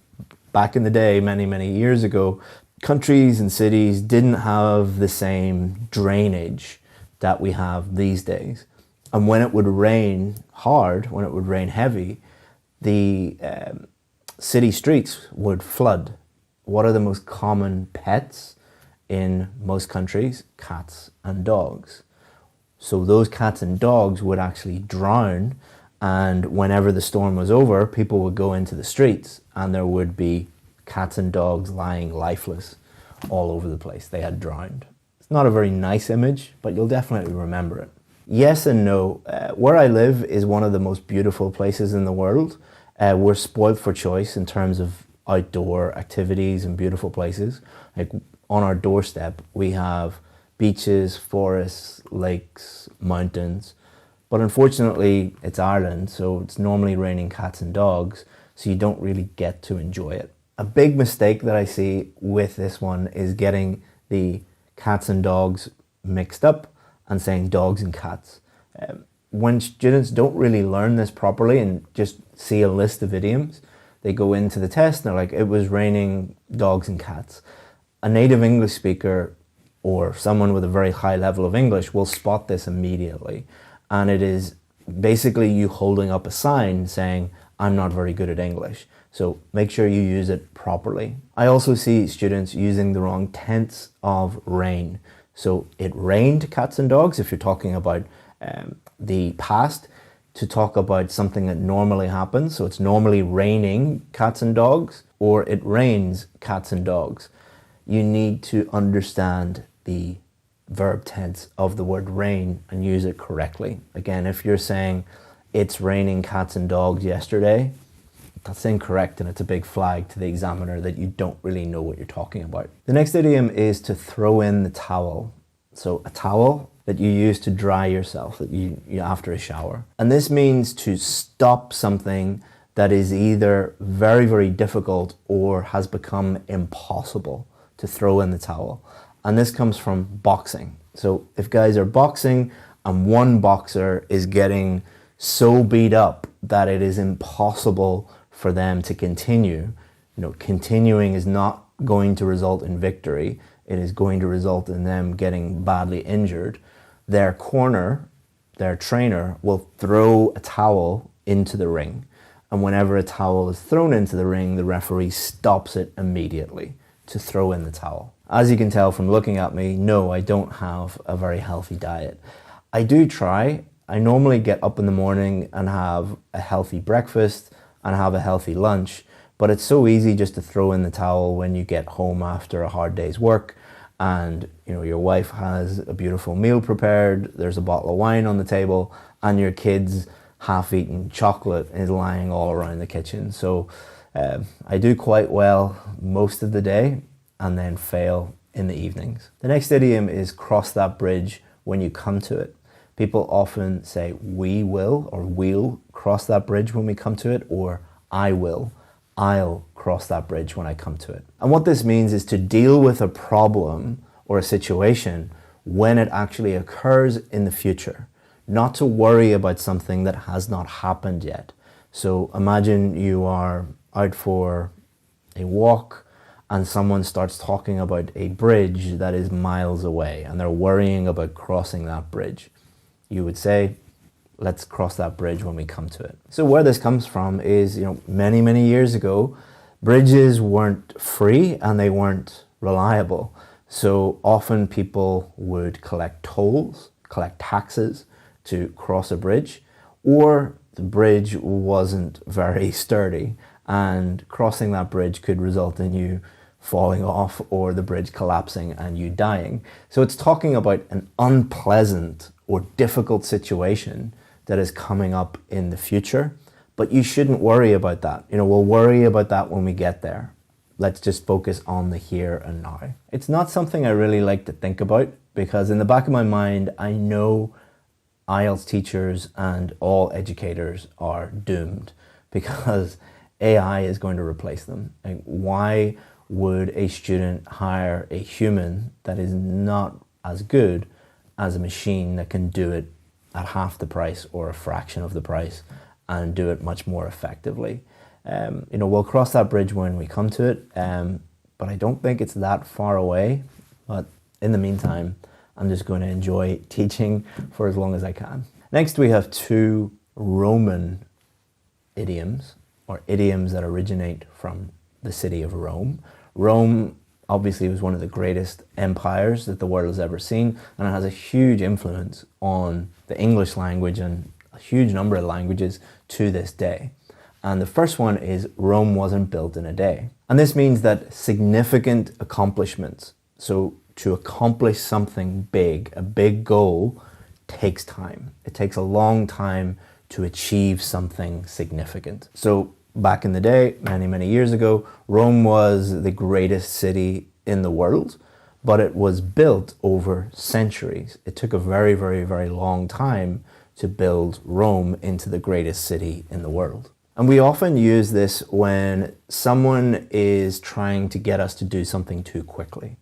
back in the day, many, many years ago, countries and cities didn't have the same drainage that we have these days. And when it would rain hard, when it would rain heavy, the city streets would flood. What are the most common pets in most countries? Cats and dogs. So those cats and dogs would actually drown, and whenever the storm was over, people would go into the streets and there would be cats and dogs lying lifeless all over the place. They had drowned. It's not a very nice image, but you'll definitely remember it. Yes and no. Where I live is one of the most beautiful places in the world. We're spoiled for choice in terms of outdoor activities and beautiful places. Like on our doorstep, we have beaches, forests, lakes, mountains. But unfortunately, it's Ireland, so it's normally raining cats and dogs, so you don't really get to enjoy it. A big mistake that I see with this one is getting the cats and dogs mixed up and saying dogs and cats. When students don't really learn this properly and just see a list of idioms, they go into the test and they're like, it was raining dogs and cats. A native English speaker or someone with a very high level of English will spot this immediately. And it is basically you holding up a sign saying, I'm not very good at English. So make sure you use it properly. I also see students using the wrong tense of rain. So it rained cats and dogs if you're talking about the past, to talk about something that normally happens. So it's normally raining cats and dogs, or it rains cats and dogs. You need to understand the verb tense of the word rain and use it correctly. Again, if you're saying it's raining cats and dogs yesterday, that's incorrect, and it's a big flag to the examiner that you don't really know what you're talking about. The next idiom is to throw in the towel. So a towel that you use to dry yourself that you after a shower. And this means to stop something that is either very, very difficult or has become impossible, to throw in the towel. And this comes from boxing. So if guys are boxing and one boxer is getting so beat up that it is impossible for them to continue, continuing is not going to result in victory. It is going to result in them getting badly injured. Their corner, their trainer, will throw a towel into the ring. And whenever a towel is thrown into the ring, the referee stops it immediately to throw in the towel. As you can tell from looking at me, no, I don't have a very healthy diet. I do try. I normally get up in the morning and have a healthy breakfast and have a healthy lunch, but it's so easy just to throw in the towel when you get home after a hard day's work and your wife has a beautiful meal prepared, there's a bottle of wine on the table, and your kids' half-eaten chocolate is lying all around the kitchen. So I do quite well most of the day and then fail in the evenings. The next idiom is cross that bridge when you come to it. People often say we will or we'll cross that bridge when we come to it, or I'll cross that bridge when I come to it. And what this means is to deal with a problem or a situation when it actually occurs in the future, not to worry about something that has not happened yet. So imagine you are out for a walk and someone starts talking about a bridge that is miles away and they're worrying about crossing that bridge. You would say, let's cross that bridge when we come to it. So where this comes from is, many, many years ago, bridges weren't free and they weren't reliable. So often people would collect tolls, collect taxes to cross a bridge, or the bridge wasn't very sturdy and crossing that bridge could result in you falling off or the bridge collapsing and you dying. So it's talking about an unpleasant or difficult situation that is coming up in the future, but you shouldn't worry about that. We'll worry about that when we get there. Let's just focus on the here and now. It's not something I really like to think about because in the back of my mind, I know IELTS teachers and all educators are doomed because AI is going to replace them. Like, why would a student hire a human that is not as good as a machine that can do it at half the price or a fraction of the price and do it much more effectively? We'll cross that bridge when we come to it, but I don't think it's that far away. But in the meantime, I'm just going to enjoy teaching for as long as I can. Next, we have two Roman idioms, or idioms that originate from the city of Rome. Rome obviously was one of the greatest empires that the world has ever seen, and it has a huge influence on the English language and a huge number of languages to this day. And the first one is Rome wasn't built in a day. And this means that significant accomplishments, so to accomplish something big, a big goal, takes time. It takes a long time to achieve something significant. So back in the day, many, many years ago, Rome was the greatest city in the world, but it was built over centuries. It took a very, very, very long time to build Rome into the greatest city in the world. And we often use this when someone is trying to get us to do something too quickly.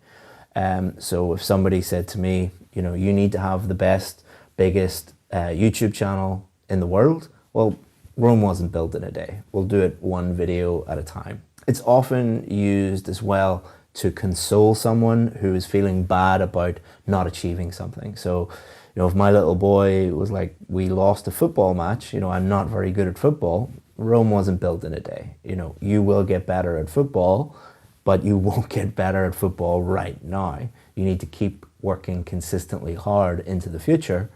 So if somebody said to me, you need to have the best, biggest YouTube channel in the world, well, Rome wasn't built in a day. We'll do it one video at a time. It's often used as well to console someone who is feeling bad about not achieving something. So, if my little boy was like, we lost a football match, I'm not very good at football. Rome wasn't built in a day. You will get better at football, but you won't get better at football right now. You need to keep working consistently hard into the future,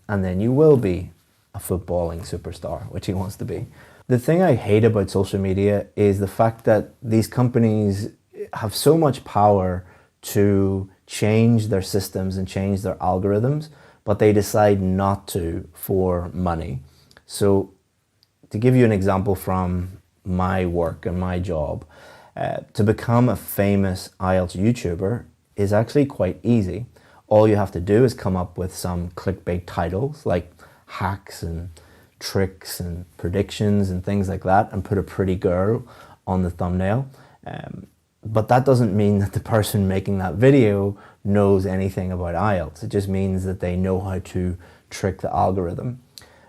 and then you will be a footballing superstar, which he wants to be. The thing I hate about social media is the fact that these companies have so much power to change their systems and change their algorithms, but they decide not to for money. So to give you an example from my work and my job, to become a famous IELTS YouTuber is actually quite easy. All you have to do is come up with some clickbait titles like hacks and tricks and predictions and things like that, and put a pretty girl on the thumbnail. But that doesn't mean that the person making that video knows anything about IELTS. It just means that they know how to trick the algorithm.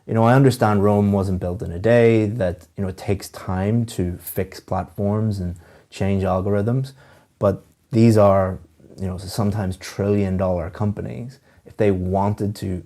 You know, I understand Rome wasn't built in a day, that, you know, it takes time to fix platforms and change algorithms, but these are, you know, sometimes trillion-dollar companies. If they wanted to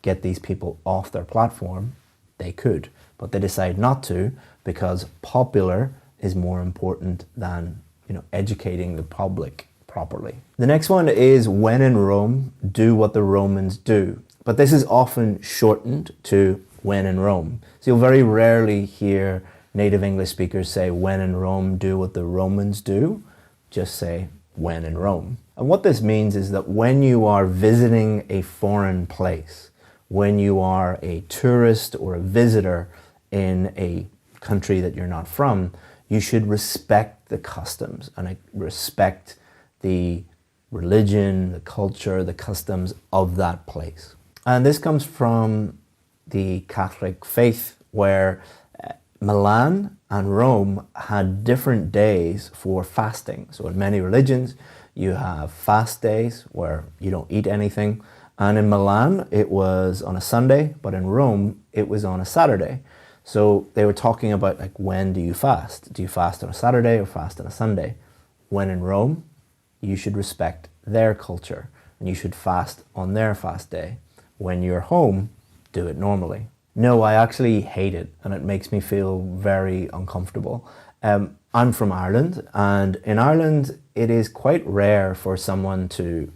get these people off their platform, they could, but they decide not to because popular is more important than, you know, educating the public properly. The next one is when in Rome, do what the Romans do. But this is often shortened to when in Rome. So you'll very rarely hear native English speakers say when in Rome, do what the Romans do. Just say when in Rome. And what this means is that when you are visiting a foreign place, when you are a tourist or a visitor in a country that you're not from, you should respect the customs and respect the religion, the culture, the customs of that place. And this comes from the Catholic faith, where Milan and Rome had different days for fasting. So in many religions, you have fast days where you don't eat anything. And in Milan, it was on a Sunday, but in Rome, it was on a Saturday. So they were talking about, like, when do you fast? Do you fast on a Saturday or fast on a Sunday? When in Rome, you should respect their culture and you should fast on their fast day. When you're home, do it normally. No, I actually hate it, and it makes me feel very uncomfortable. I'm from Ireland, and in Ireland, it is quite rare for someone to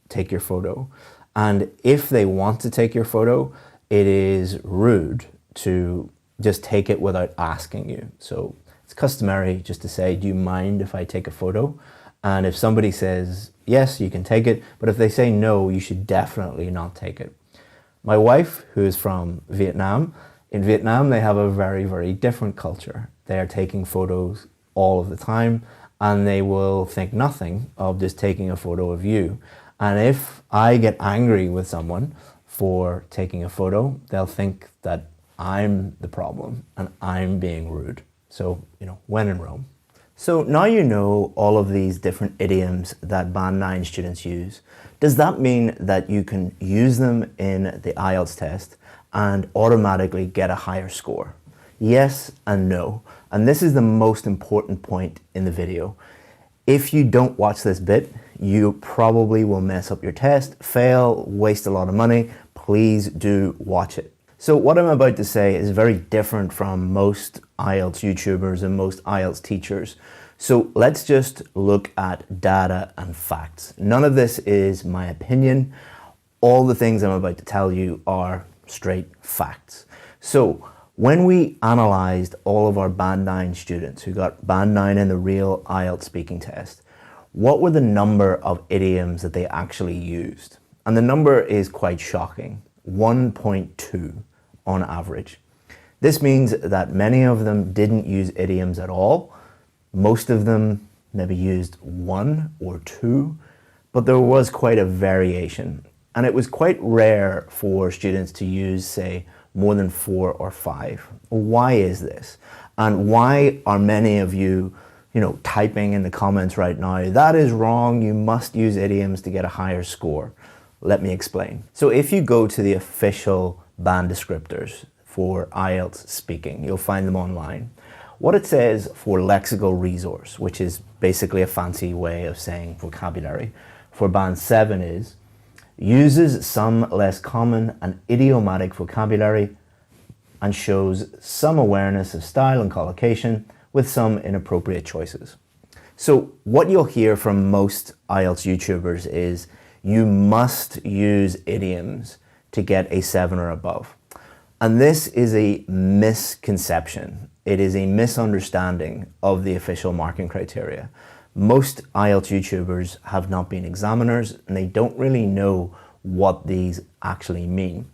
take your photo. And if they want to take your photo, it is rude to just take it without asking you. So it's customary just to say, do you mind if I take a photo? And if somebody says, yes, you can take it, but if they say no, you should definitely not take it. My wife, who is from Vietnam, in Vietnam, they have a very, very different culture. They are taking photos all of the time, and they will think nothing of just taking a photo of you. And if I get angry with someone for taking a photo, they'll think that I'm the problem and I'm being rude. So, you know, when in Rome. So now you know all of these different idioms that Band 9 students use. Does that mean that you can use them in the IELTS test and automatically get a higher score? Yes and no. And this is the most important point in the video. If you don't watch this bit, you probably will mess up your test, fail, waste a lot of money. Please do watch it. So what I'm about to say is very different from most IELTS YouTubers and most IELTS teachers. So let's just look at data and facts. None of this is my opinion. All the things I'm about to tell you are straight facts. So when we analyzed all of our Band 9 students who got Band 9 in the real IELTS speaking test, what were the number of idioms that they actually used? And the number is quite shocking, 1.2 on average. This means that many of them didn't use idioms at all. Most of them maybe used 1 or 2, but there was quite a variation. And it was quite rare for students to use, say, more than 4 or 5. Why is this? And why are many of you, typing in the comments right now, that is wrong, you must use idioms to get a higher score? Let me explain. So if you go to the official band descriptors for IELTS speaking, you'll find them online. What it says for lexical resource, which is basically a fancy way of saying vocabulary, for Band 7 is, uses some less common and idiomatic vocabulary and shows some awareness of style and collocation with some inappropriate choices. So what you'll hear from most IELTS YouTubers is you must use idioms to get a 7 or above. And this is a misconception. It is a misunderstanding of the official marking criteria. Most IELTS YouTubers have not been examiners and they don't really know what these actually mean.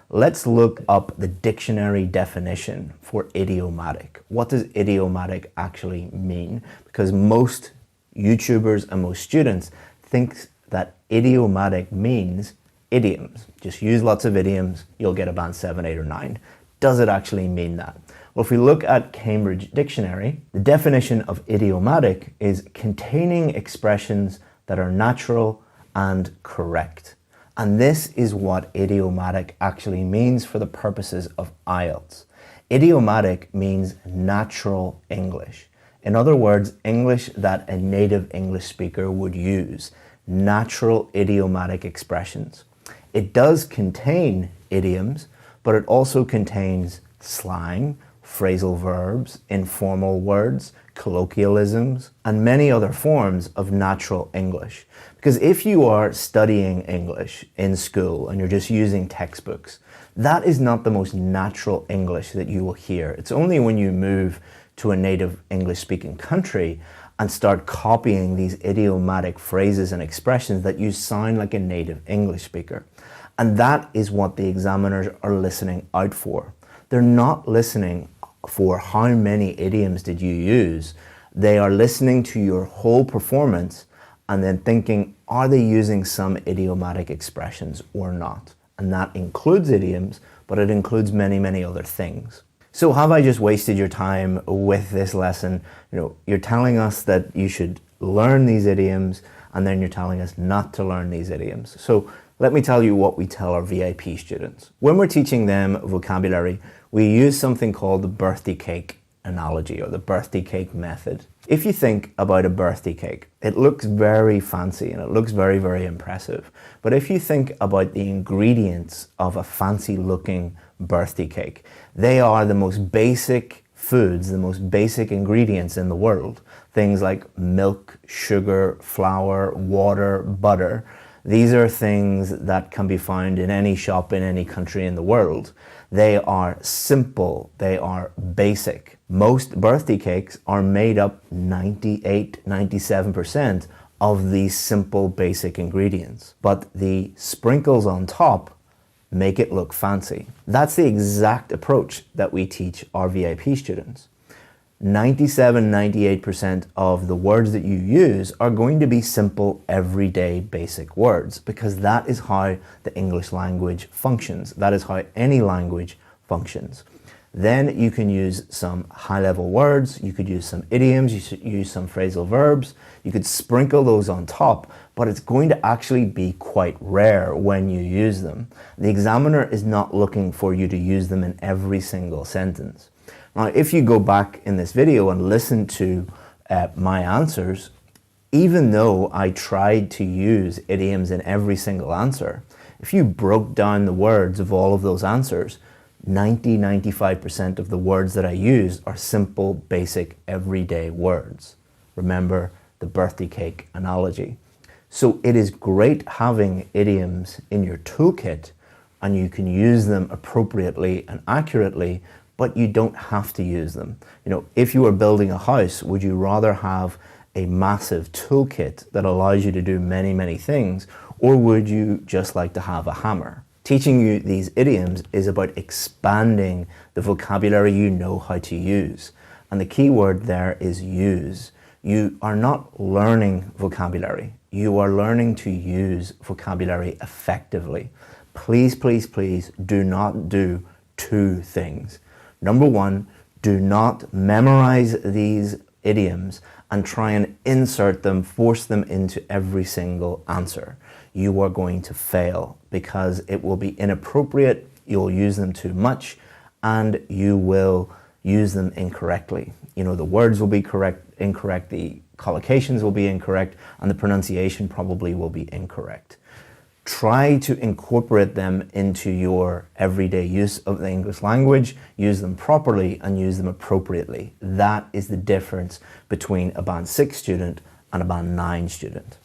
let's look up the dictionary definition for idiomatic. What does idiomatic actually mean? Because most YouTubers and most students think that idiomatic means idioms. Just use lots of idioms, you'll get a band 7, 8, or 9. Does it actually mean that? Well, if we look at Cambridge Dictionary, the definition of idiomatic is containing expressions that are natural and correct. And this is what idiomatic actually means for the purposes of IELTS. Idiomatic means natural English. In other words, English that a native English speaker would use. Natural idiomatic expressions. It does contain idioms, but it also contains slang, phrasal verbs, informal words, colloquialisms, and many other forms of natural English. Because if you are studying English in school and you're just using textbooks, that is not the most natural English that you will hear. It's only when you move to a native English-speaking country and start copying these idiomatic phrases and expressions that you sound like a native English speaker. And that is what the examiners are listening out for. They're not listening for how many idioms did you use. They are listening to your whole performance and then thinking, are they using some idiomatic expressions or not? And that includes idioms, but it includes many, many other things. So have I just wasted your time with this lesson? You're telling us that you should learn these idioms, and then you're telling us not to learn these idioms. So let me tell you what we tell our VIP students. When we're teaching them vocabulary, we use something called the birthday cake analogy, or the birthday cake method. If you think about a birthday cake, it looks very fancy and it looks very, very impressive. But if you think about the ingredients of a fancy looking birthday cake, they are the most basic foods, the most basic ingredients in the world. Things like milk, sugar, flour, water, butter. These are things that can be found in any shop in any country in the world. They are simple, they are basic. Most birthday cakes are made up 98, 97% of these simple basic ingredients. But the sprinkles on top make it look fancy. That's the exact approach that we teach our VIP students. 97, 98% of the words that you use are going to be simple, everyday, basic words, because that is how the English language functions. That is how any language functions. Then you can use some high-level words, you could use some idioms, you should use some phrasal verbs, you could sprinkle those on top, but it's going to actually be quite rare when you use them. The examiner is not looking for you to use them in every single sentence. Now, if you go back in this video and listen to my answers, even though I tried to use idioms in every single answer, if you broke down the words of all of those answers, 90-95% of the words that I used are simple, basic, everyday words. Remember the birthday cake analogy. So it is great having idioms in your toolkit, and you can use them appropriately and accurately, but you don't have to use them. If you were building a house, would you rather have a massive toolkit that allows you to do many, many things, or would you just like to have a hammer? Teaching you these idioms is about expanding the vocabulary you know how to use. And the key word there is use. You are not learning vocabulary. You are learning to use vocabulary effectively. Please, please, please do not do two things. Number one, do not memorize these idioms and try and insert them, force them into every single answer. You are going to fail because it will be inappropriate, you'll use them too much, and you will use them incorrectly. The words will be incorrect, the collocations will be incorrect, and the pronunciation probably will be incorrect. Try to incorporate them into your everyday use of the English language, use them properly and use them appropriately. That is the difference between a Band 6 student and a Band 9 student.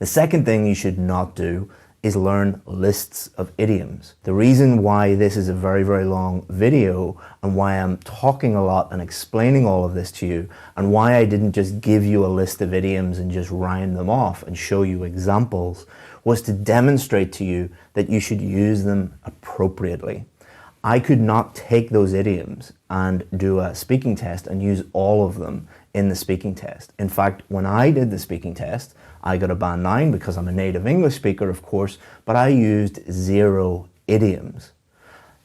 The second thing you should not do is learn lists of idioms. The reason why this is a very, very long video and why I'm talking a lot and explaining all of this to you and why I didn't just give you a list of idioms and just round them off and show you examples was to demonstrate to you that you should use them appropriately. I could not take those idioms and do a speaking test and use all of them in the speaking test. In fact, when I did the speaking test, I got a band 9 because I'm a native English speaker, of course, but I used 0 idioms.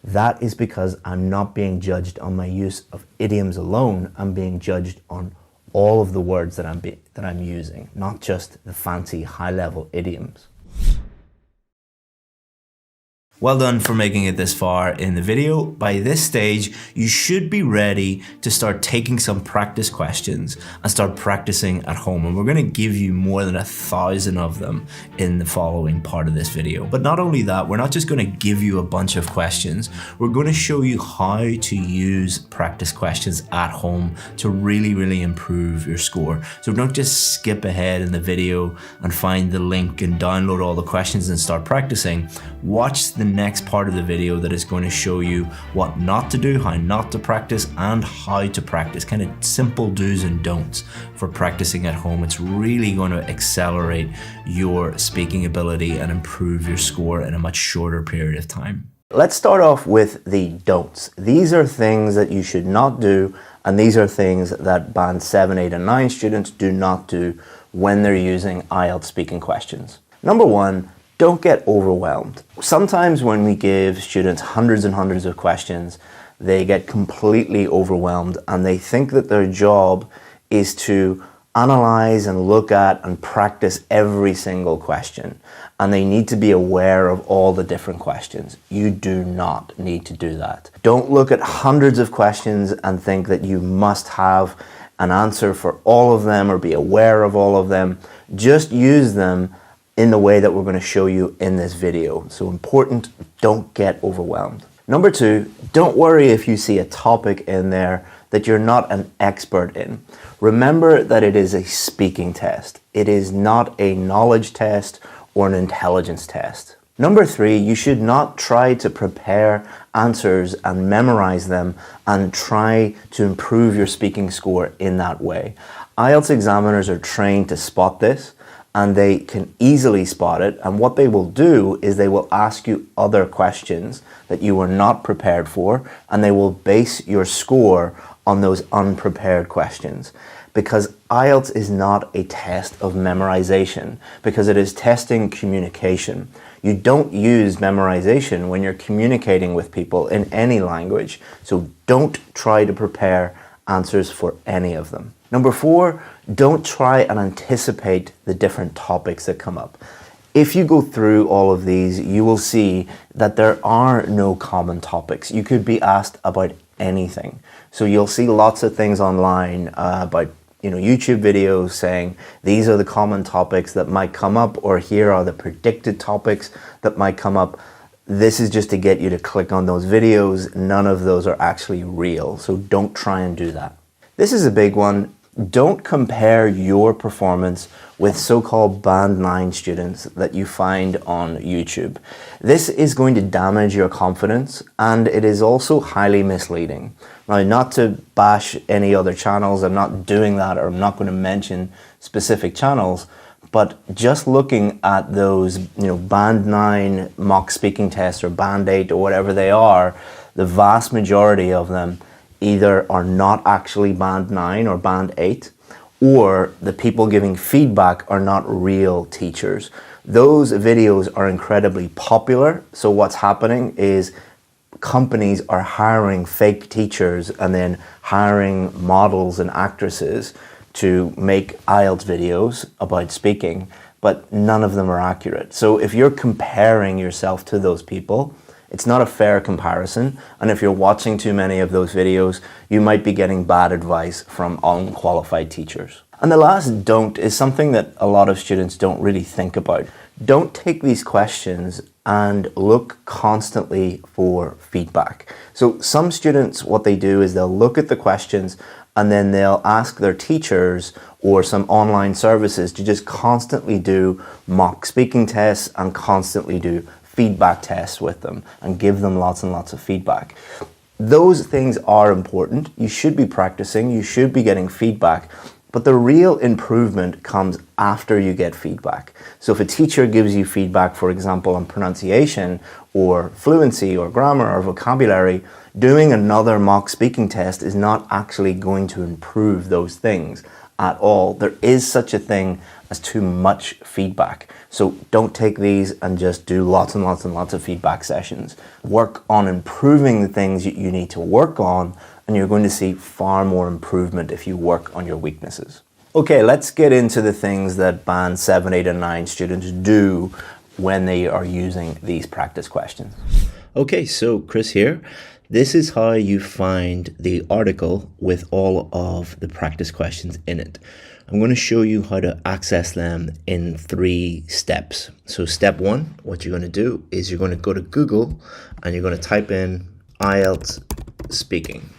That is because I'm not being judged on my use of idioms alone. I'm being judged on all of the words that I'm using, not just the fancy high-level idioms. Well done for making it this far in the video. By this stage, you should be ready to start taking some practice questions and start practicing at home. And we're going to give you more than 1,000 of them in the following part of this video. But not only that, we're not just going to give you a bunch of questions. We're going to show you how to use practice questions at home to really, really improve your score. So don't just skip ahead in the video and find the link and download all the questions and start practicing. Watch the next part of the video that is going to show you what not to do, how not to practice, and how to practice. Kind of simple do's and don'ts for practicing at home. It's really going to accelerate your speaking ability and improve your score in a much shorter period of time. Let's start off with the don'ts. These are things that you should not do, and these are things that band 7, 8, and 9 students do not do when they're using IELTS speaking questions. Number 1, don't get overwhelmed. Sometimes when we give students hundreds and hundreds of questions, they get completely overwhelmed and they think that their job is to analyze and look at and practice every single question. And they need to be aware of all the different questions. You do not need to do that. Don't look at hundreds of questions and think that you must have an answer for all of them or be aware of all of them. Just use them in the way that we're going to show you in this video. So important, don't get overwhelmed. Number 2, don't worry if you see a topic in there that you're not an expert in. Remember that it is a speaking test. It is not a knowledge test or an intelligence test. Number 3, you should not try to prepare answers and memorize them and try to improve your speaking score in that way. IELTS examiners are trained to spot this, and they can easily spot it, and what they will do is they will ask you other questions that you were not prepared for, and they will base your score on those unprepared questions. Because IELTS is not a test of memorization, because it is testing communication. You don't use memorization when you're communicating with people in any language, so don't try to prepare answers for any of them. Number 4, don't try and anticipate the different topics that come up. If you go through all of these, you will see that there are no common topics. You could be asked about anything. So you'll see lots of things online about YouTube videos saying these are the common topics that might come up, or here are the predicted topics that might come up. This is just to get you to click on those videos. None of those are actually real, so don't try and do that. This is a big one. Don't compare your performance with so-called band 9 students that you find on YouTube. This is going to damage your confidence, and it is also highly misleading. Now, not to bash any other channels, I'm not doing that, or I'm not going to mention specific channels, but just looking at those, band 9 mock speaking tests or band 8 or whatever they are, the vast majority of them either are not actually band 9 or band 8, or the people giving feedback are not real teachers. Those videos are incredibly popular, so what's happening is companies are hiring fake teachers and then hiring models and actresses to make IELTS videos about speaking, but none of them are accurate. So if you're comparing yourself to those people, it's not a fair comparison, and if you're watching too many of those videos, you might be getting bad advice from unqualified teachers. And the last don't is something that a lot of students don't really think about. Don't take these questions and look constantly for feedback. So some students, what they do is they'll look at the questions and then they'll ask their teachers or some online services to just constantly do mock speaking tests and constantly do feedback tests with them and give them lots and lots of feedback. Those things are important. You should be practicing, you should be getting feedback, But the real improvement comes after you get feedback. So if a teacher gives you feedback, for example, on pronunciation or fluency or grammar or vocabulary, doing another mock speaking test is not actually going to improve those things at all. There is such a thing as too much feedback. So don't take these and just do lots and lots and lots of feedback sessions. Work on improving the things that you need to work on, and you're going to see far more improvement if you work on your weaknesses. Okay, let's get into the things that Band 7, 8, and 9 students do when they are using these practice questions. Okay, so Chris here. This is how you find the article with all of the practice questions in it. I'm going to show you how to access them in 3 steps. So step 1, what you're going to do is you're going to go to Google and you're going to type in IELTS speaking.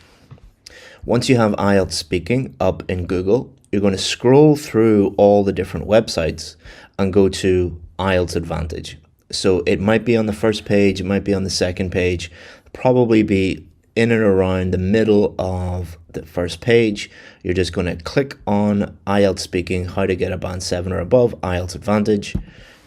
Once you have IELTS speaking up in Google, you're going to scroll through all the different websites and go to IELTS Advantage. So it might be on the first page, it might be on the second page, probably be in and around the middle of the first page. You're just going to click on IELTS speaking, how to get a band 7 or above, IELTS Advantage.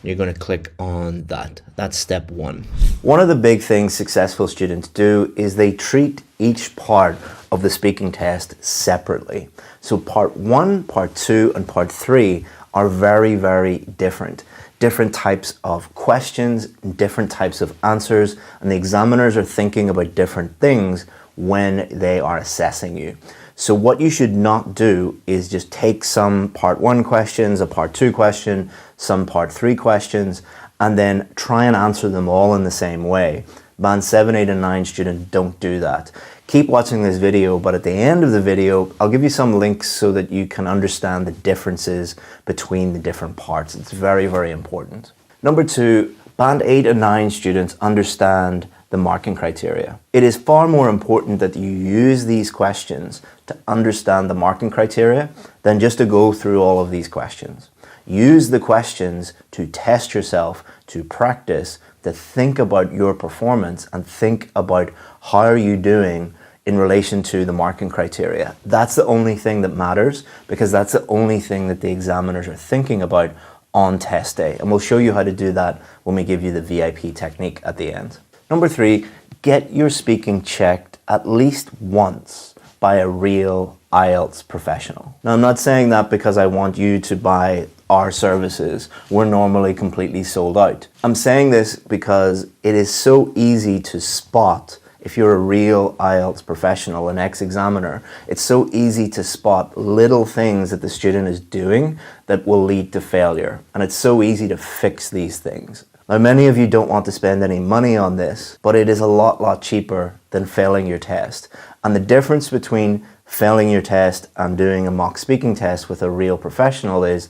You're going to click on that. That's step 1. One of the big things successful students do is they treat each part of the speaking test separately. So part 1, part 2, and part 3 are very, very different. Different types of questions, different types of answers, and the examiners are thinking about different things when they are assessing you. So what you should not do is just take some part 1 questions, a part 2 question, some part 3 questions, and then try and answer them all in the same way. Band 7, 8, and 9 students don't do that. Keep watching this video, but at the end of the video, I'll give you some links so that you can understand the differences between the different parts. It's very, very important. Number 2, Band 8 and 9 students understand the marking criteria. It is far more important that you use these questions to understand the marking criteria than just to go through all of these questions. Use the questions to test yourself, to practice, to think about your performance and think about how are you doing in relation to the marking criteria. That's the only thing that matters, because that's the only thing that the examiners are thinking about on test day. And we'll show you how to do that when we give you the VIP technique at the end. Number 3, get your speaking checked at least once by a real IELTS professional. Now, I'm not saying that because I want you to buy our services. We're normally completely sold out. I'm saying this because it is so easy to spot if you're a real IELTS professional, an ex-examiner. It's so easy to spot little things that the student is doing that will lead to failure. And it's so easy to fix these things. Now, many of you don't want to spend any money on this, but it is a lot cheaper than failing your test. And the difference between failing your test and doing a mock speaking test with a real professional is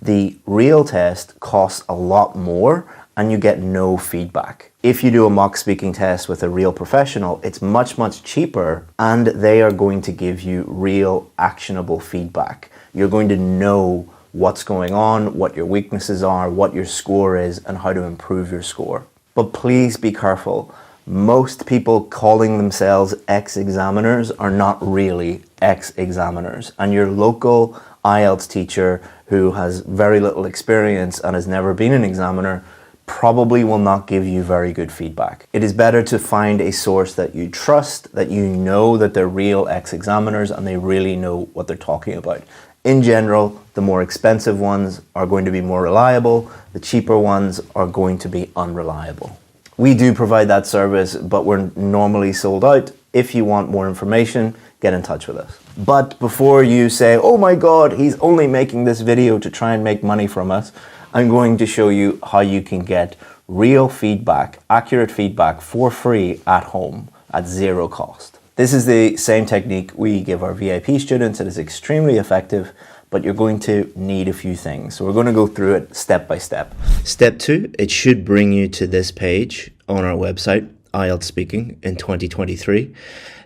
the real test costs a lot more and you get no feedback. If you do a mock speaking test with a real professional, it's much cheaper and they are going to give you real actionable feedback. You're going to know what's going on, what your weaknesses are, what your score is, and how to improve your score. But please be careful. Most people calling themselves ex-examiners are not really ex-examiners, and your local IELTS teacher who has very little experience and has never been an examiner probably will not give you very good feedback. It is better to find a source that you trust, that you know that they're real ex-examiners and they really know what they're talking about. In general, the more expensive ones are going to be more reliable, the cheaper ones are going to be unreliable. We do provide that service, but we're normally sold out. If you want more information, get in touch with us. But before you say, oh my God, he's only making this video to try and make money from us, I'm going to show you how you can get real feedback, accurate feedback for free at home at 0 cost. This is the same technique we give our VIP students. It is extremely effective, but you're going to need a few things. So we're going to go through it step by step. Step 2, it should bring you to this page on our website, IELTS Speaking in 2023.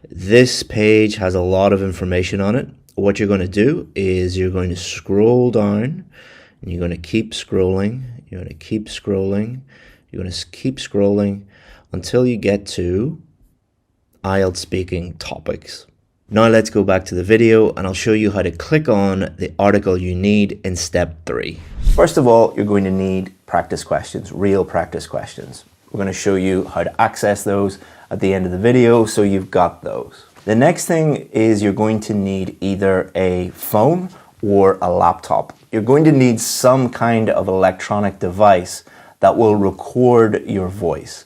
This page has a lot of information on it. What you're going to do is you're going to scroll down and you're going to keep scrolling. You're going to keep scrolling. You're going to keep scrolling until you get to IELTS Speaking topics. Now let's go back to the video and I'll show you how to click on the article you need in step 3. First of all, you're going to need practice questions, real practice questions. We're going to show you how to access those at the end of the video, so you've got those. The next thing is you're going to need either a phone or a laptop. You're going to need some kind of electronic device that will record your voice.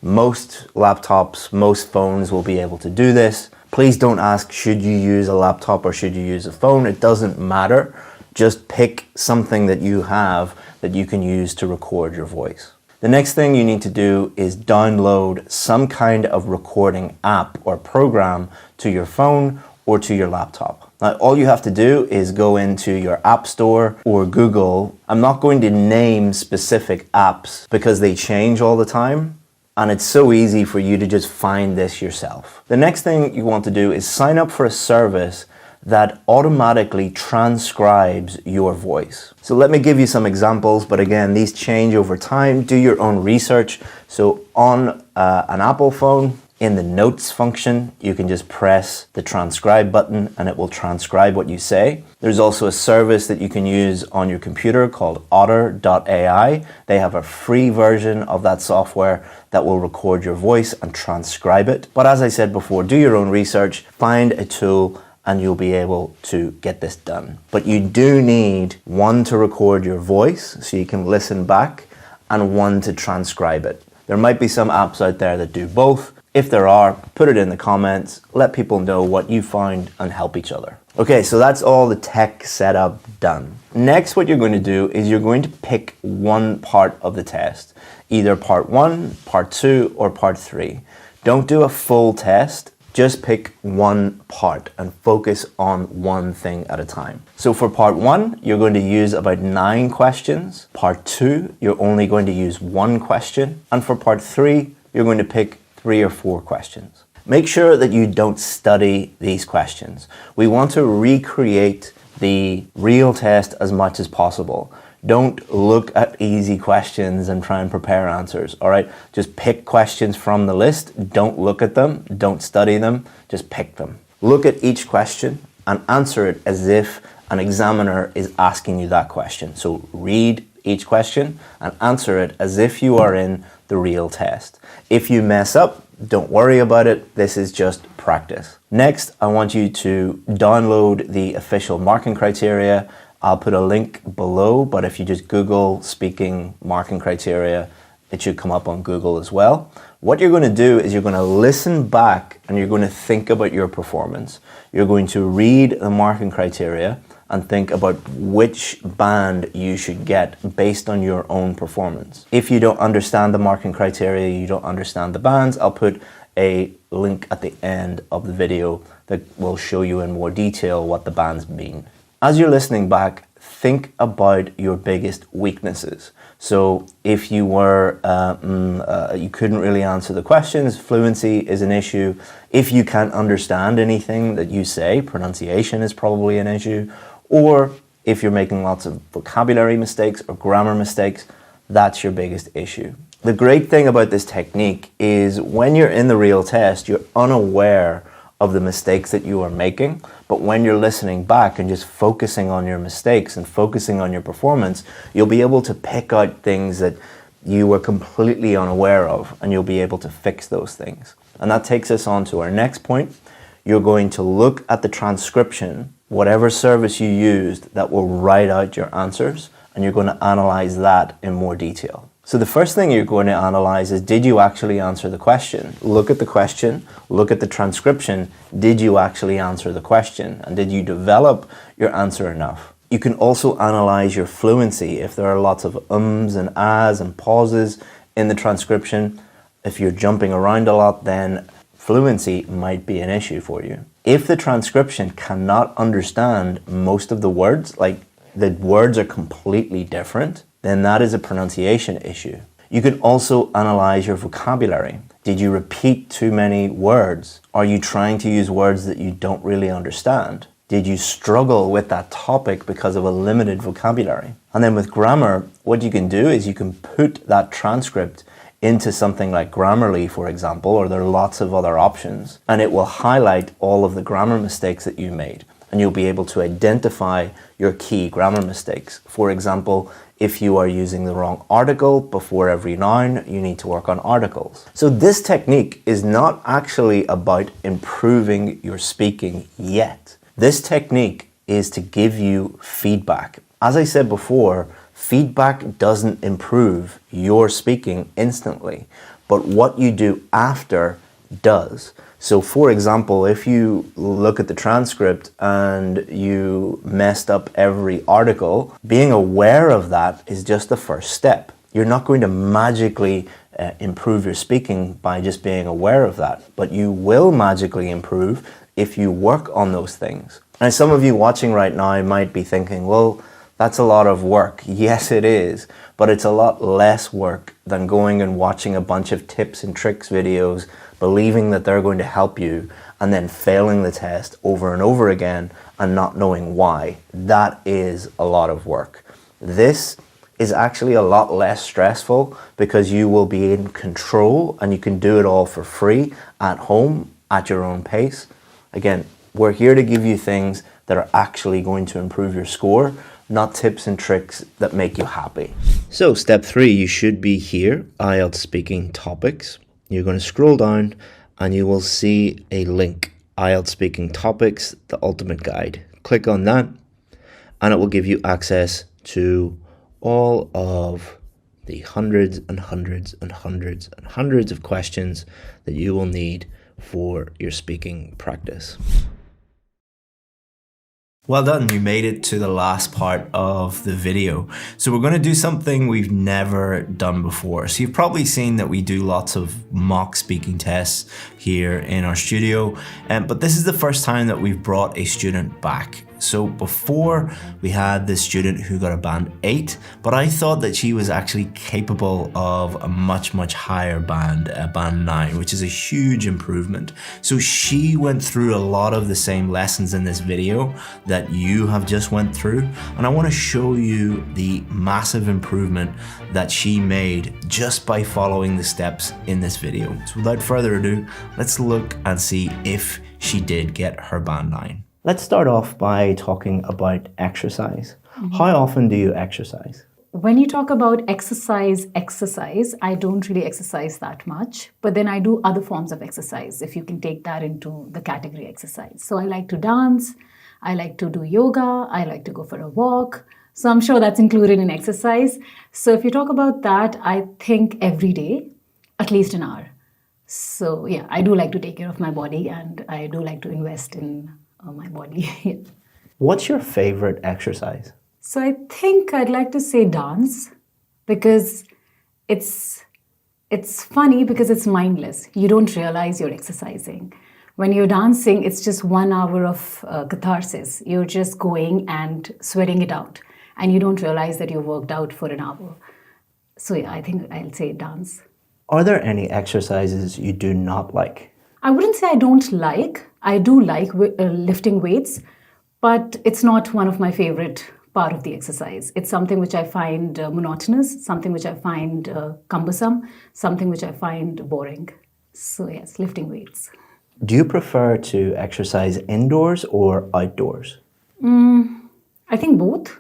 Most laptops, most phones will be able to do this. Please don't ask, should you use a laptop or should you use a phone? It doesn't matter. Just pick something that you have that you can use to record your voice. The next thing you need to do is download some kind of recording app or program to your phone or to your laptop. Now, all you have to do is go into your App Store or Google. I'm not going to name specific apps because they change all the time, and it's so easy for you to just find this yourself. The next thing you want to do is sign up for a service that automatically transcribes your voice. So let me give you some examples, but again, these change over time. Do your own research. So on an Apple phone, in the notes function, you can just press the transcribe button and it will transcribe what you say. There's also a service that you can use on your computer called Otter.ai. They have a free version of that software that will record your voice and transcribe it. But as I said before, do your own research, find a tool, and you'll be able to get this done. But you do need one to record your voice so you can listen back, and one to transcribe it. There might be some apps out there that do both. If there are, put it in the comments, let people know what you found and help each other. Okay, so that's all the tech setup done. Next, what you're going to do is you're going to pick one part of the test, either part 1, part 2, or part 3. Don't do a full test. Just pick one part and focus on one thing at a time. So for part 1, you're going to use about 9 questions. Part 2, you're only going to use 1 question. And for part 3, you're going to pick 3 or 4 questions. Make sure that you don't study these questions. We want to recreate the real test as much as possible. Don't look at easy questions and try and prepare answers, all right? Just pick questions from the list. Don't look at them. Don't study them. Just pick them. Look at each question and answer it as if an examiner is asking you that question. So read each question and answer it as if you are in the real test. If you mess up, don't worry about it. This is just practice. Next, I want you to download the official marking criteria. I'll put a link below, but if you just Google speaking marking criteria, it should come up on Google as well. What you're going to do is you're going to listen back and you're going to think about your performance. You're going to read the marking criteria and think about which band you should get based on your own performance. If you don't understand the marking criteria, you don't understand the bands, I'll put a link at the end of the video that will show you in more detail what the bands mean. As you're listening back, think about your biggest weaknesses. So if you were, you couldn't really answer the questions, fluency is an issue. If you can't understand anything that you say, pronunciation is probably an issue. Or if you're making lots of vocabulary mistakes or grammar mistakes, that's your biggest issue. The great thing about this technique is when you're in the real test, you're unaware of the mistakes that you are making, but when you're listening back and just focusing on your mistakes and focusing on your performance, you'll be able to pick out things that you were completely unaware of, and you'll be able to fix those things. And that takes us on to our next point. You're going to look at the transcription, whatever service you used that will write out your answers, and you're going to analyze that in more detail. So the first thing you're going to analyze is, did you actually answer the question? Look at the question, look at the transcription. Did you actually answer the question? And did you develop your answer enough? You can also analyze your fluency. If there are lots of ums and ahs and pauses in the transcription, if you're jumping around a lot, then fluency might be an issue for you. If the transcription cannot understand most of the words, like the words are completely different, then that is a pronunciation issue. You can also analyze your vocabulary. Did you repeat too many words? Are you trying to use words that you don't really understand? Did you struggle with that topic because of a limited vocabulary? And then with grammar, what you can do is you can put that transcript into something like Grammarly, for example, or there are lots of other options, and it will highlight all of the grammar mistakes that you made. And you'll be able to identify your key grammar mistakes. For example, if you are using the wrong article before every noun, you need to work on articles. So this technique is not actually about improving your speaking yet. This technique is to give you feedback. As I said before, feedback doesn't improve your speaking instantly, but what you do after does. So for example, if you look at the transcript and you messed up every article, being aware of that is just the first step. You're not going to magically improve your speaking by just being aware of that, but you will magically improve if you work on those things. And some of you watching right now might be thinking, well, that's a lot of work. Yes, it is, but it's a lot less work than going and watching a bunch of tips and tricks videos, believing that they're going to help you, and then failing the test over and over again and not knowing why. That is a lot of work. This is actually a lot less stressful because you will be in control and you can do it all for free at home at your own pace. Again, we're here to give you things that are actually going to improve your score, not tips and tricks that make you happy. So step 3, you should be here, IELTS speaking topics. You're going to scroll down and you will see a link, IELTS speaking topics, the ultimate guide. Click on that and it will give you access to all of the hundreds and hundreds and hundreds and hundreds of questions that you will need for your speaking practice. Well done, you made it to the last part of the video. So we're going to do something we've never done before. So you've probably seen that we do lots of mock speaking tests here in our studio, but this is the first time that we've brought a student back. So before we had this student who got a band 8, but I thought that she was actually capable of a much, much higher band, a band 9, which is a huge improvement. So she went through a lot of the same lessons in this video that you have just went through. And I want to show you the massive improvement that she made just by following the steps in this video. So without further ado, let's look and see if she did get her band 9. Let's start off by talking about exercise. How often do you exercise? When you talk about exercise, I don't really exercise that much, but then I do other forms of exercise, if you can take that into the category exercise. So I like to dance, I like to do yoga, I like to go for a walk. So I'm sure that's included in exercise. So if you talk about that, I think every day, at least an hour. So yeah, I do like to take care of my body and I do like to invest in my body. What's your favorite exercise? So I think I'd like to say dance because it's funny because it's mindless. You don't realize you're exercising. When you're dancing, it's just 1 hour of catharsis. You're just going and sweating it out and you don't realize that you worked out for an hour. So yeah, I think I'll say dance. Are there any exercises you do not like? I wouldn't say I don't like. I do like lifting weights, but it's not one of my favorite part of the exercise. It's something which I find monotonous, something which I find cumbersome, something which I find boring. So yes, lifting weights. Do you prefer to exercise indoors or outdoors? I think both.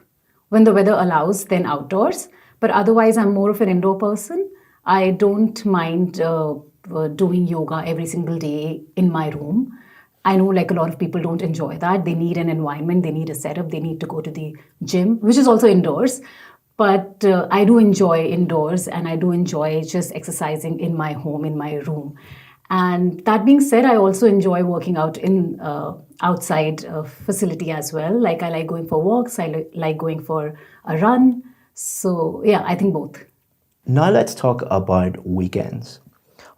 When the weather allows, then outdoors. But otherwise, I'm more of an indoor person. I don't mind doing yoga every single day in my room. I know like a lot of people don't enjoy that. They need an environment, they need a setup, they need to go to the gym, which is also indoors. But I do enjoy indoors and I do enjoy just exercising in my home, in my room. And that being said, I also enjoy working out in outside facility as well. Like I like going for walks, I like going for a run. So yeah, I think both. Now let's talk about weekends.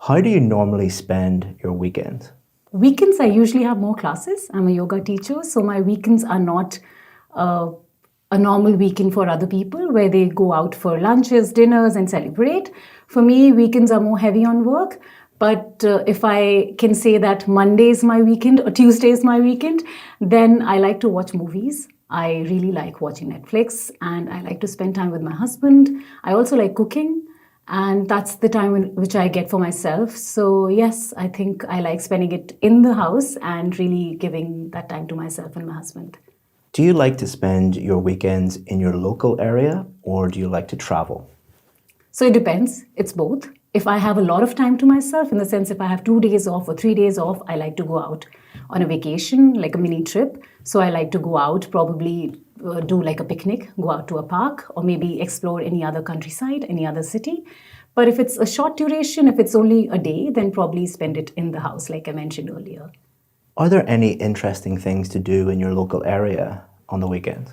How do you normally spend your weekends? Weekends, I usually have more classes. I'm a yoga teacher, so my weekends are not a normal weekend for other people where they go out for lunches, dinners, and celebrate. For me, weekends are more heavy on work. But if I can say that Monday is my weekend or Tuesday is my weekend, then I like to watch movies. I really like watching Netflix and I like to spend time with my husband. I also like cooking And that's the time which I get for myself. So yes, I think I like spending it in the house and really giving that time to myself and my husband. Do you like to spend your weekends in your local area or do you like to travel? So it depends. It's both. If I have a lot of time to myself, in the sense if I have 2 days off or 3 days off, I like to go out on a vacation, like a mini trip. So I like to go out, probably do like a picnic, go out to a park, or maybe explore any other countryside, any other city. But if it's a short duration, if it's only a day, then probably spend it in the house, like I mentioned earlier. Are there any interesting things to do in your local area on the weekend?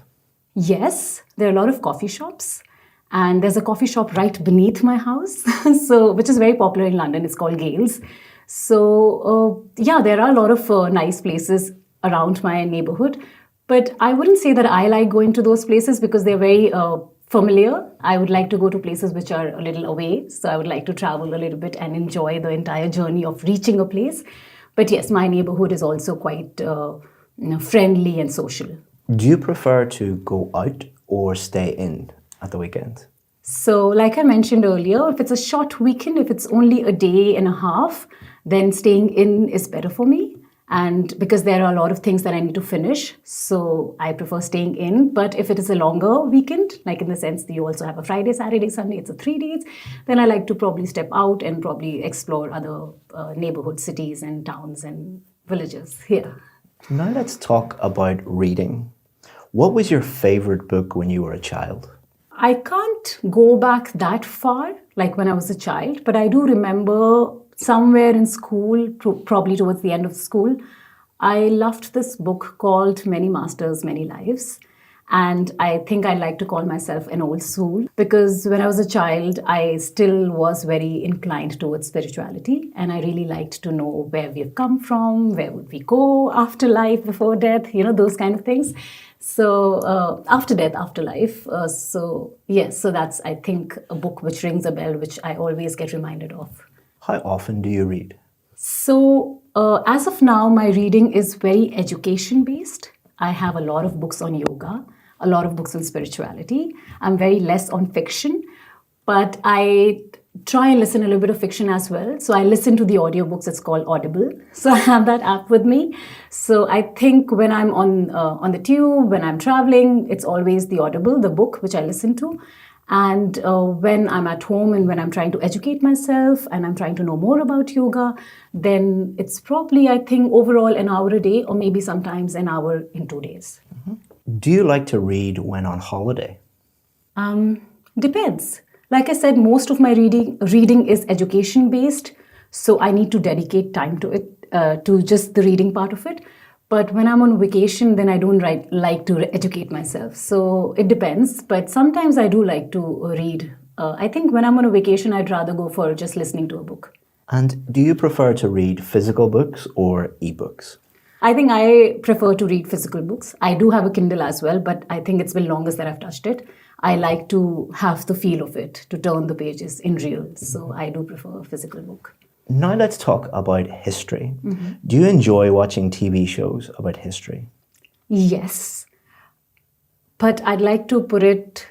Yes, there are a lot of coffee shops. And there's a coffee shop right beneath my house, so which is very popular in London. It's called Gales. So yeah, there are a lot of nice places around my neighborhood. But I wouldn't say that I like going to those places because they're very familiar. I would like to go to places which are a little away. So I would like to travel a little bit and enjoy the entire journey of reaching a place. But yes, my neighborhood is also quite friendly and social. Do you prefer to go out or stay in at the weekend? So like I mentioned earlier, if it's a short weekend, if it's only a day and a half, then staying in is better for me. And because there are a lot of things that I need to finish, so I prefer staying in. But if it is a longer weekend, like in the sense that you also have a Friday, Saturday, Sunday, it's a 3 days, then I like to probably step out and probably explore other neighborhood cities and towns and villages here. Now let's talk about reading. What was your favorite book when you were a child? I can't go back that far, like when I was a child, but I do remember somewhere in school, probably towards the end of school, I loved this book called Many Masters, Many Lives. And I think I like to call myself an old soul because when I was a child, I still was very inclined towards spirituality. And I really liked to know where we've come from, where would we go after life, before death, those kind of things. So after death, after life. So that's, I think, a book which rings a bell, which I always get reminded of. How often do you read? So as of now, my reading is very education-based. I have a lot of books on yoga, a lot of books on spirituality. I'm very less on fiction, but I try and listen a little bit of fiction as well. So I listen to the audiobooks. It's called Audible. So I have that app with me. So I think when I'm on the tube, when I'm traveling, it's always the Audible, the book, which I listen to. And when I'm at home and when I'm trying to educate myself and I'm trying to know more about yoga, then it's probably, I think, overall an hour a day or maybe sometimes an hour in 2 days. Mm-hmm. Do you like to read when on holiday? Depends. Like I said, most of my reading is education-based, so I need to dedicate time to it, to just the reading part of it. But when I'm on vacation, then I don't like to educate myself. So it depends. But sometimes I do like to read. I think when I'm on a vacation, I'd rather go for just listening to a book. And do you prefer to read physical books or ebooks? I think I prefer to read physical books. I do have a Kindle as well, but I think it's been longest that I've touched it. I like to have the feel of it, to turn the pages in real. So I do prefer a physical book. Now let's talk about history. Mm-hmm. Do you enjoy watching TV shows about history? Yes. But I'd like to put it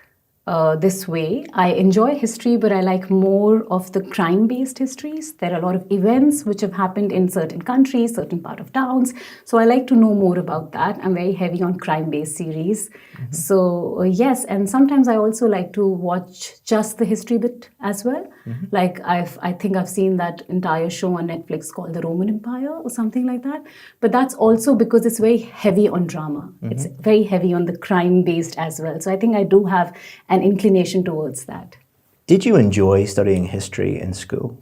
this way. I enjoy history, but I like more of the crime-based histories. There are a lot of events which have happened in certain countries, certain part of towns. So I like to know more about that. I'm very heavy on crime-based series. Mm-hmm. So yes, and sometimes I also like to watch just the history bit as well. Mm-hmm. Like I think I've seen that entire show on Netflix called The Roman Empire or something like that. But that's also because it's very heavy on drama. Mm-hmm. It's very heavy on the crime-based as well. So I think I do have an inclination towards that. Did you enjoy studying history in school?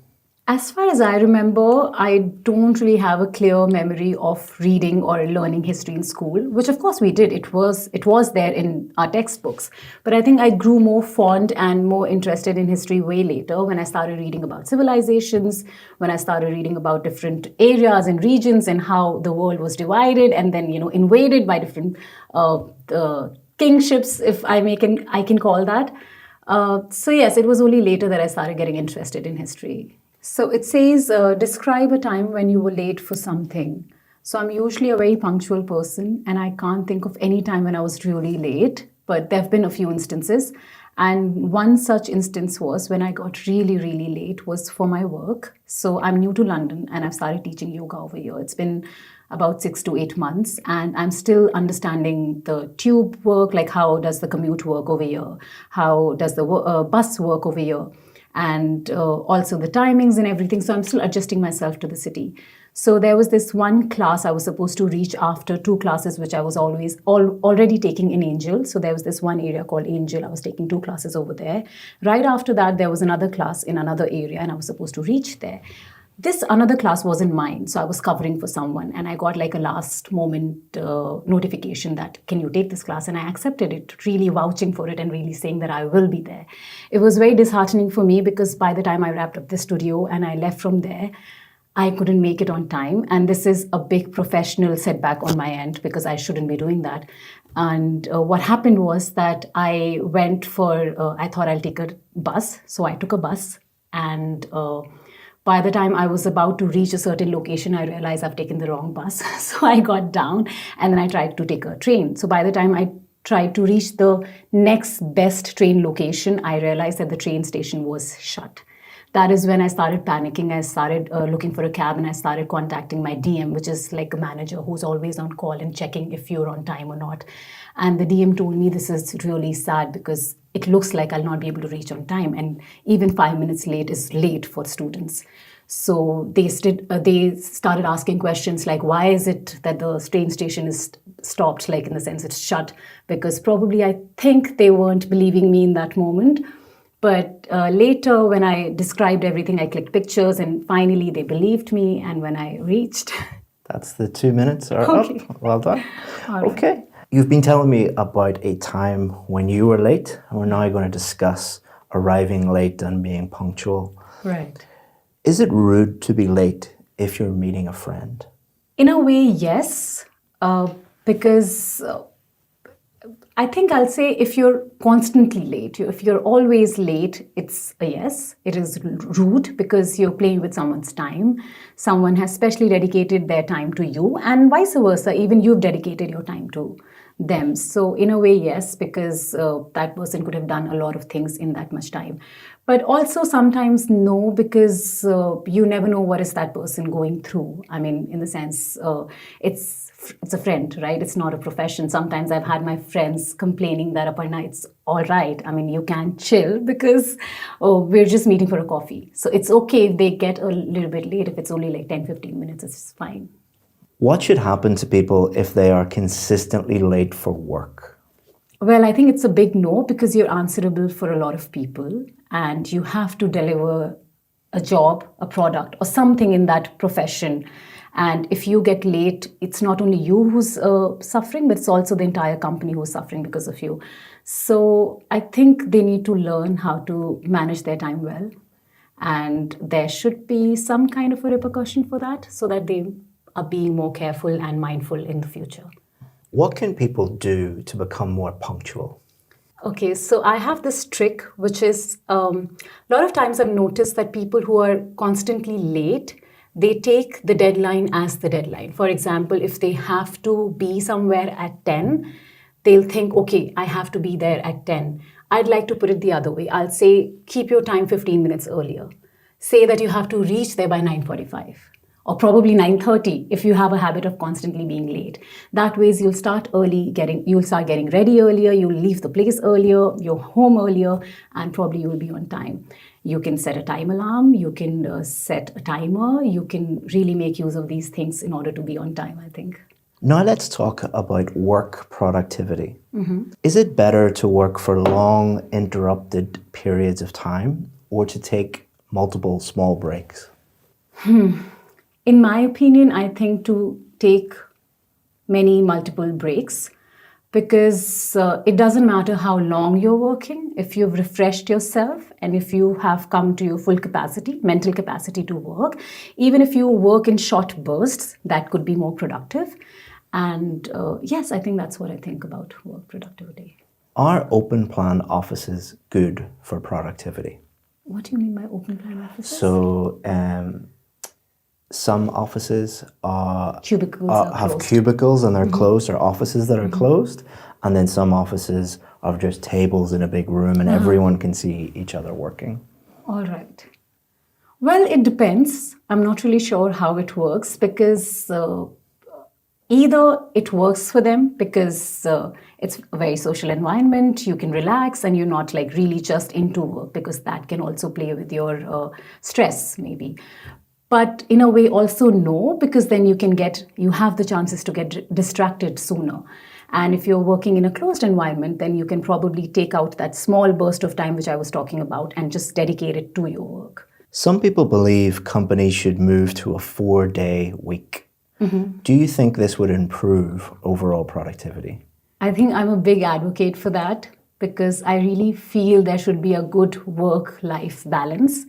As far as I remember, I don't really have a clear memory of reading or learning history in school, which of course we did. It was there in our textbooks. But I think I grew more fond and more interested in history way later when I started reading about civilizations, when I started reading about different areas and regions and how the world was divided and then, invaded by different kingships, if I can call that. So yes, it was only later that I started getting interested in history. So it says, describe a time when you were late for something. So I'm usually a very punctual person and I can't think of any time when I was really late, but there have been a few instances. And one such instance was when I got really, really late was for my work. So I'm new to London and I've started teaching yoga over here. It's been about 6 to 8 months and I'm still understanding the tube work, like how does the commute work over here? How does the bus work over here? And also the timings and everything. So I'm still adjusting myself to the city. So there was this one class I was supposed to reach after 2 classes, which I was already taking in Angel. So there was this one area called Angel. I was taking 2 classes over there. Right after that, there was another class in another area and I was supposed to reach there. This another class wasn't mine, so I was covering for someone and I got like a last moment notification that, can you take this class? And I accepted it, really vouching for it and really saying that I will be there. It was very disheartening for me because by the time I wrapped up the studio and I left from there, I couldn't make it on time. And this is a big professional setback on my end because I shouldn't be doing that. And what happened was that I went for, I thought I'll take a bus. So I took a bus and by the time I was about to reach a certain location, I realized I've taken the wrong bus. So I got down and then I tried to take a train. So by the time I tried to reach the next best train location, I realized that the train station was shut. That is when I started panicking. I started looking for a cab and I started contacting my DM, which is like a manager who's always on call and checking if you're on time or not. And the DM told me this is really sad because it looks like I'll not be able to reach on time. And even 5 minutes late is late for students. So they started asking questions like, why is it that the train station is stopped, like in the sense it's shut? Because probably I think they weren't believing me in that moment. But later, when I described everything, I clicked pictures and finally they believed me. And when I reached... That's the 2 minutes are Okay. up. Well done. All right. Okay. You've been telling me about a time when you were late, and we're now going to discuss arriving late and being punctual. Right. Is it rude to be late if you're meeting a friend? In a way, yes, because I think I'll say if you're constantly late, if you're always late, it's a yes. It is rude because you're playing with someone's time. Someone has specially dedicated their time to you and vice versa. Even you've dedicated your time to them. So in a way, yes, because that person could have done a lot of things in that much time. But also sometimes no, because you never know what is that person going through. I mean, in the sense, it's a friend, right? It's not a profession. Sometimes I've had my friends complaining that Aparna, it's all right. I mean, you can chill because we're just meeting for a coffee. So it's okay if they get a little bit late. If it's only like 10, 15 minutes, it's fine. What should happen to people if they are consistently late for work? Well, I think it's a big no because you're answerable for a lot of people and you have to deliver a job, a product, or something in that profession. And if you get late, it's not only you who's suffering, but it's also the entire company who's suffering because of you. So I think they need to learn how to manage their time well. And there should be some kind of a repercussion for that so that they are being more careful and mindful in the future. What can people do to become more punctual? Okay, so I have this trick, which is a lot of times I've noticed that people who are constantly late, they take the deadline as the deadline. For example, if they have to be somewhere at 10, they'll think, okay, I have to be there at 10. I'd like to put it the other way. I'll say, keep your time 15 minutes earlier. Say that you have to reach there by 9:45 or probably 9:30 if you have a habit of constantly being late. That way you'll start getting ready earlier, you'll leave the place earlier, you're home earlier, and probably you'll be on time. You can set a time alarm, you can set a timer, you can really make use of these things in order to be on time, I think. Now let's talk about work productivity. Is it better to work for long, interrupted periods of time or to take multiple small breaks? In my opinion, I think to take many multiple breaks because it doesn't matter how long you're working. If you've refreshed yourself and if you have come to your full capacity, mental capacity to work, even if you work in short bursts, that could be more productive. And yes, I think that's what I think about work productivity. Are open plan offices good for productivity? What do you mean by open plan offices? So some offices Cubicles are have closed. cubicles and they're closed, or offices that are closed, and then some offices of just tables in a big room and everyone can see each other working? All right. Well, it depends. I'm not really sure how it works because either it works for them because it's a very social environment, you can relax and you're not like really just into work, because that can also play with your stress maybe. But in a way also no, because then you have the chances to get distracted sooner. And if you're working in a closed environment, then you can probably take out that small burst of time which I was talking about and just dedicate it to your work. Some people believe companies should move to a 4-day week. Do you think this would improve overall productivity? I think I'm a big advocate for that because I really feel there should be a good work-life balance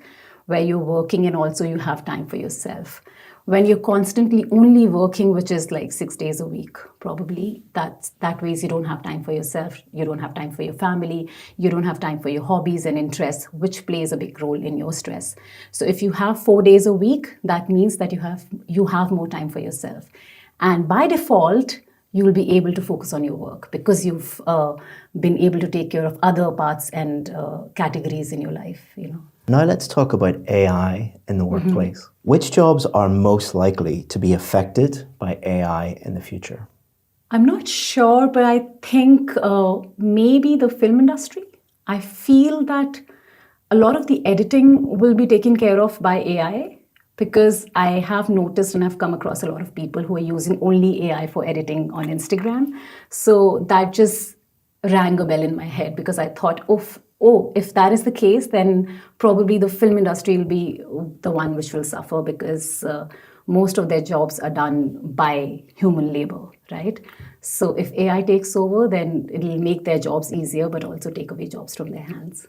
where you're working and also you have time for yourself. When you're constantly only working, which is like 6 days a week, probably, that ways you don't have time for yourself, you don't have time for your family, you don't have time for your hobbies and interests, which plays a big role in your stress. So if you have 4 days a week, that means that you have more time for yourself. And by default, you will be able to focus on your work because you've been able to take care of other parts and categories in your life, Now let's talk about AI in the workplace. Which jobs are most likely to be affected by AI in the future? I'm not sure, but I think maybe the film industry. I feel that a lot of the editing will be taken care of by AI because I have noticed and I've come across a lot of people who are using only AI for editing on Instagram. So that just rang a bell in my head because I thought, if that is the case, then probably the film industry will be the one which will suffer because most of their jobs are done by human labor, right? So if AI takes over, then it'll make their jobs easier, but also take away jobs from their hands.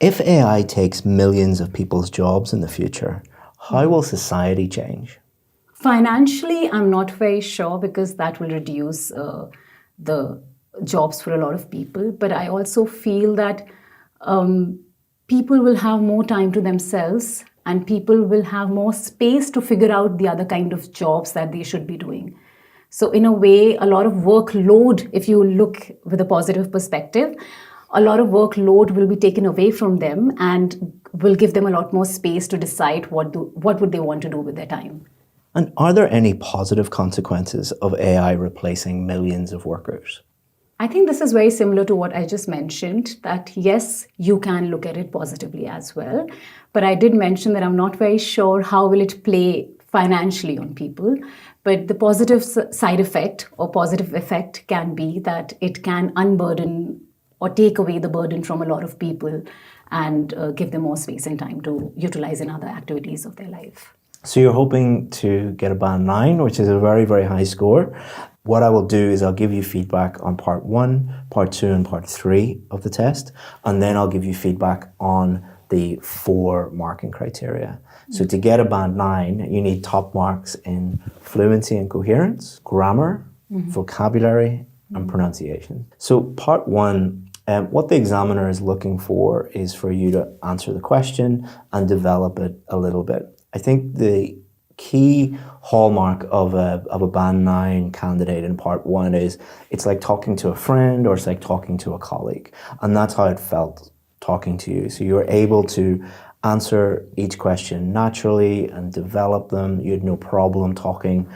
If AI takes millions of people's jobs in the future, how will society change? Financially, I'm not very sure because that will reduce the jobs for a lot of people. But I also feel that people will have more time to themselves and people will have more space to figure out the other kind of jobs that they should be doing. So in a way, a lot of workload, if you look with a positive perspective, a lot of workload will be taken away from them and will give them a lot more space to decide what would they want to do with their time. And are there any positive consequences of AI replacing millions of workers? I think this is very similar to what I just mentioned, that yes, you can look at it positively as well. But I did mention that I'm not very sure how will it play financially on people. But the positive side effect or positive effect can be that it can unburden or take away the burden from a lot of people and give them more space and time to utilize in other activities of their life. So you're hoping to get a band 9, which is a very, very high score. What I will do is I'll give you feedback on part 1, part 2, and part 3 of the test, and then I'll give you feedback on the 4 marking criteria. So to get a band 9, you need top marks in fluency and coherence, grammar, vocabulary, and pronunciation. So part 1, what the examiner is looking for is for you to answer the question and develop it a little bit. I think the key hallmark of a band 9 candidate in part 1 is it's like talking to a friend or it's like talking to a colleague. And that's how it felt talking to you. So you were able to answer each question naturally and develop them. You had no problem talking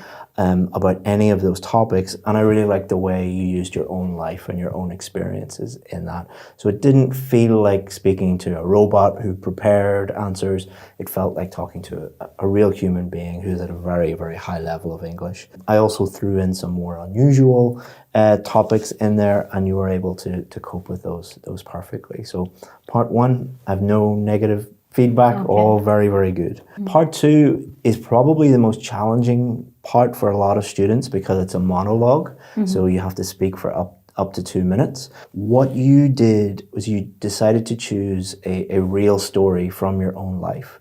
about any of those topics. And I really liked the way you used your own life and your own experiences in that. So it didn't feel like speaking to a robot who prepared answers. It felt like talking to a real human being who's at a very, very high level of English. I also threw in some more unusual topics in there, and you were able to cope with those perfectly. So part 1, I have no negative feedback, all very, very good. Part 2 is probably the most challenging part for a lot of students because it's a monologue, so you have to speak for up to 2 minutes. What you did was you decided to choose a real story from your own life.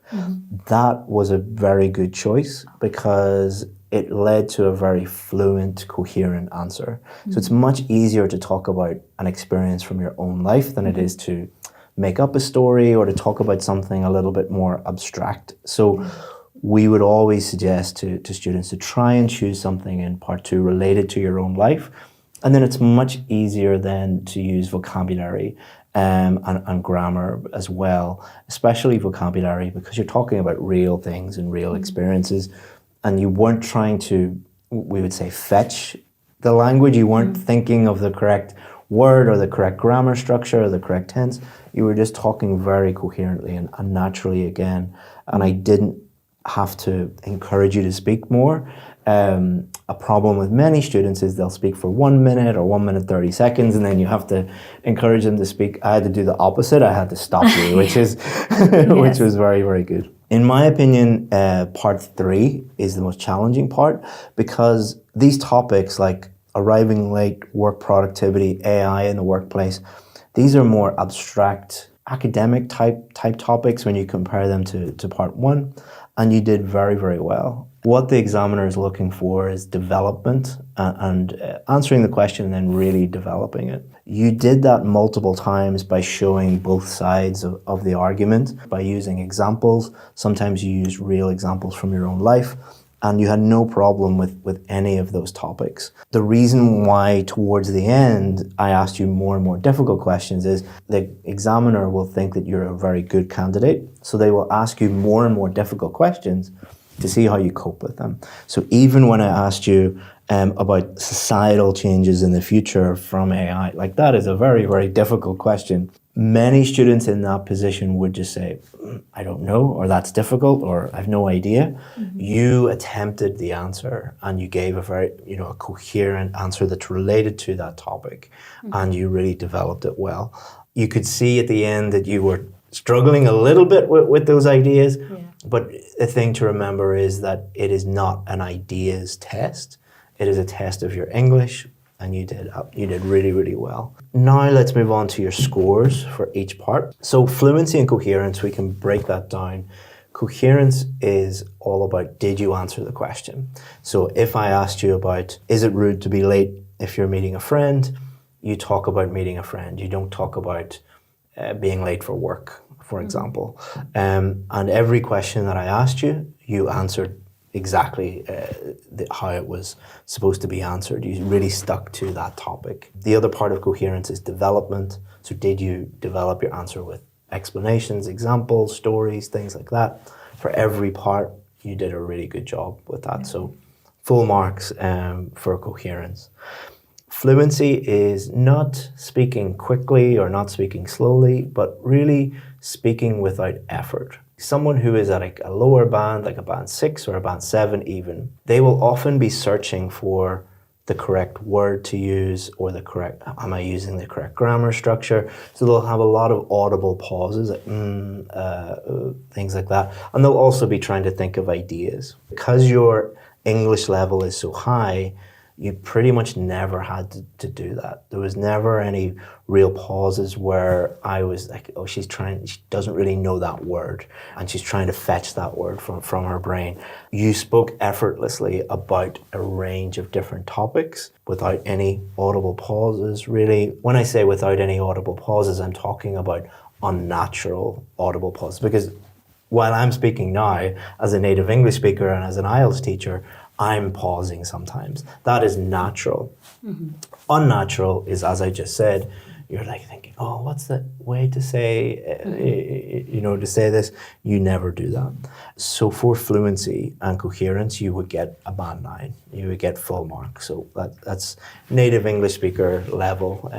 That was a very good choice because it led to a very fluent, coherent answer. So it's much easier to talk about an experience from your own life than it is to make up a story or to talk about something a little bit more abstract. So we would always suggest to students to try and choose something in part 2 related to your own life. And then it's much easier then to use vocabulary and grammar as well, especially vocabulary, because you're talking about real things and real experiences, and you weren't trying to, we would say, fetch the language. You weren't thinking of the correct word or the correct grammar structure or the correct tense. You were just talking very coherently and naturally again. And I didn't have to encourage you to speak more. A problem with many students is they'll speak for 1 minute or 1 minute 30 seconds, and then you have to encourage them to speak. I had to do the opposite. I had to stop you, which is which was very, very good. In my opinion, part 3 is the most challenging part, because these topics like arriving late, work productivity, AI in the workplace, these are more abstract, academic type topics when you compare them to part 1, and you did very, very well. What the examiner is looking for is development and answering the question and then really developing it. You did that multiple times by showing both sides of the argument, by using examples. Sometimes you used real examples from your own life, and you had no problem with any of those topics. The reason why towards the end I asked you more and more difficult questions is the examiner will think that you're a very good candidate, so they will ask you more and more difficult questions to see how you cope with them. So even when I asked you about societal changes in the future from AI, like that is a very, very difficult question. Many students in that position would just say, I don't know, or that's difficult, or I've no idea. You attempted the answer and you gave a very, a coherent answer that's related to that topic, and you really developed it well. You could see at the end that you were struggling a little bit with those ideas, but the thing to remember is that it is not an ideas test. It is a test of your English, and you did really, really well. Now let's move on to your scores for each part. So fluency and coherence, we can break that down. Coherence is all about, did you answer the question? So if I asked you about, is it rude to be late if you're meeting a friend? You talk about meeting a friend. You don't talk about being late for work, for example. And every question that I asked you, you answered exactly how it was supposed to be answered. You really stuck to that topic. The other part of coherence is development. So did you develop your answer with explanations, examples, stories, things like that? For every part, you did a really good job with that. So full marks for coherence. Fluency is not speaking quickly or not speaking slowly, but really speaking without effort. Someone who is at a lower band, like a band 6 or a band 7 even, they will often be searching for the correct word to use or am I using the correct grammar structure? So they'll have a lot of audible pauses, like, things like that. And they'll also be trying to think of ideas. Because your English level is so high, you pretty much never had to do that. There was never any real pauses where I was like, oh, she doesn't really know that word, and she's trying to fetch that word from her brain. You spoke effortlessly about a range of different topics without any audible pauses, really. When I say without any audible pauses, I'm talking about unnatural audible pauses, because while I'm speaking now as a native English speaker and as an IELTS teacher, I'm pausing sometimes. That is natural. Unnatural is, as I just said, you're like thinking, oh, what's the way to say, to say this? You never do that. So for fluency and coherence, you would get a band 9. You would get full marks. So that's native English speaker level,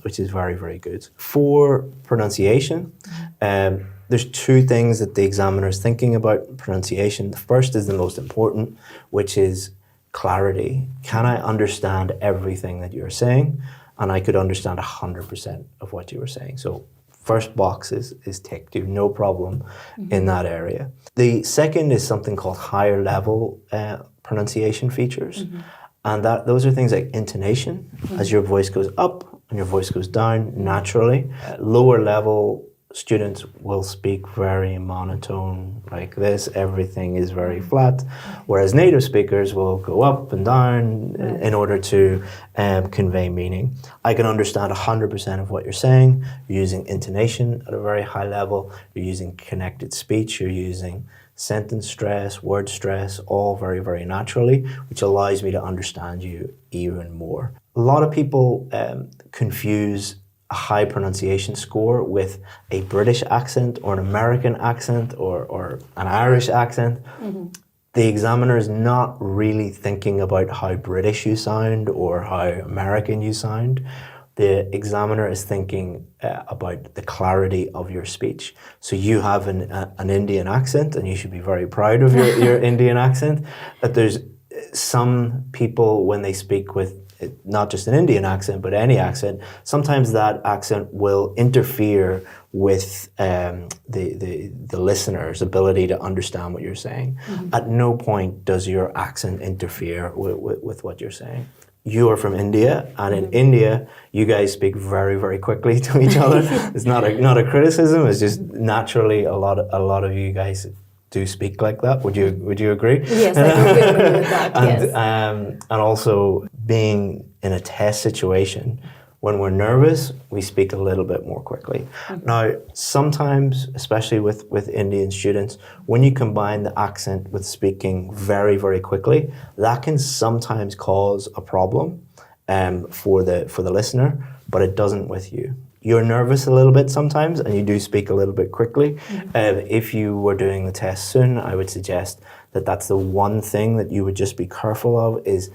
which is very, very good. For pronunciation, there's 2 things that the examiner is thinking about pronunciation. The first is the most important, which is clarity. Can I understand everything that you're saying? And I could understand 100% of what you were saying. So first box is ticked. You have no problem in that area. The second is something called higher level pronunciation features. And those are things like intonation, as your voice goes up and your voice goes down naturally. Lower level students will speak very monotone like this. Everything is very flat, whereas native speakers will go up and down in order to convey meaning. I can understand 100% of what you're saying. You're using intonation at a very high level. You're using connected speech. You're using sentence stress, word stress, all very, very naturally, which allows me to understand you even more. A lot of people confuse a high pronunciation score with a British accent or an American accent or an Irish accent. The examiner is not really thinking about how British you sound or how American you sound. The examiner is thinking about the clarity of your speech. So you have an Indian accent, and you should be very proud of your Indian accent. But there's some people, when they speak with not just an Indian accent, but any accent, sometimes that accent will interfere with the listener's ability to understand what you're saying. At no point does your accent interfere with what you're saying. You are from India, and in India, you guys speak very, very quickly to each other. It's not a criticism. It's just naturally a lot of you guys do speak like that. Would you agree? Yes, I do agree with that. And, Yes. and also being in a test situation, when we're nervous, we speak a little bit more quickly. Now, sometimes, especially with Indian students, when you combine the accent with speaking very, very quickly, that can sometimes cause a problem for the listener, but it doesn't with you. You're nervous a little bit sometimes, and you do speak a little bit quickly. If you were doing the test soon, I would suggest that that's the one thing that you would just be careful of, is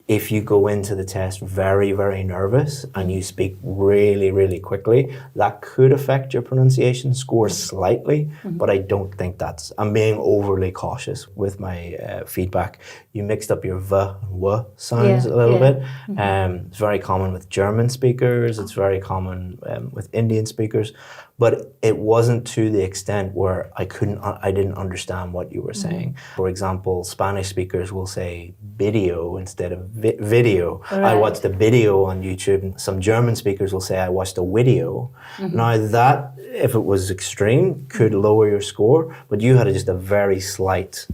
if you go into the test very, very nervous and you speak really, really quickly, that could affect your pronunciation score slightly, but I don't think I'm being overly cautious with my feedback. You mixed up your v and w sounds a little bit. It's very common with German speakers, it's very common with Indian speakers, but it wasn't to the extent where I didn't understand what you were saying. For example, Spanish speakers will say video instead of video. I watched a video on YouTube. Some German speakers will say I watched a video. Now that, if it was extreme, could lower your score, but you had just a very slight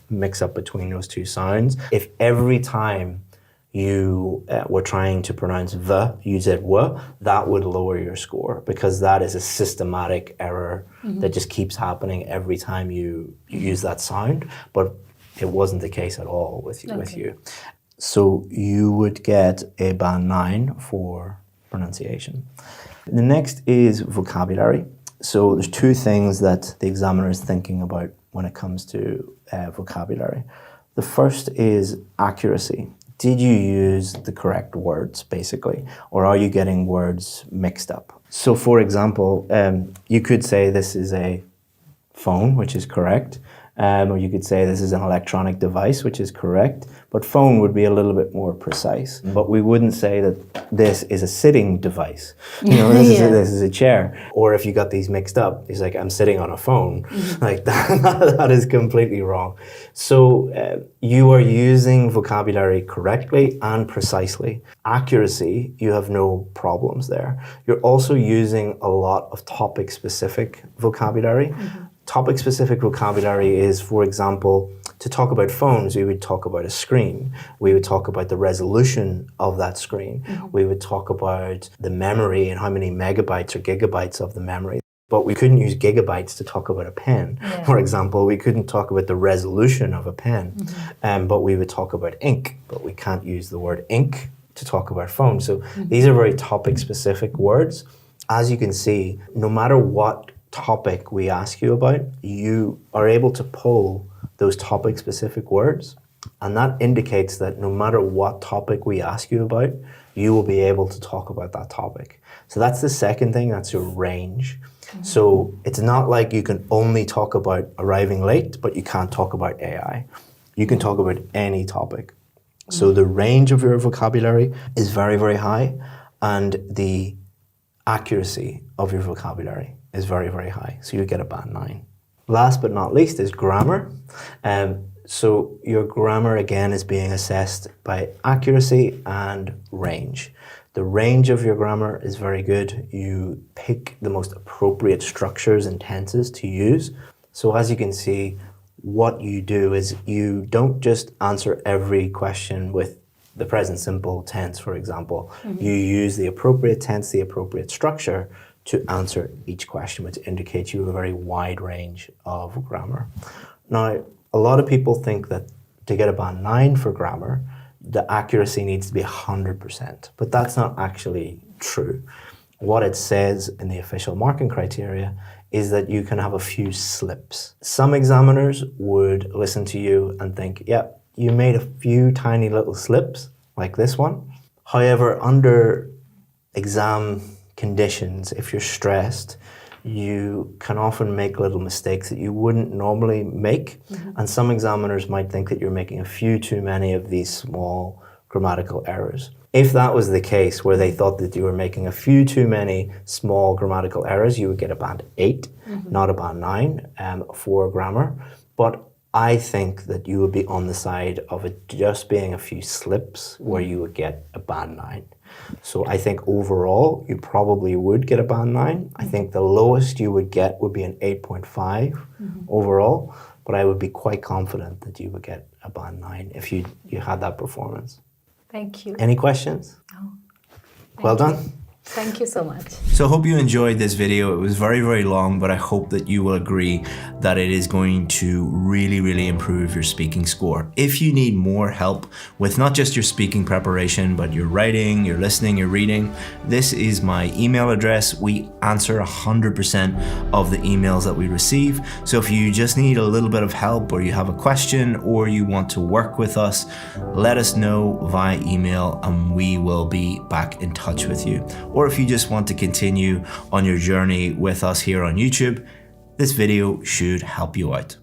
mix up between those two sounds. If every time you were trying to pronounce the, you said w, that would lower your score, because that is a systematic error that just keeps happening every time you use that sound. But it wasn't the case at all with you. So you would get a band 9 for pronunciation. The next is vocabulary. So there's two things that the examiner is thinking about when it comes to vocabulary. The first is accuracy. Did you use the correct words, basically, or are you getting words mixed up? So, for example, you could say this is a phone, which is correct, or you could say this is an electronic device, which is correct, but phone would be a little bit more precise. But we wouldn't say that this is a sitting device. This is a chair. Or if you got these mixed up, it's like, I'm sitting on a phone. Like that is completely wrong. So you are using vocabulary correctly and precisely. Accuracy, you have no problems there. You're also using a lot of topic-specific vocabulary. Topic-specific vocabulary is, for example, to talk about phones, we would talk about a screen. We would talk about the resolution of that screen. We would talk about the memory and how many megabytes or gigabytes of the memory. But we couldn't use gigabytes to talk about a pen. For example, we couldn't talk about the resolution of a pen, but we would talk about ink, but we can't use the word ink to talk about phone. So these are very topic-specific words. As you can see, no matter what topic we ask you about, you are able to pull those topic-specific words, and that indicates that no matter what topic we ask you about, you will be able to talk about that topic. So that's the second thing, that's your range. So it's not like you can only talk about arriving late, but you can't talk about AI. You can talk about any topic. So the range of your vocabulary is very, very high, and the accuracy of your vocabulary is very, very high. So you get a band 9. Last but not least is grammar. So your grammar, again, is being assessed by accuracy and range. The range of your grammar is very good. You pick the most appropriate structures and tenses to use. So as you can see, what you do is you don't just answer every question with the present simple tense, for example. You use the appropriate tense, the appropriate structure to answer each question, which indicates you have a very wide range of grammar. Now, a lot of people think that to get a band 9 for grammar, the accuracy needs to be 100%, but that's not actually true. What it says in the official marking criteria is that you can have a few slips. Some examiners would listen to you and think, yeah, you made a few tiny little slips, like this one. However, under exam conditions, if you're stressed, you can often make little mistakes that you wouldn't normally make. And some examiners might think that you're making a few too many of these small grammatical errors. If that was the case, where they thought that you were making a few too many small grammatical errors, you would get a band 8, not a band 9 for grammar. But I think that you would be on the side of it just being a few slips where you would get a band 9. So I think overall, you probably would get a band 9. I think the lowest you would get would be an 8.5 overall, but I would be quite confident that you would get a band 9 if you had that performance. Thank you. Any questions? No. Well done. Thank you so much. So I hope you enjoyed this video. It was very, very long, but I hope that you will agree that it is going to really, really improve your speaking score. If you need more help with not just your speaking preparation, but your writing, your listening, your reading, this is my email address. We answer 100% of the emails that we receive. So if you just need a little bit of help, or you have a question, or you want to work with us, let us know via email and we will be back in touch with you. Or if you just want to continue on your journey with us here on YouTube, this video should help you out.